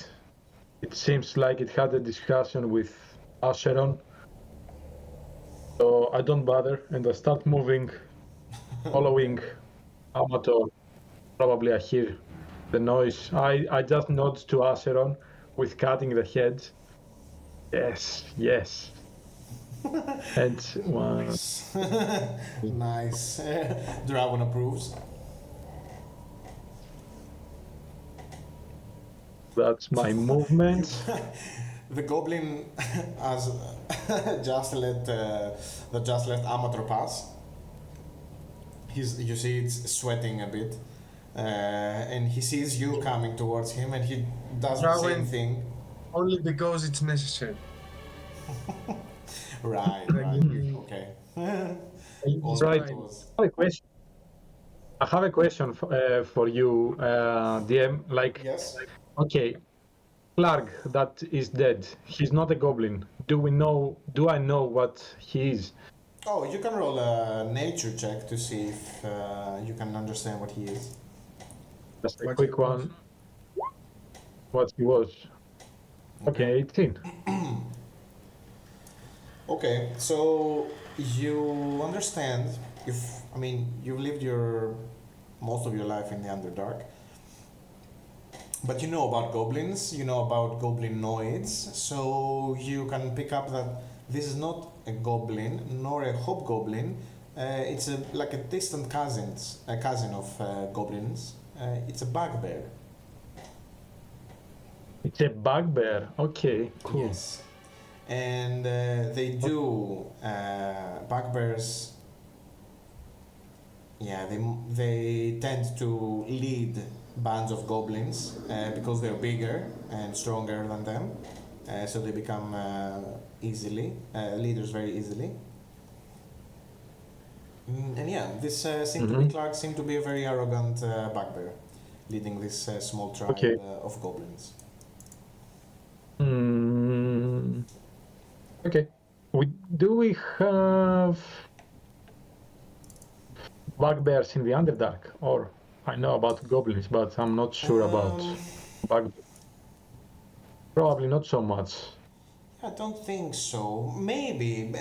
It seems like it had a discussion with Acheron. So I don't bother and I start moving, following Amator. Probably I hear the noise. I just nod to Acheron with cutting the head. Yes. And one. Nice. Drawen approves. That's my movement. The goblin has just let Amator pass. You see it's sweating a bit, and he sees you coming towards him, and he does the same Drawen. thing. Only because it's necessary. Right. Okay. All Right. it was. I have a question for you, DM. Like, Yes. okay, Clark that is dead. He's not a goblin. Do I know what he is? Oh, you can roll a nature check to see if you can understand what he is. Just a What quick he was. one. What he was. Okay, 18. Okay, so you understand you've lived most of your life in the Underdark, but you know about goblins, you know about goblinoids, so you can pick up that this is not a goblin nor a hobgoblin. It's like a distant cousin of goblins. It's a bugbear. It's a bugbear. Okay, cool. Yes. And bugbears, they tend to lead bands of goblins because they're bigger and stronger than them, so they become leaders very easily. And yeah, this Clark seemed to be a very arrogant bugbear, leading this small tribe of goblins. Okay. Do we have bugbears in the Underdark? Or I know about goblins, but I'm not sure about bugbears. Probably not so much. I don't think so. Maybe.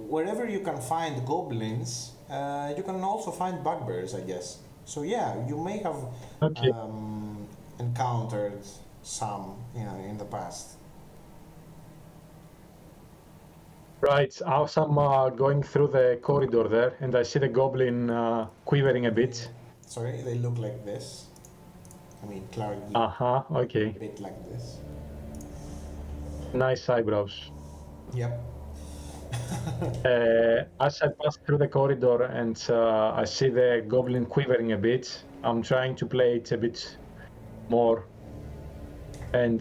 Wherever you can find goblins, you can also find bugbears, I guess. So yeah, you may have encountered some, in the past. Right, as I'm going through the corridor there, and I see the goblin quivering a bit. Sorry, they look like this. Clark Okay. a bit like this. Nice eyebrows. Yep. As I pass through the corridor and I see the goblin quivering a bit, I'm trying to play it a bit more and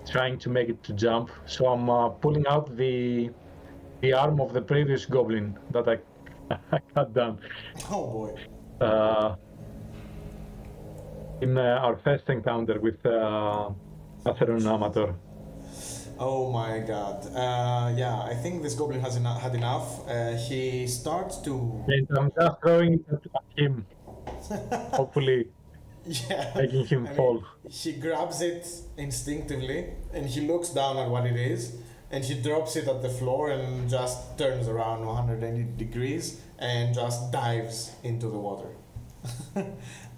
trying to make it to jump. So I'm pulling out the arm of the previous goblin that I cut down. Oh boy. In our first encounter with Acheron and Amator. Oh my god. Yeah, I think this goblin has had enough. He starts to. And I'm just throwing it at him, hopefully Yeah, making him I mean, fall. he grabs it instinctively and he looks down at what it is and he drops it at the floor and just turns around 180 degrees and just dives into the water.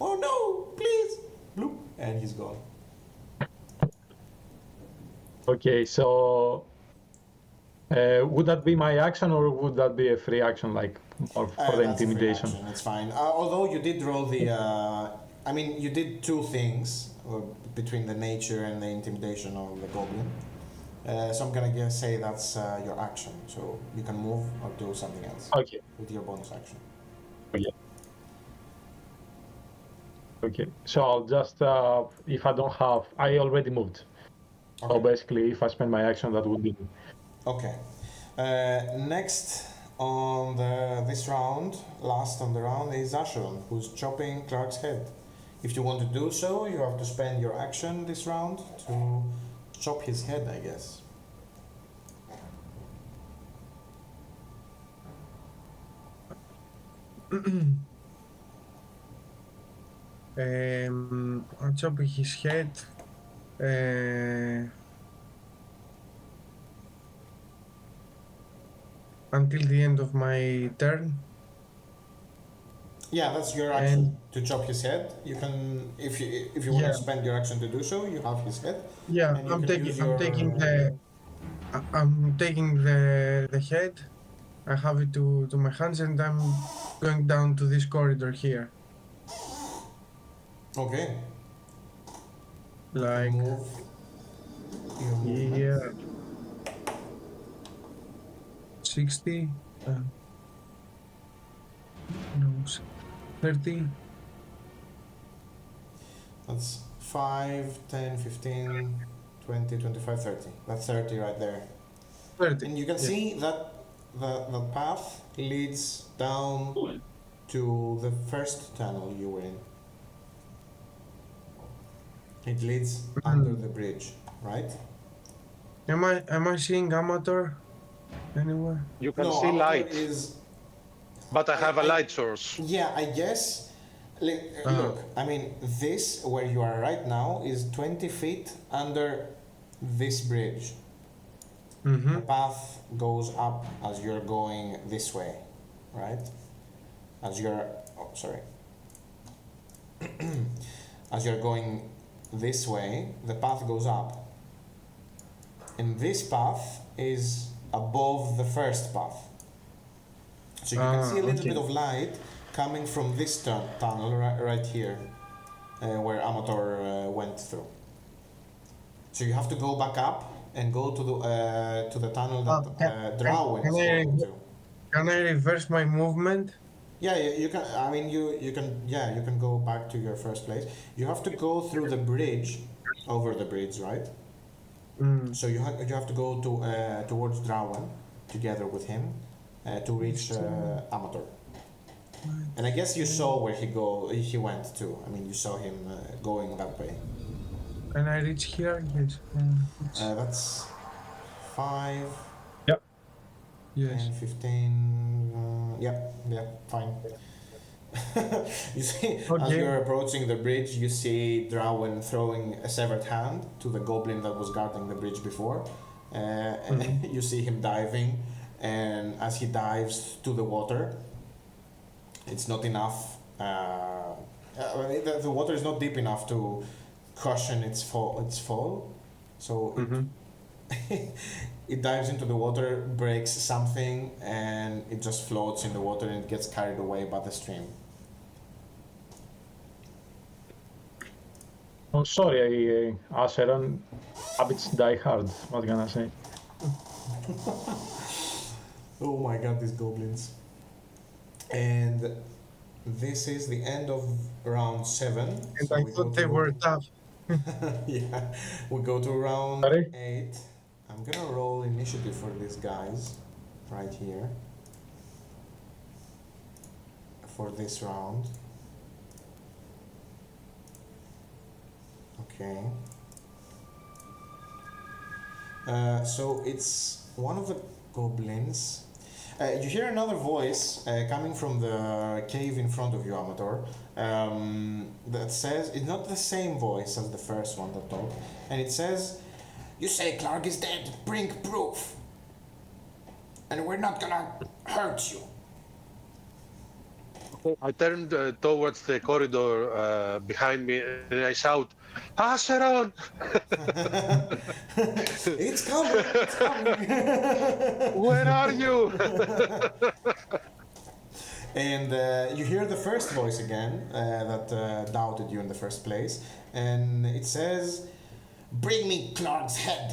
Oh no, please! Bloop, and he's gone. Okay, so would that be my action or would that be a free action, like or for the That's a free intimidation? action, it's fine. Although you did roll the. I mean, you did two things between the nature and the intimidation of the goblin. So I'm gonna say that's your action. So you can move or do something else Okay. with your bonus action. Okay. Okay. So I'll just if I don't have, I already moved. So Okay. basically, if I spend my action, that would be. Okay. Next on this round, last on the round, is Acheron, who's chopping Clark's head. If you want to do so, you have to spend your action this round to chop his head, I guess. I'm chopping his head. Until the end of my turn. Yeah, that's your action to chop his head. You can, if you want to spend your action to do so, you have his head. Yeah, and you I'm can use your... taking the head. I have it to my hands, and I'm going down to this corridor here. Okay. Like Move. yeah, 60. No, 30. That's 5, 10, 15, 20, 25, 30. That's 30 right there. 30. And you can see that the path leads down to the first tunnel you were in. It leads under the bridge, right? Am I seeing Amator anywhere? You can No, see Amator light, is... but I have a I- light source. Yeah, I guess. Look, I mean, this where you are right now is 20 feet under this bridge. The path goes up as you're going this way, right? As you're, oh, sorry. As you're going this way, the path goes up. And this path is above the first path. So you can see a little bit of light coming from this tunnel right here, where Amator went through. So you have to go back up and go to the tunnel that Drawen is going to. Can I reverse my movement? Yeah, you can. I mean, you can go back to your first place. You have to go through the bridge, over the bridge, right? So you have to go towards Drawen together with him to reach Amator. And I guess you saw where he went to. I mean, you saw him going that way. Can I reach here? Yes. That's 5. Yep. Yes. 10, 15, yeah, fine. You see, as you're approaching the bridge, you see Drawen throwing a severed hand to the goblin that was guarding the bridge before. And you see him diving, and as he dives to the water, it's not enough. The water is not deep enough to cushion its fall. So it dives into the water, breaks something, and it just floats in the water and it gets carried away by the stream. Oh, sorry, Acheron. Habits die hard. What can I say? Oh my god, these goblins. And this is the end of round 7. And I thought they were tough. Yeah, we go to round Sorry? 8. I'm gonna roll initiative for these guys right here for this round. Okay. So it's one of the goblins. You hear another voice coming from the cave in front of you, Amator, that says, it's not the same voice as the first one that talked, and it says, "You say Clark is dead, bring proof, and we're not gonna hurt you." I turned towards the corridor behind me and I shout, "Acheron!" It's coming, it's coming. Where are you? And you hear the first voice again that doubted you in the first place, and it says, "Bring me Clark's head,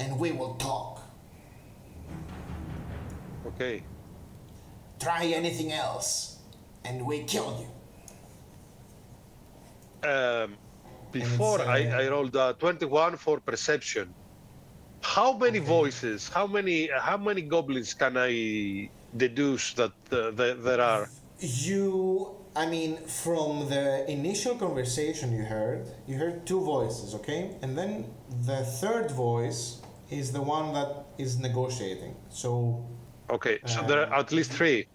and we will talk. Okay. Try anything else, and we kill you." Before I rolled a 21 for perception. How many voices? How many goblins can I deduce that there are? I mean, from the initial conversation you heard two voices, okay? And then the third voice is the one that is negotiating. So, Okay, so there are at least three.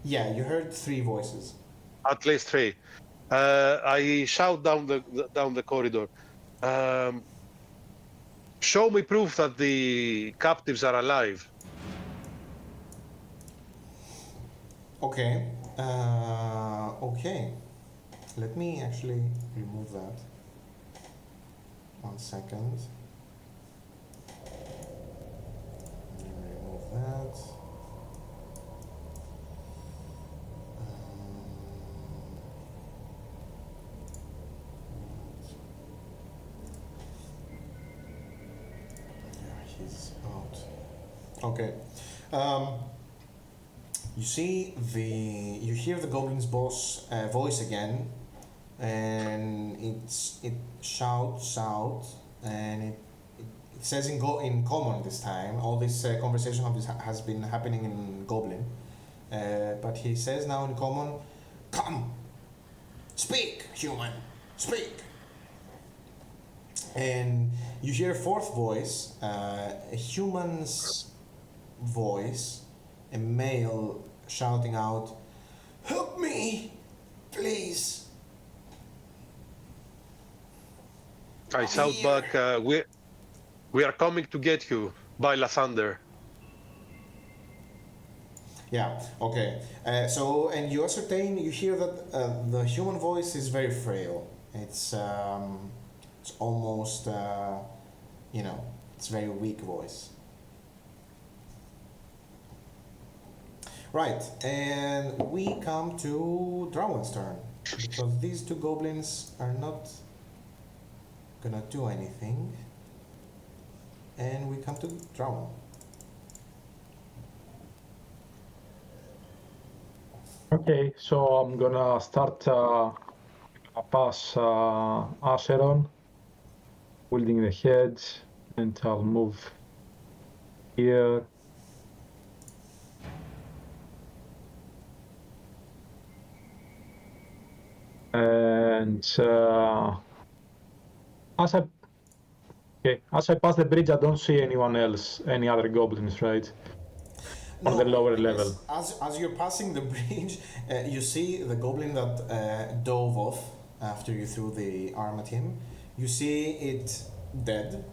yeah, you heard three voices. At least three. I shout down the corridor. Show me proof that the captives are alive. Okay. Okay. Let me actually remove that. 1 second. Remove that. Yeah, he's out. Okay. You hear the goblin's boss voice again, and it shouts out, and it says in common this time. All this conversation has been happening in goblin, but he says now in common, "Come, speak, human, speak." And you hear a fourth voice, a human's voice, a male shouting out, "Help me, please." I shout back, we are coming to get you by Lathander. Yeah, okay. And you ascertain, you hear that the human voice is very frail. It's almost, it's very weak voice. Right, and we come to Drawen's turn, because these two goblins are not gonna do anything, and we come to Drawen. Okay, so I'm gonna start pass Acheron, holding the head, and I'll move here. And as I pass the bridge, I don't see anyone else, any other goblins, right? On the lower level. As you're passing the bridge, you see the goblin that dove off after you threw the arm at him. You see it dead,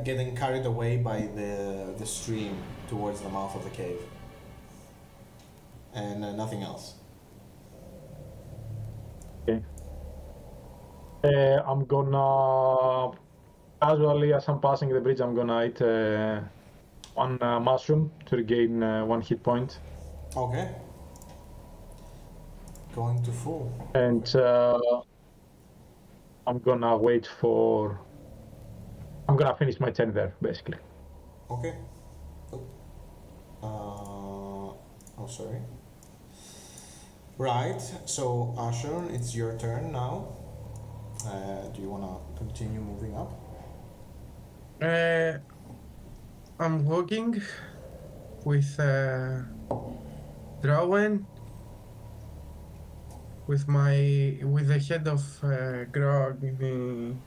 getting carried away by the stream towards the mouth of the cave. And nothing else. Okay. I'm gonna casually, as I'm passing the bridge, I'm gonna eat one mushroom to regain 1 hit point. Okay. Going to full. And I'm gonna wait for. I'm gonna finish my turn there, basically. Okay. Sorry. Right, so Acheron, it's your turn now. Do you want to continue moving up? I'm walking with Drawen, with the head of Grog in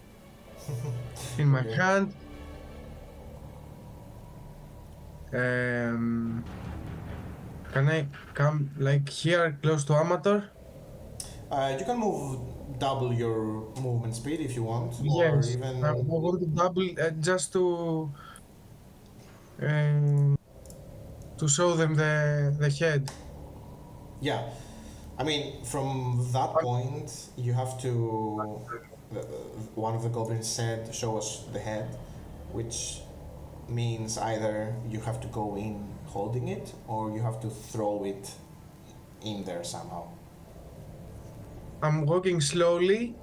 my hand, Can I come like here close to Amator? You can move double your movement speed if you want, or Yes, I even want to double just um, to show them the head. yeah. I mean, from that point, you have to. One of the goblins said, "Show us the head," which means either you have to go in holding it or you have to throw it in there somehow. I'm walking slowly.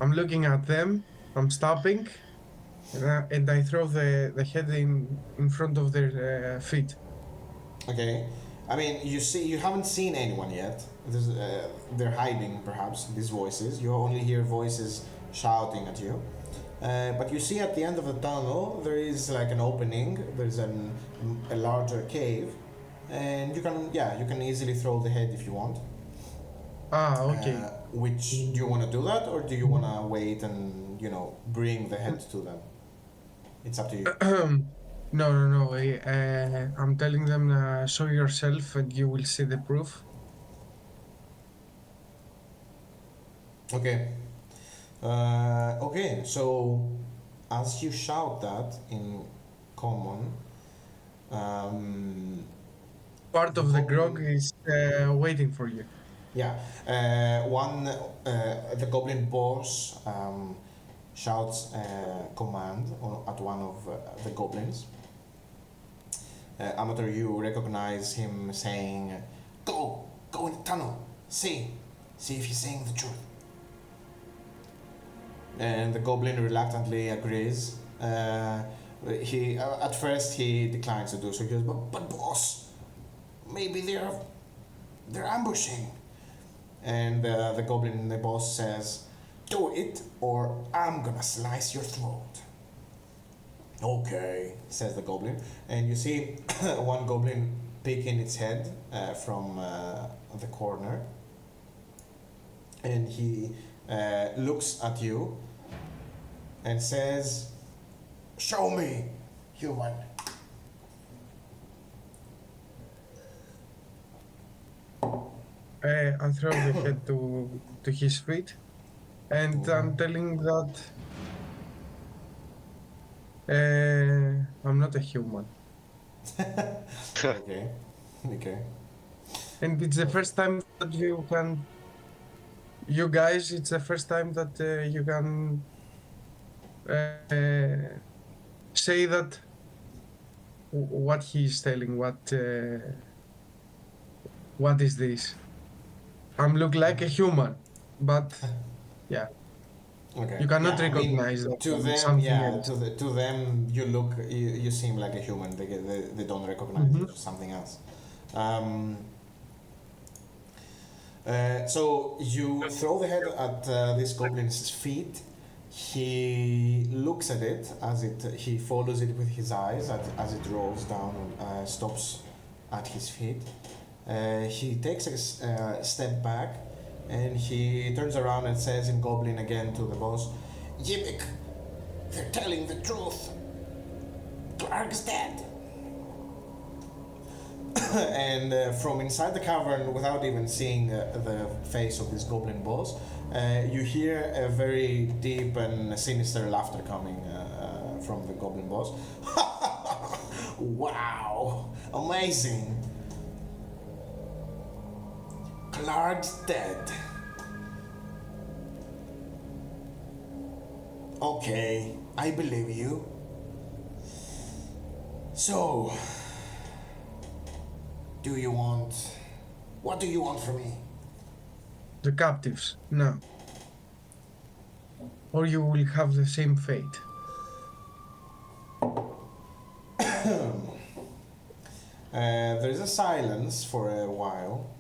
I'm looking at them. I'm stopping, and I throw the head in front of their feet. Okay. I mean, you haven't seen anyone yet. They're hiding, perhaps, these voices. You only hear voices shouting at you. But you see at the end of the tunnel, there is like an opening. There's a larger cave, and you can easily throw the head if you want. Ah, okay. Which do you want to do that, or do you want to wait and bring the head to them? It's up to you. No. I'm telling them, show yourself and you will see the proof. Okay. Okay, so as you shout that in common, Part of the grog is waiting for you. yeah, the goblin boss shouts a command at one of the goblins. Amator, you recognize him saying, go in the tunnel, see if he's saying the truth. And the goblin reluctantly agrees. He at first he declines to do so. He goes, but boss, maybe they're ambushing. And the goblin, the boss, says, do it or I'm gonna slice your throat. Okay, says the goblin. And you see one goblin peeking its head from the corner. And he looks at you and says, show me, human. I throw the head to his feet, and I'm telling that I'm not a human. Okay. And it's the first time that you guys, it's the first time that you can say that what he's telling, what is this? I'm look like a human, but yeah. Okay. You cannot Yeah, recognize that to as them. something Yeah, else. to them, you seem like a human. They don't recognize you as something else. So you throw the head at this goblin's feet. He looks at it he follows it with his eyes as it rolls down and stops at his feet. He takes a step back and he turns around and says in goblin again to the boss, Yimik, they're telling the truth. Clark's dead. And from inside the cavern, without even seeing the face of this goblin boss, you hear a very deep and sinister laughter coming from the goblin boss. Wow, amazing. Clark's dead. Okay, I believe you. So, what do you want from me? The captives, no. Or you will have the same fate. There's a silence for a while,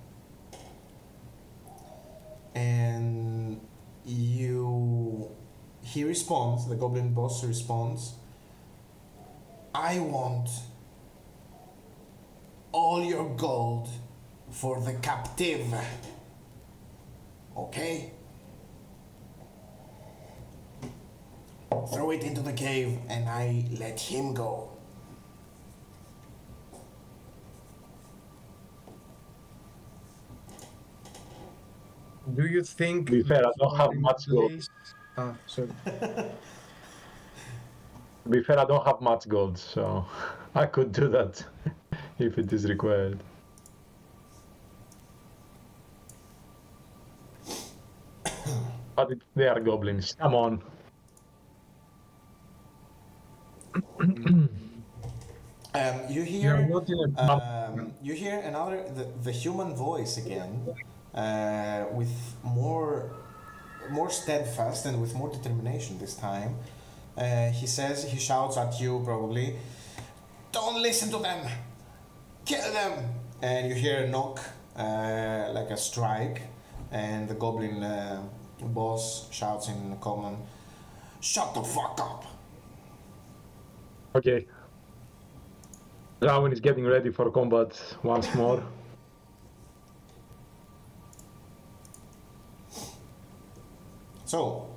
and he responds, the goblin boss responds, I want all your gold for the captive. Okay? throw it into the cave and I let him go. Do you think To be fair, I don't have in much gold. place... Ah, sorry. To be fair, I don't have much gold, so I could do that if it is required. But they are goblins. Come on. You You're hear not in a... you hear another the human voice again, with more steadfast and with more determination this time. He shouts at you probably, "Don't listen to them, kill them!" And you hear a knock, like a strike, and the goblin boss shouts in common, "Shut the fuck up!" Okay. Drawen is getting ready for combat once more. So,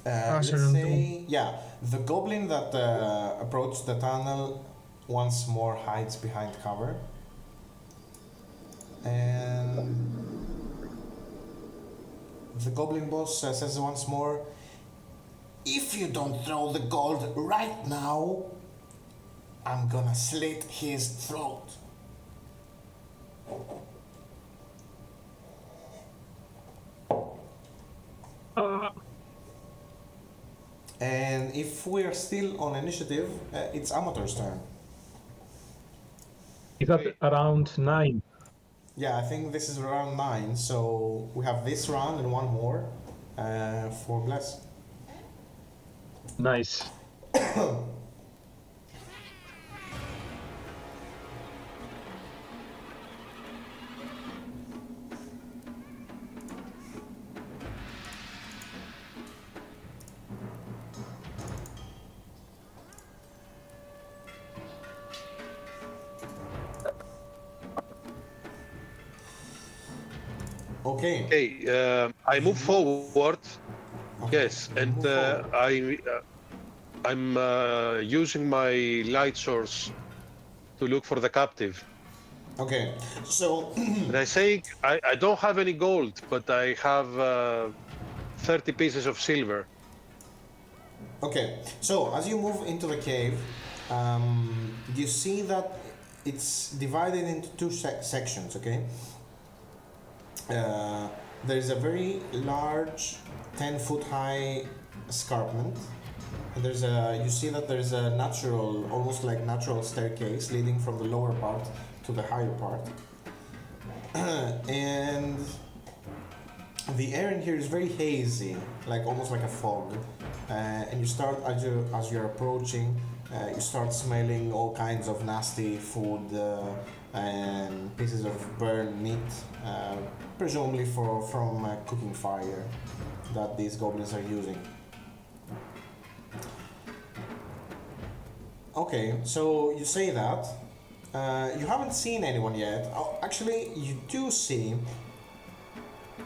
let's Acheron say, yeah, the goblin that approached the tunnel once more hides behind cover. And the goblin boss says once more, "If you don't throw the gold right now, I'm gonna slit his throat." And if we are still on initiative, it's Amator's turn. Is that around 9? Yeah, I think this is round 9, so we have this round and one more for Bless. Nice. Okay. Okay, I move forward. Okay. Yes, You and move forward. I'm using my light source to look for the captive. Okay, so And I say I don't have any gold, but I have 30 pieces of silver. okay, so as you move into the cave, you see that it's divided into two sections. Okay, there is a very large, 10-foot high escarpment. And you see that there's a natural, almost like natural staircase leading from the lower part to the higher part. And the air in here is very hazy, like almost like a fog. And you start, as you're approaching, you start smelling all kinds of nasty food and pieces of burned meat, presumably from a cooking fire that these goblins are using. Okay, so you say that. You haven't seen anyone yet. Oh, actually, you do see.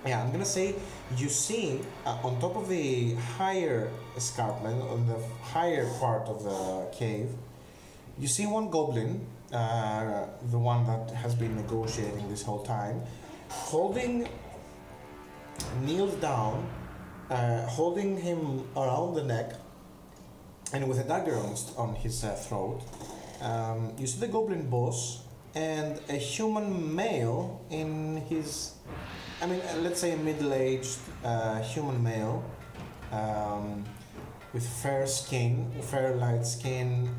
Yeah, I'm gonna say you see on top of the higher escarpment, on the higher part of the cave, you see one goblin, the one that has been negotiating this whole time, kneeled down, holding him around the neck, and with a dagger on his throat. You see the goblin boss and a human male in his, let's say a middle-aged human male, with fair light skin,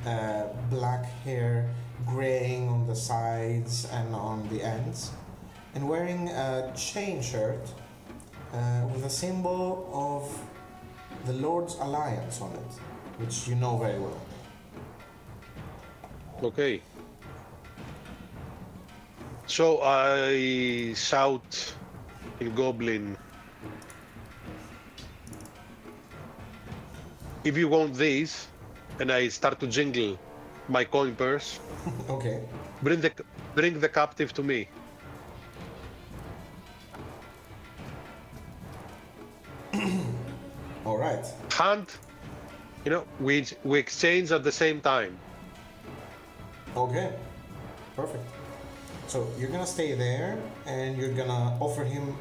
black hair, graying on the sides and on the ends, and wearing a chain shirt with a symbol of the Lord's Alliance on it, which you know very well. Okay. So I shout in Goblin, "If you want these," and I start to jingle my coin purse. Okay. Bring the captive to me. All right. Hand You know, we exchange at the same time. Okay, perfect. So you're gonna stay there, and you're gonna offer him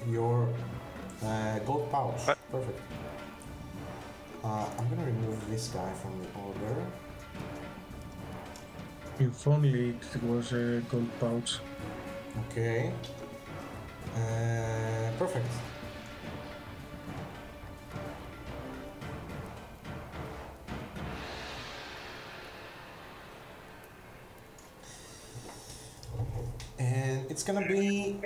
your gold pouch. Perfect. I'm gonna remove this guy from the order. If only it was a gold pouch. Okay. Perfect. And it's gonna be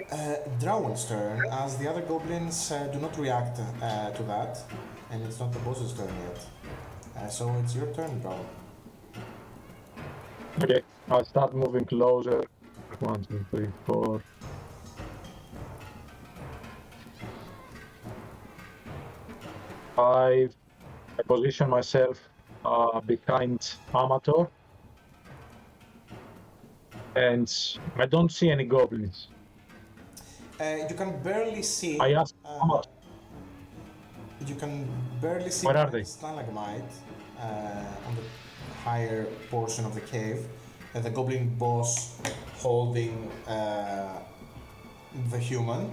Drawen's turn, as the other goblins do not react to that, and it's not the boss's turn yet. So it's your turn, Drawen. Okay, I'll start moving closer. 1, 2, 3, 4. I position myself behind Amator, and I don't see any goblins. You can barely see. I ask Amator, You can barely see where are behind they? the stalagmite on the higher portion of the cave. The goblin boss holding the human,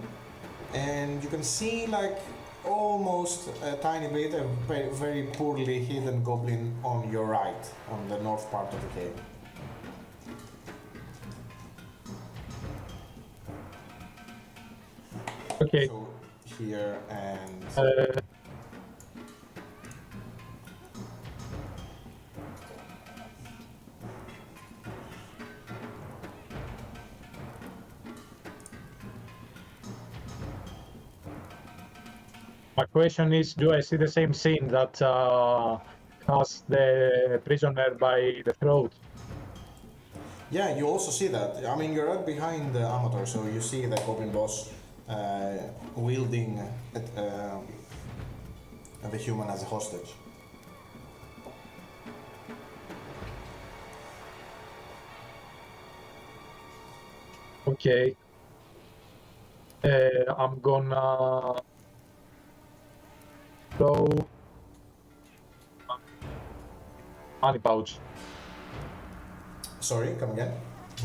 and you can see like almost a tiny bit, a very, very poorly hidden goblin on your right, on the north part of the cave. Okay. So here and my question is, do I see the same scene that has the prisoner by the throat? yeah, you also see that. I mean, you're right behind the Amator, so you see the goblin boss wielding the human as a hostage. Okay. I'm gonna throw money pouch Sorry, come again.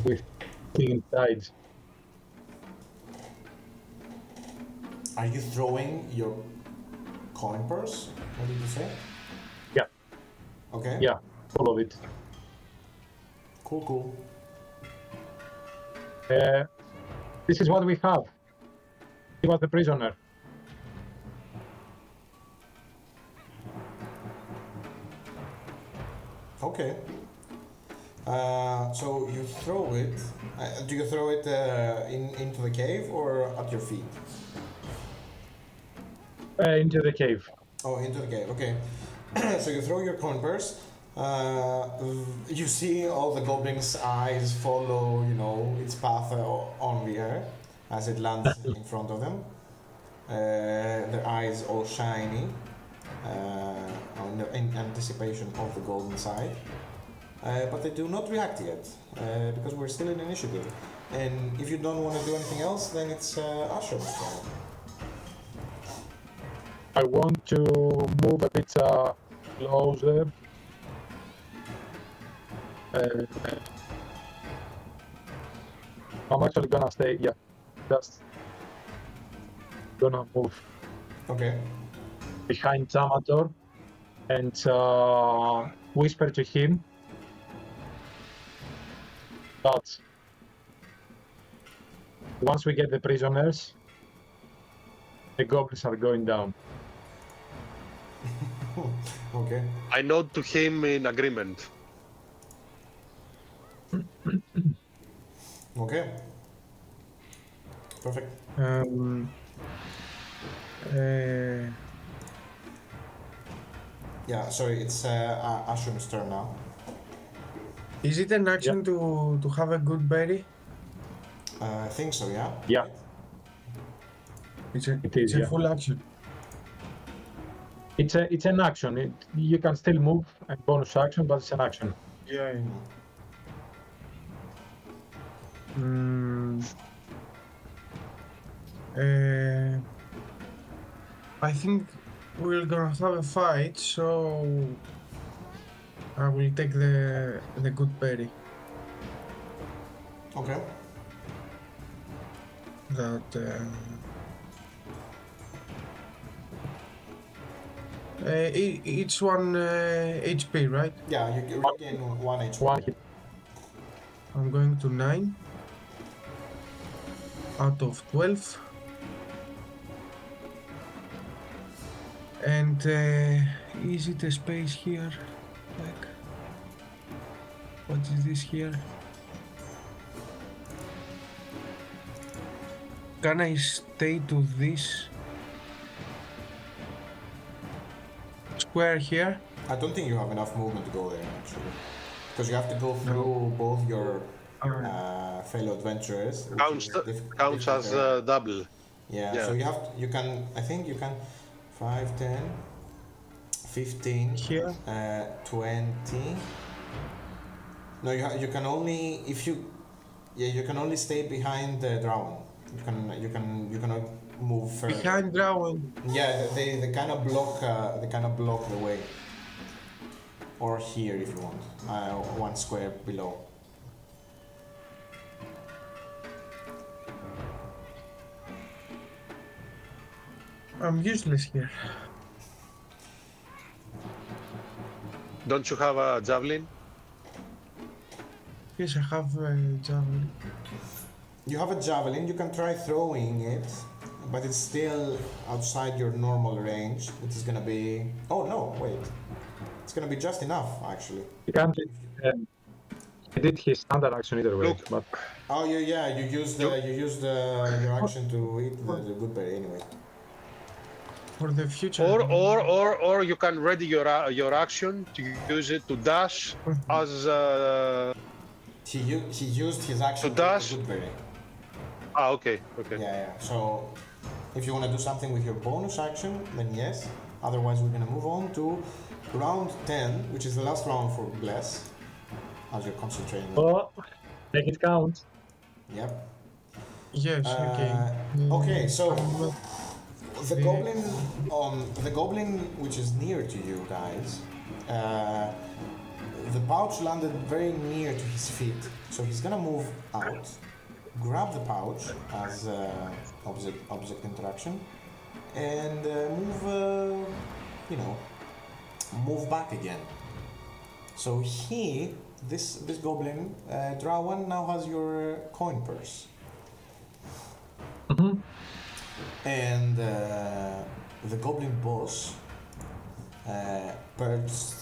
with thing inside. Are you throwing your coin purse? What did you say? Yeah, Okay. yeah, all of it. Cool, cool. This is what we have. He was the prisoner. Okay. So you throw it. Do you throw it into the cave or at your feet? Into the cave. Oh, into the cave. Okay. So you throw your coin purse. You see all the goblins' eyes follow, its path on the air as it lands in front of them. Their eyes all shiny in anticipation of the golden side. But they do not react yet because we're still in initiative. And if you don't want to do anything else, then it's Acheron's turn. I want to move a bit closer. I'm actually gonna stay, yeah, just gonna move Okay. behind Amator and whisper to him that once we get the prisoners, the goblins are going down. Okay. I nod to him in agreement. Okay. Perfect. Yeah, sorry, it's Acheron's turn now. Is it an action to have a good berry? I think so, yeah? Yeah. Right? It is, a yeah. full action. It's an action. You can still move and bonus action, but it's an action. Yeah. I think we're gonna have a fight, so I will take the good berry. Okay. That each one HP, right? Yeah, you regain 1 HP. One hit. I'm going to 9 out of 12. And is it a space here? Like, what is this here? Can I stay to this square here? I don't think you have enough movement to go there, actually. Because you have to go through both your fellow adventurers. which Counts, is counts difficult as terrain. double. Yeah, Yeah. so you can, I think you can 5, 10, 15, Here? 20. No, you can only, if you, yeah, you can only stay behind the Drawen. You cannot move further. Behind Drawen. Yeah, they kind of block, the way. Or here if you want, 1 square below. I'm useless here. Don't you have a javelin? Yes, I have a javelin. You have a javelin, you can try throwing it, but it's still outside your normal range, which is gonna be... Oh no, wait. It's gonna be just enough, actually. He can't. He did his standard action either way, Look. but Oh yeah, you used your action to eat the good berry anyway. For the future. Or you can ready your action to use it to dash as He used his action To to eat dash? the good berry. okay. Yeah. So if you want to do something with your bonus action, then yes. Otherwise, we're gonna move on to round 10, which is the last round for Bless. As you're concentrating. oh, make it count. Yep. Yes, okay. Okay, so the the- goblin which is near to you guys, the pouch landed very near to his feet, so he's gonna move out, grab the pouch as object interaction, and move back again. So this goblin, Drawen, now has your coin purse. Mm-hmm. And the goblin boss, perched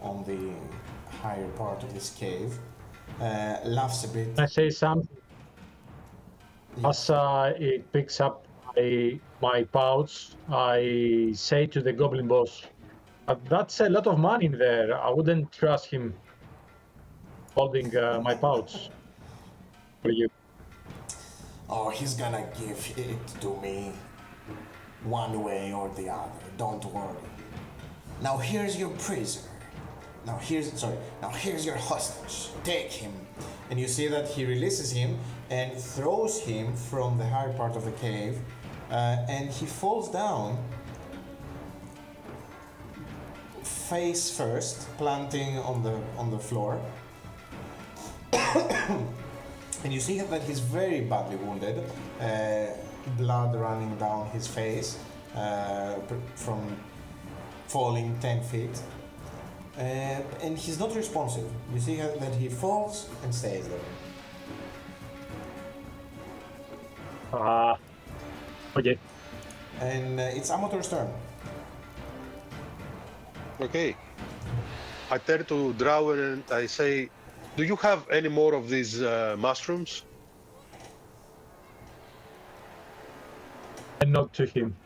on the higher part of this cave, laughs a bit. I say something. As it picks up my pouch, I say to the goblin boss, that's a lot of money in there. I wouldn't trust him holding my pouch for you. Oh, he's gonna give it to me one way or the other, don't worry. Now here's your prisoner. Now here's your hostage. Take him. And you see that he releases him and throws him from the higher part of the cave, and he falls down face first, planting on the floor. And you see that he's very badly wounded, blood running down his face from falling 10 feet. And he's not responsive. You see that he falls and stays there. Okay. And it's Amator's turn. Okay. I turn to Drawen and I say, do you have any more of these mushrooms? And not to him.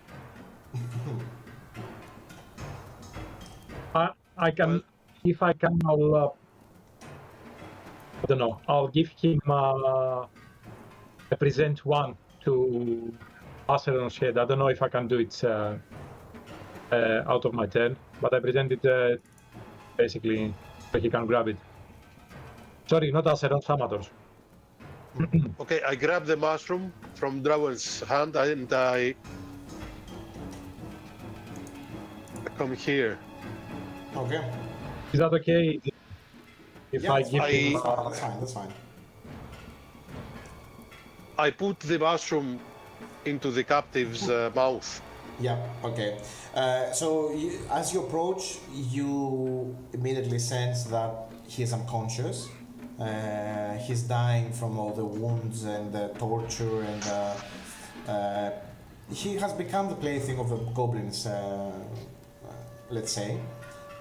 I can, if I can, I'll, I don't know, I'll give him present one to Acheron's head. I don't know if I can do it out of my turn, but I present it basically so he can grab it. Sorry, not Acheron's, Amator's. Okay, I grab the mushroom from Drawen's hand and I from here. Okay. Is that okay if Yeah, I it's give fine. him? That's fine. That's fine. I put the mushroom into the captive's mouth. Yeah, okay. As you approach, you immediately sense that he is unconscious. He's dying from all the wounds and the torture, and he has become the plaything of the goblins, let's say.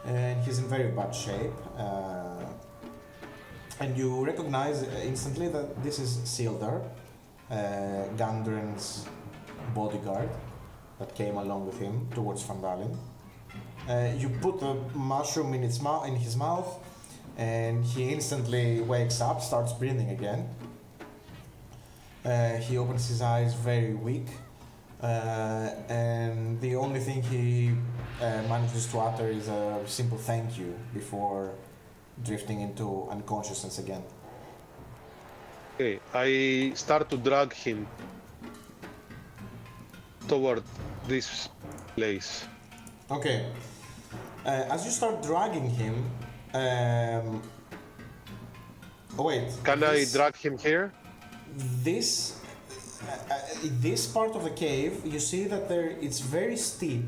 And he's in very bad shape. And you recognize instantly that this is Sildar, Gandrin's bodyguard that came along with him towards Phandelver. You put the mushroom in his mouth, and he instantly wakes up, starts breathing again. He opens his eyes very weak, and the only thing he manages to utter is a simple thank you before drifting into unconsciousness again. Okay, I start to drag him toward this place. Okay. As you start dragging him, oh wait. Can I drag him here? This part of the cave, you see that it's very steep.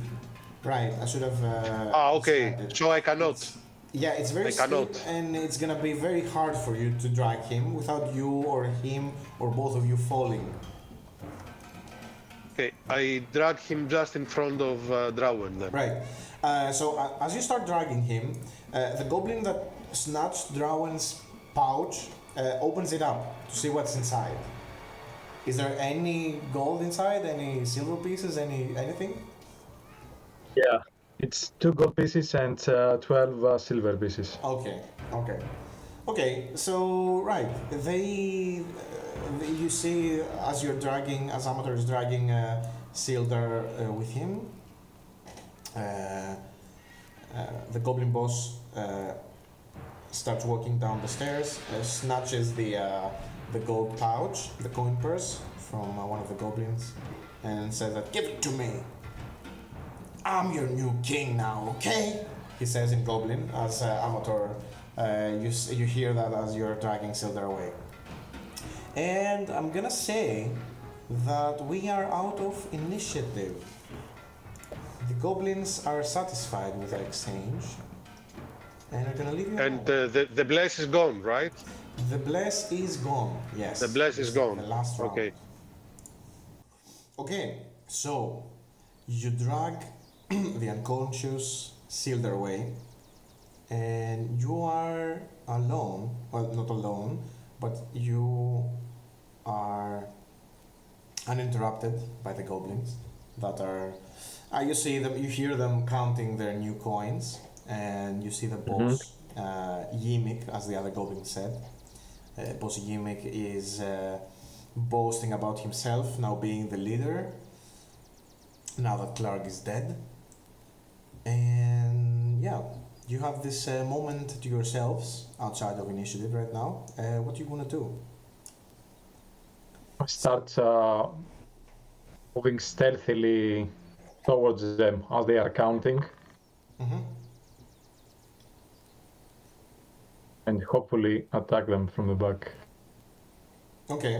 Right, I should have. Okay. described it. So I cannot. Yeah, it's very I steep, cannot. and it's gonna be very hard for you to drag him without you or him or both of you falling. Okay, I drag him just in front of Drawen then. Right. As you start dragging him, the goblin that snatched Drawen's pouch opens it up to see what's inside. Is there any gold inside? Any silver pieces? Anything? Yeah, it's 2 gold pieces and 12 silver pieces. Okay. So right, you see as Amator is dragging Sildar with him. The goblin boss starts walking down the stairs, snatches the gold pouch, the coin purse from one of the goblins, and says that, "Give it to me. I'm your new king now, okay?" He says in goblin as Amator, you hear that as you're dragging Sildar away. And I'm gonna say that we are out of initiative. The goblins are satisfied with our exchange, and are gonna leave you And alone. the bless is gone, right? The bless is gone, yes. The bless is gone. The last round. Okay. Okay, so you drag the unconscious Sildar away, and you are alone. Well, not alone, but you are uninterrupted by the goblins that are. You see them. You hear them counting their new coins, and you see the boss, Yimik, as the other goblin said. Boss Yimik is boasting about himself now being the leader. Now that Cleric is dead, and yeah, you have this moment to yourselves outside of initiative right now. What do you want to do? I start moving stealthily towards them as they are counting. And hopefully attack them from the back. Okay.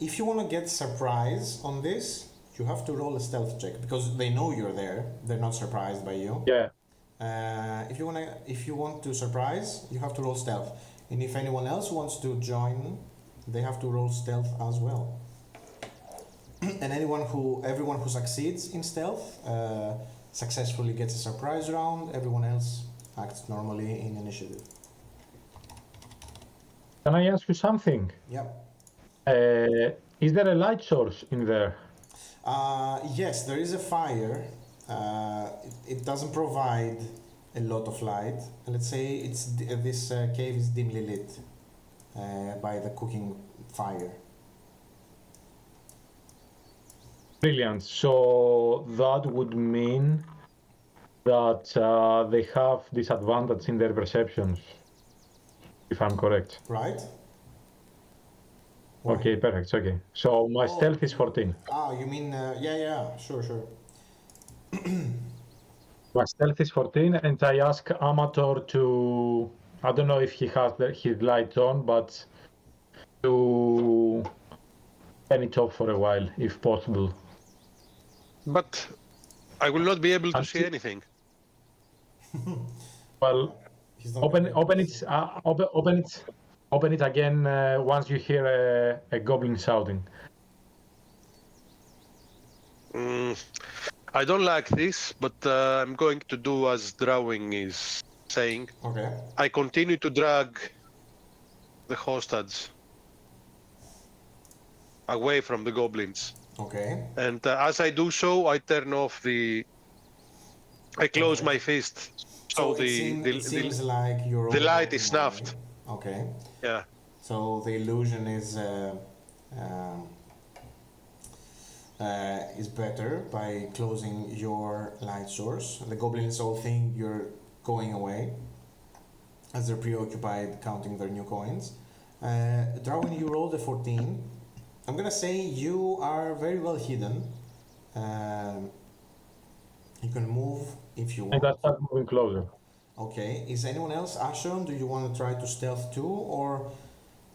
If you want to get surprise on this, you have to roll a stealth check because they know you're there. They're not surprised by you. Yeah. If you want to surprise, you have to roll stealth. And if anyone else wants to join, they have to roll stealth as well. And everyone who succeeds in stealth successfully gets a surprise round. Everyone else acts normally in initiative. Can I ask you something? Yep. Is there a light source in there? Yes, there is a fire. It doesn't provide a lot of light. Let's say this cave is dimly lit by the cooking fire. Brilliant. So that would mean that they have disadvantage in their perceptions, if I'm correct. Right? Why? Okay, perfect. Okay. So my stealth is 14. You mean, yeah, sure. My stealth is 14, and I ask Amator to... I don't know if he has his light on, but to turn it off for a while, if possible. But I will not be able to And see anything. Well, He's not open gonna it, open it again once you hear a goblin shouting. I don't like this, but I'm going to do as Drawen is saying. Okay. I continue to drag the hostage away from the goblins. Okay. And as I do so, I turn off I close my fist, so it seems like you're the all light going is snuffed. away. Okay. Yeah. So the illusion is better by closing your light source. The goblins all think you're going away as they're preoccupied counting their new coins. Drawen, you rolled a 14. I'm gonna say you are very well hidden. You can move if you want. And I start moving closer. Okay. Is anyone else, Acheron? Do you want to try to stealth too, or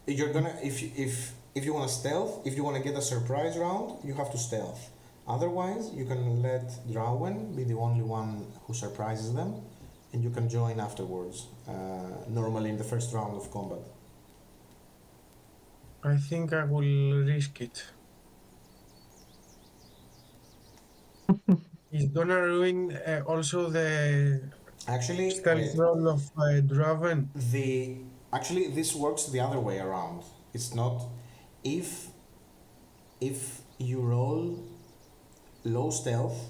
you're gonna if you want to stealth, if you want to get a surprise round, you have to stealth. Otherwise, you can let Drawen be the only one who surprises them, and you can join afterwards. Normally in the first round of combat. I think I will risk it. It's gonna ruin also the Actually, stealth roll of Drawen. Actually this works the other way around. It's not if you roll low stealth,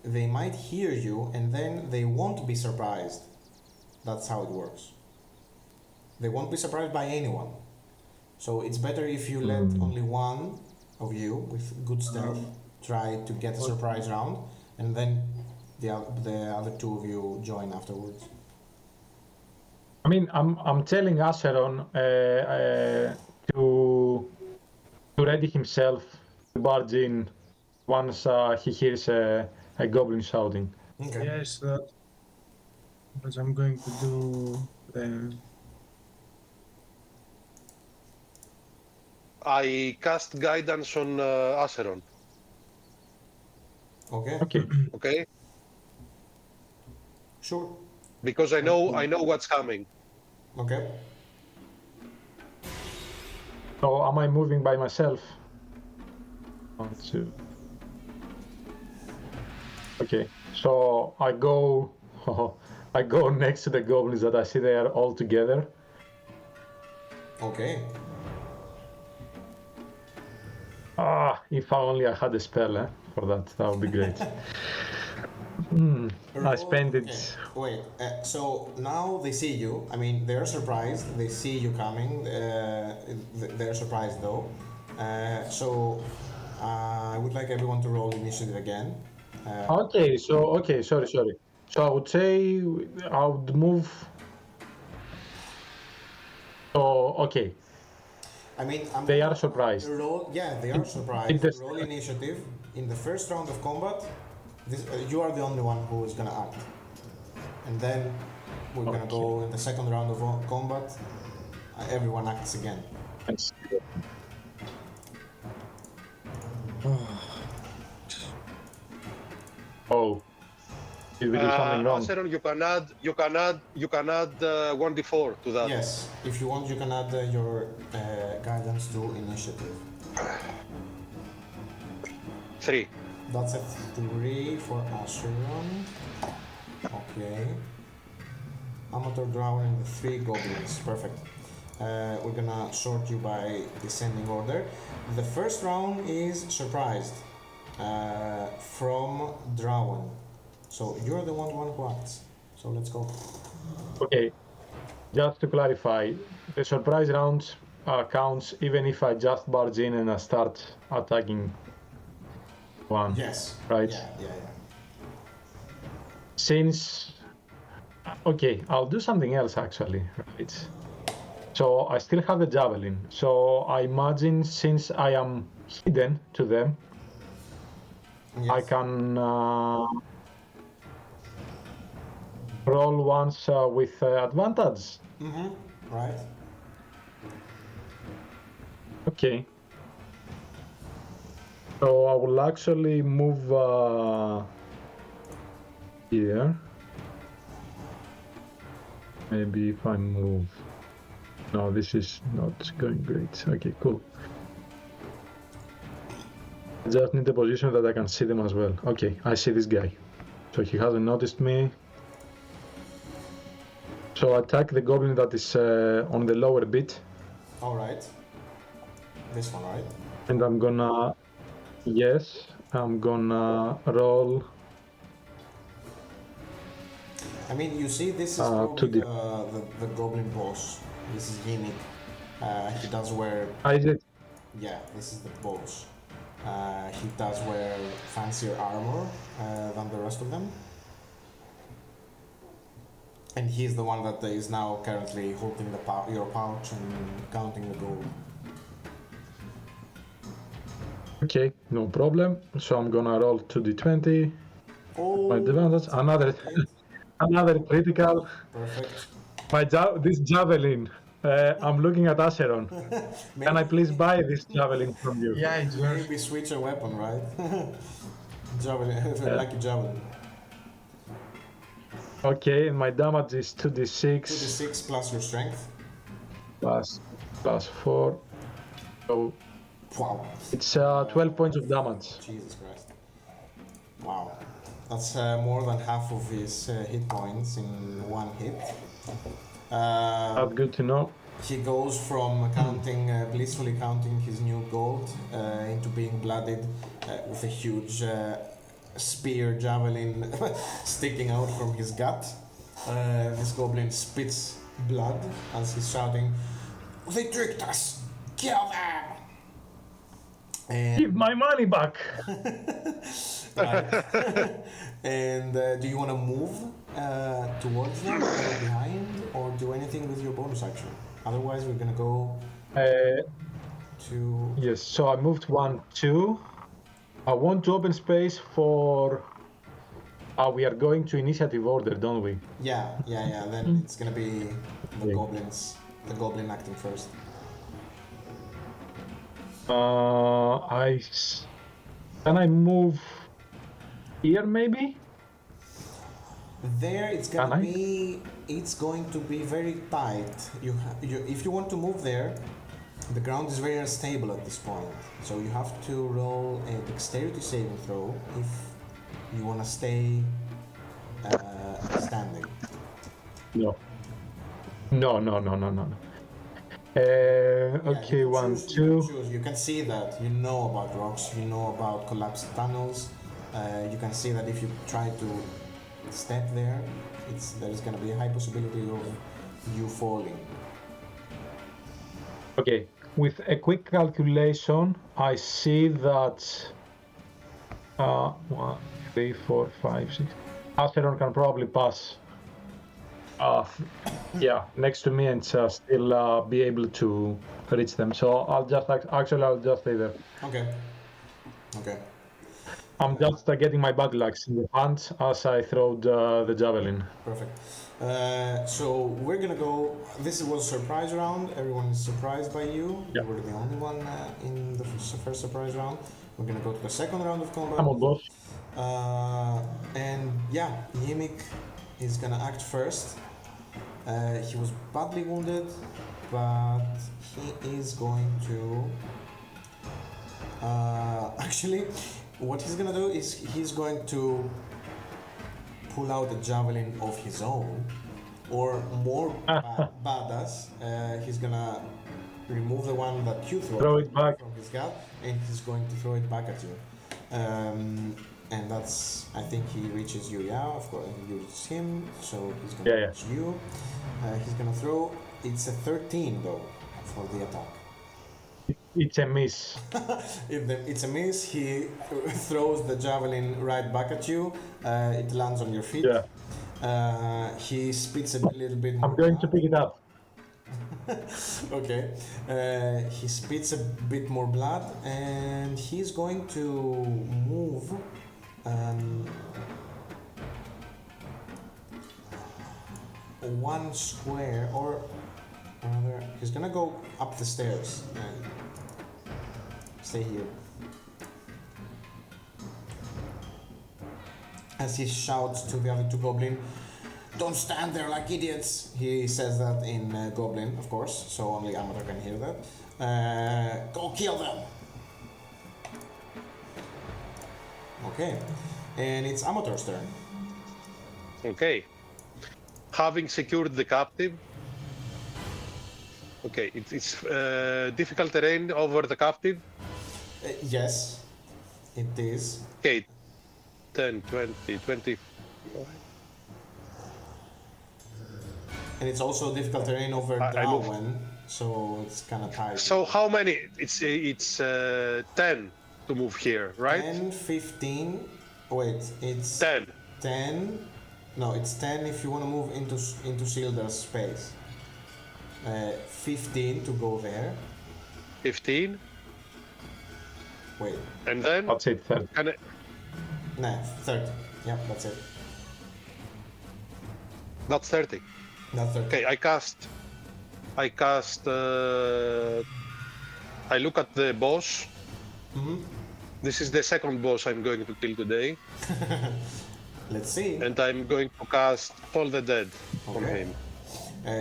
they might hear you and then they won't be surprised. That's how it works. They won't be surprised by anyone. So it's better if you let only one of you with good stealth try to get a surprise round, and then the other two of you join afterwards. I mean, I'm telling Acheron to ready himself to barge in once he hears a goblin shouting. Okay. Yes, that I'm going to do. I cast guidance on Acheron. Okay. Okay. Okay. Sure. Because I know what's coming. Okay. So am I moving by myself? 1, 2. Okay. So I go next to the goblins that I see they are all together. Okay. If only I had a spell for that would be great. I spend it. Okay. Wait. So now they see you. I mean, they're surprised. They see you coming. They're surprised though. So I would like everyone to roll initiative again. Okay. Sorry. So I would say I would move. So okay. I mean, They are surprised. They are surprised. Roll initiative. In the first round of combat, you are the only one who is gonna act. And then we're gonna go in the second round of combat. Everyone acts again. Thanks. Oh, did we do something wrong? Acheron, you can add 1d4 to that. Yes, if you want, you can add your guidance to initiative. 3. That's a 3 for Acheron. Okay. Amator, Drawen, and the 3 goblins. Perfect. We're gonna sort you by descending order. The first round is surprised from Drawen. So you're the one who acts. So let's go. Okay, just to clarify, the surprise round counts even if I just barge in and I start attacking one. Yes. Right? Yeah. Since... Okay, I'll do something else actually. Right. So I still have the javelin. So I imagine since I am hidden to them, Yes. I can roll once with advantage. Mm-hmm. Right. Okay. So I will actually move here. Maybe if I move. No, this is not going great. Okay, cool. I just need a position that I can see them as well. Okay, I see this guy. So he hasn't noticed me. So attack the goblin that is on the lower bit. All right. This one, right? And I'm gonna... Yes, I'm gonna roll... I mean, you see, this is probably the goblin boss. This is Yimik. He does wear... Is it? Yeah, this is the boss. He does wear fancier armor than the rest of them. And he's the one that is now currently holding your pouch and counting the gold. Okay, no problem. So I'm gonna roll 2d20. Oh, My advantage, another critical. Perfect. This javelin. I'm looking at Acheron. Can I please buy this javelin from you? Yeah, it's yours. Maybe switch a weapon, right? Javelin, lucky javelin. Okay, and my damage is 2d6. 2d6 plus your strength. Plus 4. So Wow. it's 12 points of damage. Jesus Christ. Wow. That's more than half of his hit points in one hit. That's good to know. He goes from counting, blissfully counting his new gold into being blooded with a huge spear javelin sticking out from his gut. This goblin spits blood as he's shouting, "They tricked us! Kill them!" And Give my money back! and do you want to move towards them, or behind, or do anything with your bonus action? Otherwise, we're gonna go to... Yes, so I moved 1, 2. I want to open space for... we are going to initiative order, don't we? Yeah. Then it's gonna be the goblins, the goblin acting first. Can I move here, maybe? There, it's going to be very tight. If you want to move there, the ground is very unstable at this point. So you have to roll a dexterity saving throw if you want to stay standing. No. Okay, You 1, choose, 2. You can see that you know about rocks, you know about collapsed tunnels. You can see that if you try to step there, there's going to be a high possibility of you falling. Okay, with a quick calculation, I see that 1, 3, 4, 5, 6. Acheron can probably pass. Next to me and still be able to reach them. So I'll just stay there. Okay. I'm just getting my battle axe in the hand as I throw the javelin. Perfect. So we're gonna go. This was a surprise round. Everyone is surprised by you. Yeah. You were the only one in the first surprise round. We're gonna go to the second round of combat. I'm on boss. And yeah, Yimik is gonna act first. He was badly wounded, but he is going to... actually, what he's gonna do is he's going to pull out a javelin of his own, or more badass, he's gonna remove the one that you Throw it back from his gut, and he's going to throw it back at you. And that's, I think he reaches you, of course, you reach him, so he's gonna reach you. He's gonna throw, it's a 13 though, for the attack. It's a miss. It's a miss, he throws the javelin right back at you, it lands on your feet. He spits a little bit more. I'm going to pick it up. Okay, he spits a bit more blood, and he's going to move. one square, or rather, he's gonna go up the stairs and stay here. As he shouts to the other two goblins, "Don't stand there like idiots!" He says that in Goblin, of course, so only Amator can hear that. Go kill them! Okay, and it's Amator's turn. Okay. Having secured the captive. Okay, it's difficult terrain over the captive. Yes, it is. Okay, 10, 20, 20. And it's also difficult terrain over I moved. Drawen, so it's kind of tight. So how many? It's 10 to move here, right? 10, 15. Wait, it's 10. 10. No, it's 10 if you want to move into Sildar's space. 15 to go there. 15. Wait, And then I'd say 30. can I, nah, 30. Yep, that's it. that's 30. That's 30. Okay, I look at the boss. Mm-hmm. This is the second boss I'm going to kill today, Let's see. and I'm going to cast All the Dead on Okay. him.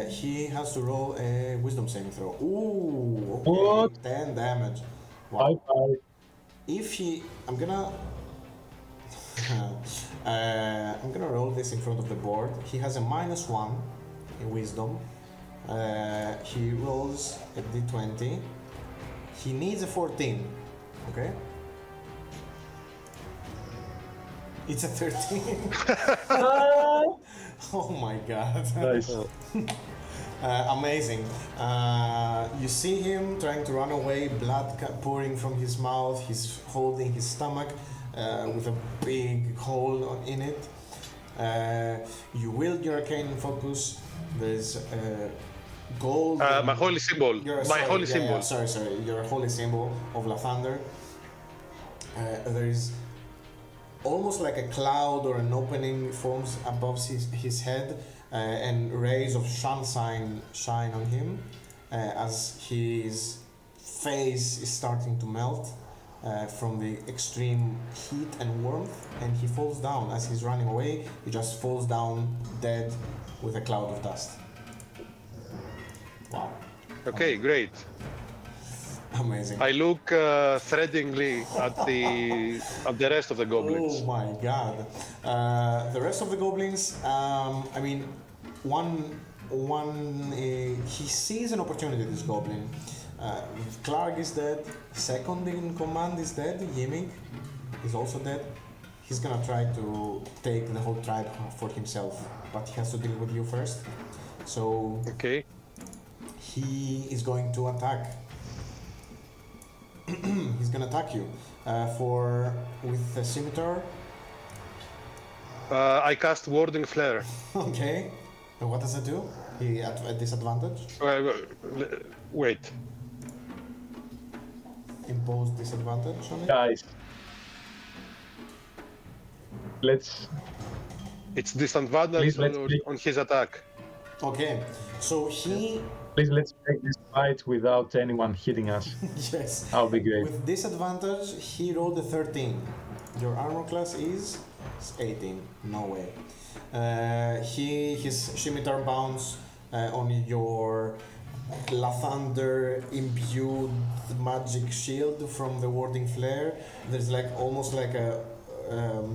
He has to roll a wisdom saving throw. Ooh, okay. What? 10 damage. Wow. Bye-bye. If he, I'm gonna roll this in front of the board. He has a -1 in wisdom. He rolls a d20. He needs a 14. Okay. It's a 13. Oh my god. Nice. Amazing. You see him trying to run away, blood pouring from his mouth. He's holding his stomach with a big hole in it. You wield your arcane focus. There's gold. My holy symbol. Holy symbol. Sorry. Your holy symbol of Lathander. There is almost like a cloud or an opening forms above his head, and rays of sunshine shine on him as his face is starting to melt from the extreme heat and warmth, and he falls down. As he's running away, he just falls down dead with a cloud of dust. Wow. Okay, great. Amazing. I look threateningly at the rest of the goblins. Oh my god. The rest of the goblins, I mean, he sees an opportunity, this goblin. Clark is dead, second in command is dead, Yimig is also dead. He's gonna try to take the whole tribe for himself, but he has to deal with you first. So Okay. he is going to attack. He's gonna attack you with the scimitar. I cast Warding Flare. Okay. And what does it do? He at disadvantage? Wait. Impose disadvantage on it? Guys. Let's... It's disadvantage Please, on his attack. Okay. So he... Please, let's take this fight without anyone hitting us. Yes. That would be great. With disadvantage, he rolled a 13. Your armor class is 18. No way. His scimitar bounce on your Lathander imbued magic shield from the warding flare. There's almost like a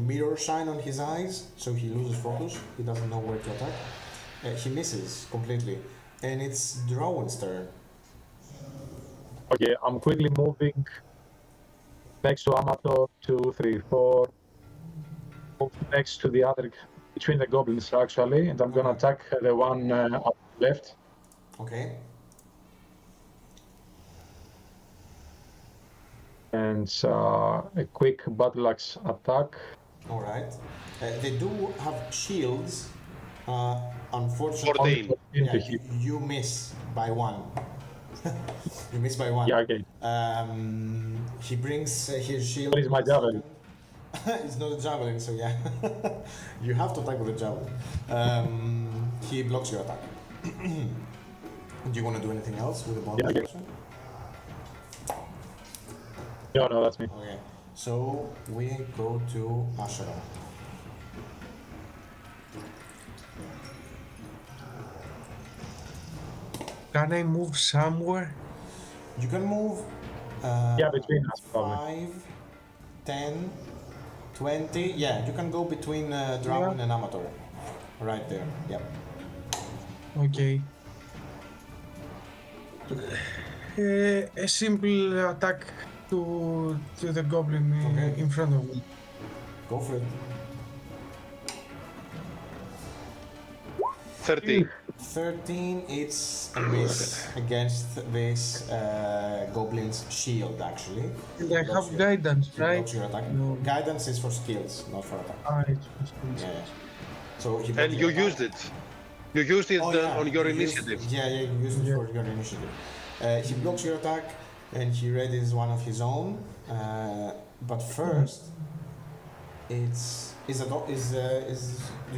mirror shine on his eyes, so he loses focus. He doesn't know where to attack. He misses completely, and it's Drawen's turn. Okay, I'm quickly moving next to Amator, 2, 3, 4. Move next to the other, between the goblins actually, and I'm gonna attack the one up left. Okay. And a quick battle axe attack. All right. They do have shields. Unfortunately, 14. yeah, you miss by 1. You miss by 1. Yeah, okay. He brings his shield. What is my javelin? It's not a javelin, so yeah. You have to attack with a javelin. He blocks your attack. Do you want to do anything else with the bonus Yeah. action? No, that's me. Okay, so we go to Acheron. Can I move somewhere? You can move Yeah, between us, probably. 5, 10, 20. Yeah, you can go between Drawen and Amator. Right there, yep. Okay. A simple attack to the goblin Okay. in front of me. Go for it. 13. 13, it's a miss against this goblin's shield, actually. And I Blocks have your- guidance, he right? blocks your attack. No. Guidance is for skills, not for attack. Ah, it's possible. Yeah, yeah. So he And blocks you your attack. used it. You used it Oh, yeah, on your you used- initiative. yeah, you use it Yeah. for your initiative. He blocks your attack and he readies one of his own. But first, it's do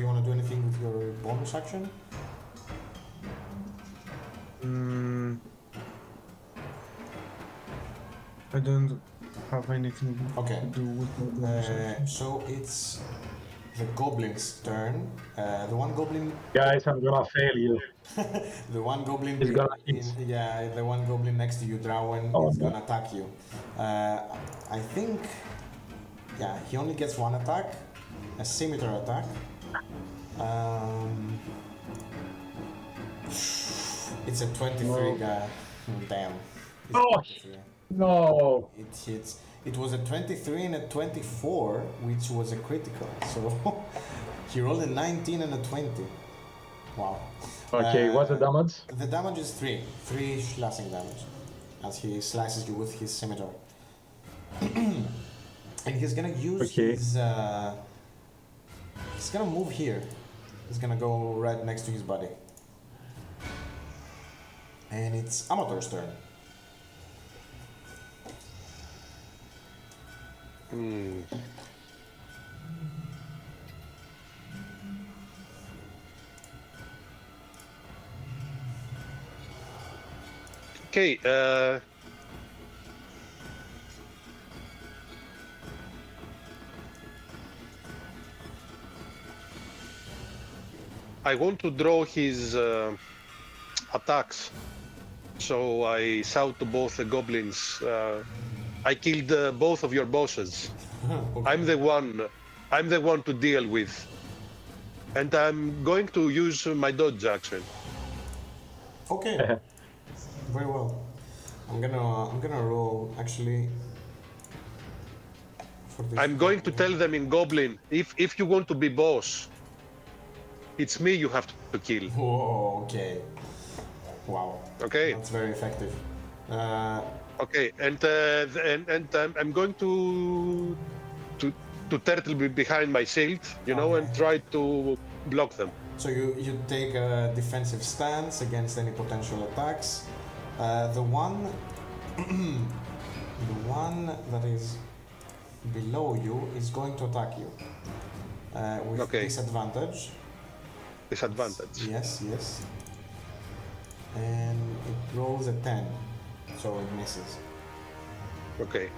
you want to do anything with your bonus action? I don't have anything Okay. to do with my bonus action. So it's the goblin's turn. The one goblin, Guys, I'm gonna fail you. the one goblin, He's gonna hit. yeah, the one goblin next to you, Drawen, Oh, is no. gonna attack you. I think, yeah, he only gets one attack, a scimitar attack. It's a 23 guy. Damn. It's Oh. 23. No. It hits. It was a 23 and a 24, which was a critical. So he rolled a 19 and a 20. Wow. Okay, what's the damage? The damage is 3. 3 slashing damage. As he slices you with his scimitar. And he's gonna use Okay. his. He's gonna move here. He's gonna go right next to his body. And it's Amator's turn. Okay, I want to draw his attacks. So I shout to both the goblins, I killed both of your bosses. I'm the one to deal with. And I'm going to use my dodge action. Okay. Very well. I'm gonna roll actually. For this I'm going to tell them in Goblin, if you want to be boss, it's me you have to kill. Whoa. Okay. Wow. Okay. That's very effective. Okay, and I'm going to turtle behind my shield, you know, and try to block them. So you take a defensive stance against any potential attacks. The one that is below you is going to attack you with disadvantage. Disadvantage. Yes, yes. And it rolls a 10, so it misses. Okay.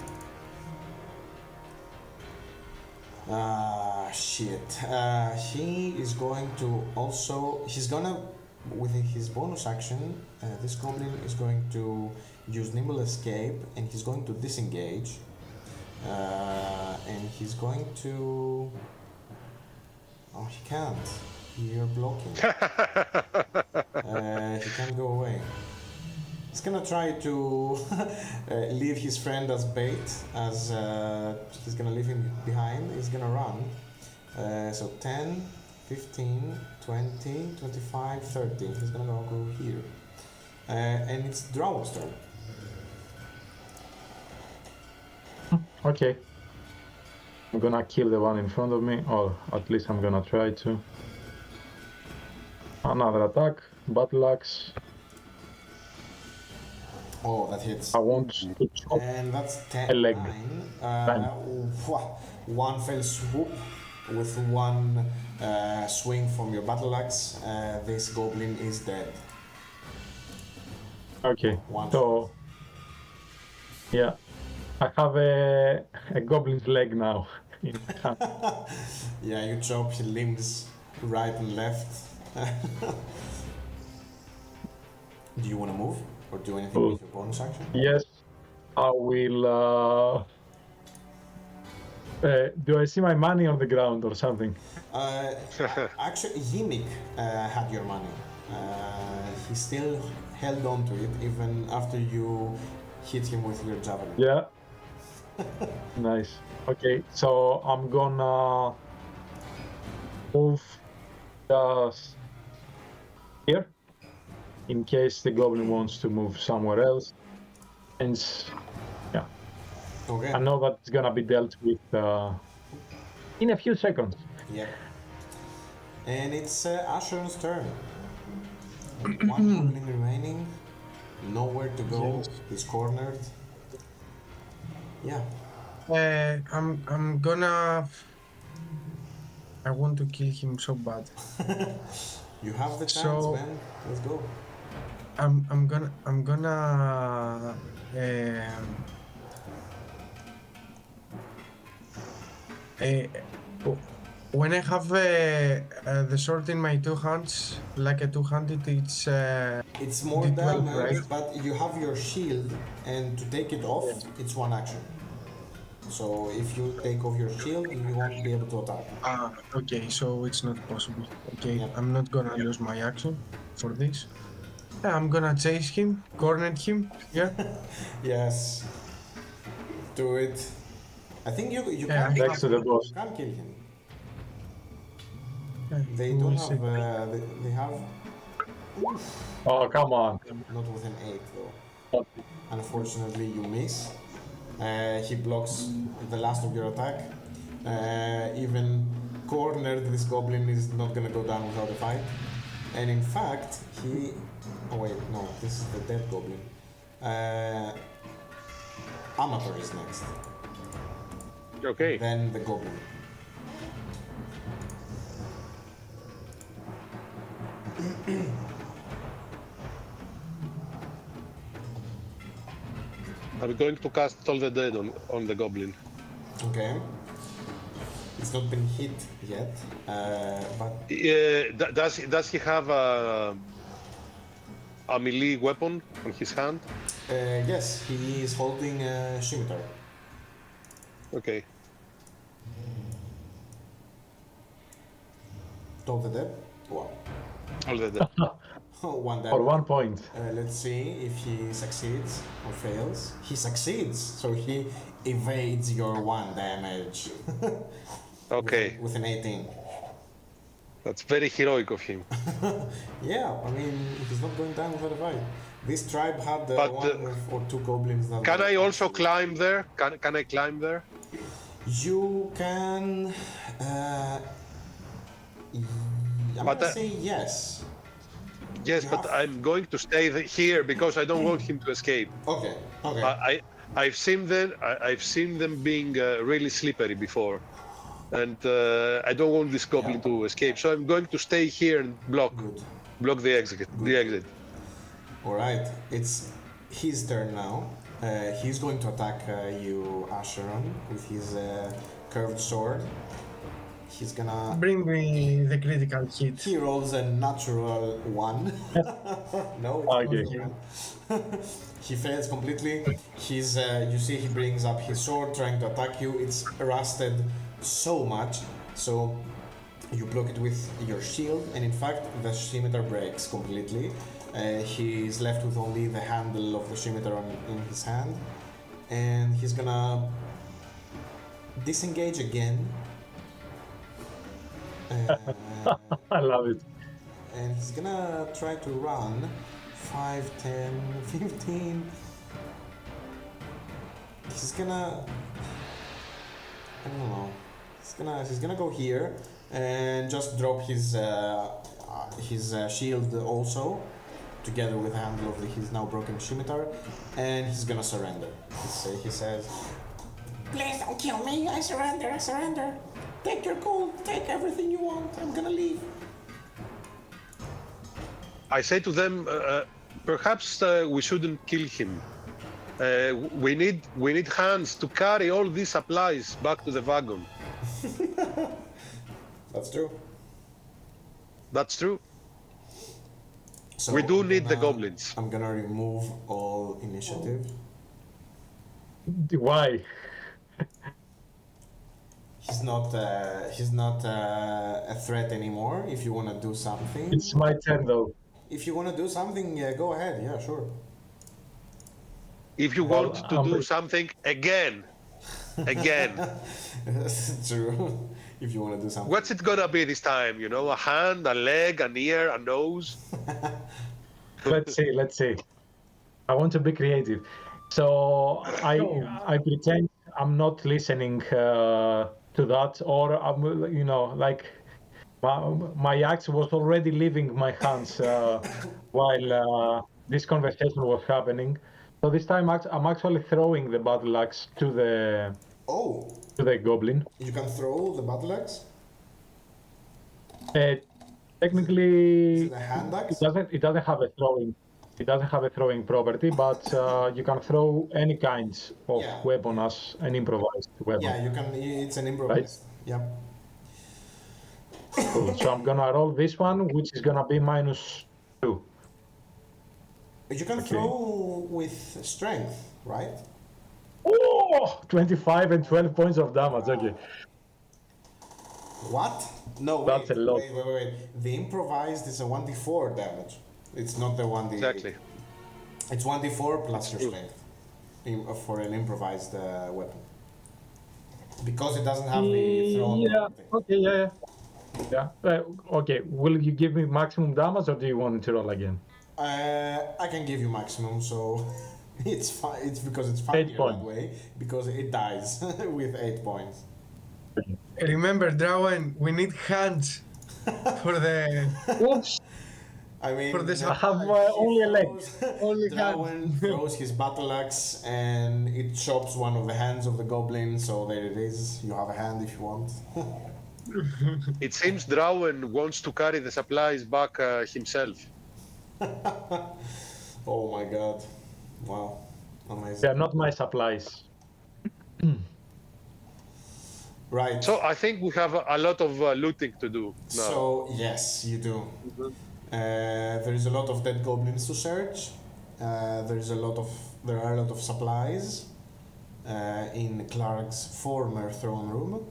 Shit. He is going to also. He's gonna, with his bonus action, this goblin is going to use Nimble Escape and he's going to disengage. And he's going to. Oh, he can't. You're blocking. He can't go away. He's gonna try to leave his friend as bait, as he's gonna leave him behind. He's gonna run. So 10, 15, 20, 25, 30. He's gonna go here. And it's Drawen's turn. Okay. I'm gonna kill the one in front of me, or at least I'm gonna try to. Another attack, battle axe. Oh, that hits. I want to chop. And that's 10, A leg. 9. one fell swoop with one swing from your battle axe, this goblin is dead. Okay, One so yeah, I have a goblin's leg now in my hand. Yeah, you chop his limbs right and left. Do you want to move or do anything with your bonus action? Yes, I will. Do I see my money on the ground or something? Actually, Yimik had your money. He still held on to it even after you hit him with your javelin. Yeah. Nice. Okay, so I'm gonna move just here in case the goblin wants to move somewhere else. And yeah, Okay. I know that it's gonna be dealt with in a few seconds. Yeah. And it's Acheron's turn. One goblin remaining. Nowhere to go. Yes. He's cornered. Yeah. I'm gonna. I want to kill him so bad. You have the chance, So- man. Let's go. I'm gonna when I have the sword in my two hands, like a two-handed, it's It's more D12, damage, right? but you have your shield, and to take it off, it's one action. So if you take off your shield, you won't be able to attack. okay, so it's not possible. Okay, Yep. I'm not gonna lose my action for this. Yeah, I'm gonna chase him, corner him. Yeah, Yes. Do it. I think you Yeah, can next to the boss. You can kill him. yeah, They we'll don't see. have. They have Oh, come on. not with an 8 though. Unfortunately, you miss. He blocks the last of your attack. Even cornered, this goblin is not gonna go down without a fight. And in fact, he. Oh wait, no, this is the dead goblin. Amator is next. Okay. Then the goblin. I'm going to cast Toll the Dead on the goblin. Okay. It's not been hit yet, but Does he have a melee weapon on his hand? yes, he is holding a scimitar. Okay. Toll the dead. Wow. Toll the Dead. One For damage. 1 point. Let's see if he succeeds or fails. He succeeds, so he evades your 1 damage. Okay. With an 18. That's very heroic of him. Yeah, I mean, he's not going down without a fight. This tribe had But, one or two goblins that Can were I also actually- climb there? Can I climb there? You can. I'm But, gonna say yes. Yes, You but have- I'm going to stay here because I don't want him to escape. Okay, okay. I've seen them being really slippery before, and I don't want this goblin Yeah. to escape. So I'm going to stay here and block Good. the exit. The exit. Alright, it's his turn now. He's going to attack you, Acheron, with his curved sword. He's gonna. Bring me the critical hit. He rolls a natural 1. No, it's Okay. not a 1. He fails completely. He's, you see, he brings up his sword trying to attack you. It's rusted so much, so you block it with your shield, and in fact, the scimitar breaks completely. He's left with only the handle of the scimitar in his hand, and he's gonna disengage again. I love it. And he's gonna try to run 5, 10, 15. He's gonna. I don't know. He's gonna go here and just drop his shield also, together with the handle of his now broken scimitar, and he's gonna surrender. He says, Please don't kill me. I surrender. I surrender. Take your gold. Take everything you want. I'm gonna leave. I say to them, perhaps we shouldn't kill him. We need hands to carry all these supplies back to the wagon. That's true. That's true. So We do I'm need the gonna- goblins. I'm gonna remove all initiative. Why? He's not a threat anymore. If you wanna do something, It's my turn though. if you wanna do something, go ahead. Yeah, sure. If you Well, want to do something again, That's true. If you wanna do something. what's it gonna be this time? You know, a hand, a leg, an ear, a nose. Let's see. I want to be creative. So I pretend I'm not listening to that, or I'm, like my axe was already leaving my hands while this conversation was happening. So this time I'm actually throwing the battle axe to the goblin. You can throw the battle axe. Technically, Is it a hand axe? it doesn't have a throwing. It doesn't have a throwing property, but you can throw any kinds of Yeah. weapon as an improvised weapon. Yeah, you can. It's an improvised. Yep. Cool. So I'm gonna roll this one, which is gonna be -2. You can throw with strength, right? Oh, 25 and 12 points of damage. Okay. What? No, wait, That's a lot. wait. The improvised is a 1d4 damage. It's not the 1d. Exactly. It's 1d4 plus your strength for an improvised weapon. Because it doesn't have the thrown. Yeah. Okay. Yeah. Okay. Will you give me maximum damage, or do you want to roll again? I can give you maximum, so it's fine. It's because it's funnier 8 points. that way. Because it dies with 8 points. Remember, Drawen, we need hands for the. Oops. I mean, For this- I have only a leg. Only Drawen throws his battle axe and it chops one of the hands of the goblin. So there it is. You have a hand if you want. It seems Drawen wants to carry the supplies back himself. Oh my god! Wow, amazing. They're not my supplies. Right. So I think we have a lot of looting to do now. So yes, you do. There is a lot of dead goblins to search. There are a lot of supplies in Clark's former throne room.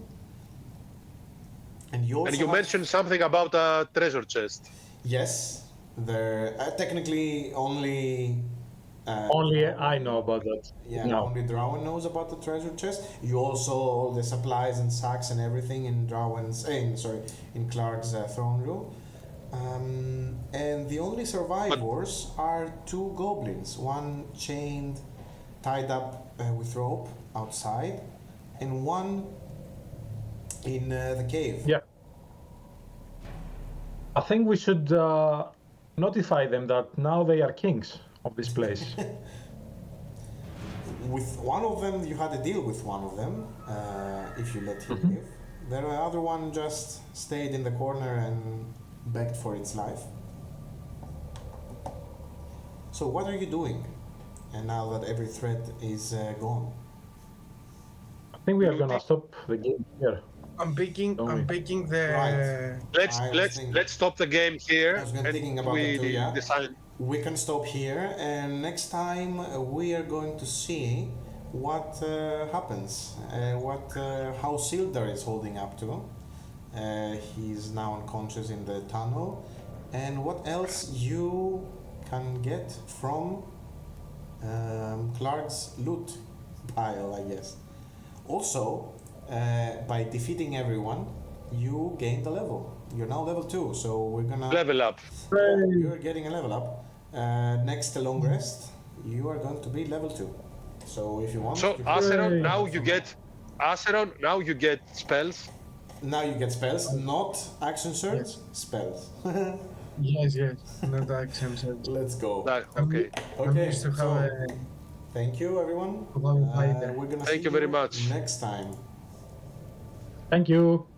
And you also And you have- mentioned something about a treasure chest. Yes, there technically only. Only I know about that. Yeah, No. only Drawen knows about the treasure chest. You also all the supplies and sacks and everything in in Clark's throne room. And the only survivors are two goblins, one chained, tied up with rope outside, and one in the cave. Yeah. I think we should notify them that now they are kings of this place. With one of them, you had a deal with one of them, if you let him live. The other one just stayed in the corner and begged for its life. So what are you doing? And now that every threat is gone. I think we are gonna stop the game here. I'm picking the. Right. Let's stop the game here I was thinking and about we that too, yeah. decide. We can stop here, and next time we are going to see what happens, how Sildar is holding up to. He's now unconscious in the tunnel, and what else you can get from Clark's loot pile, I guess. Also, by defeating everyone, you gained a level. You're now level 2, so we're gonna Level up. You're getting a level up. Next to long rest, you are going to be level 2. So if you want, So you can- Acheron, now you get spells. now you get spells, not action surge, spells. Yes, not action surge. Let's go. Okay. I'm Okay, used to so have Thank you, everyone. Bye. We're gonna Thank see you very much. next time. Thank you.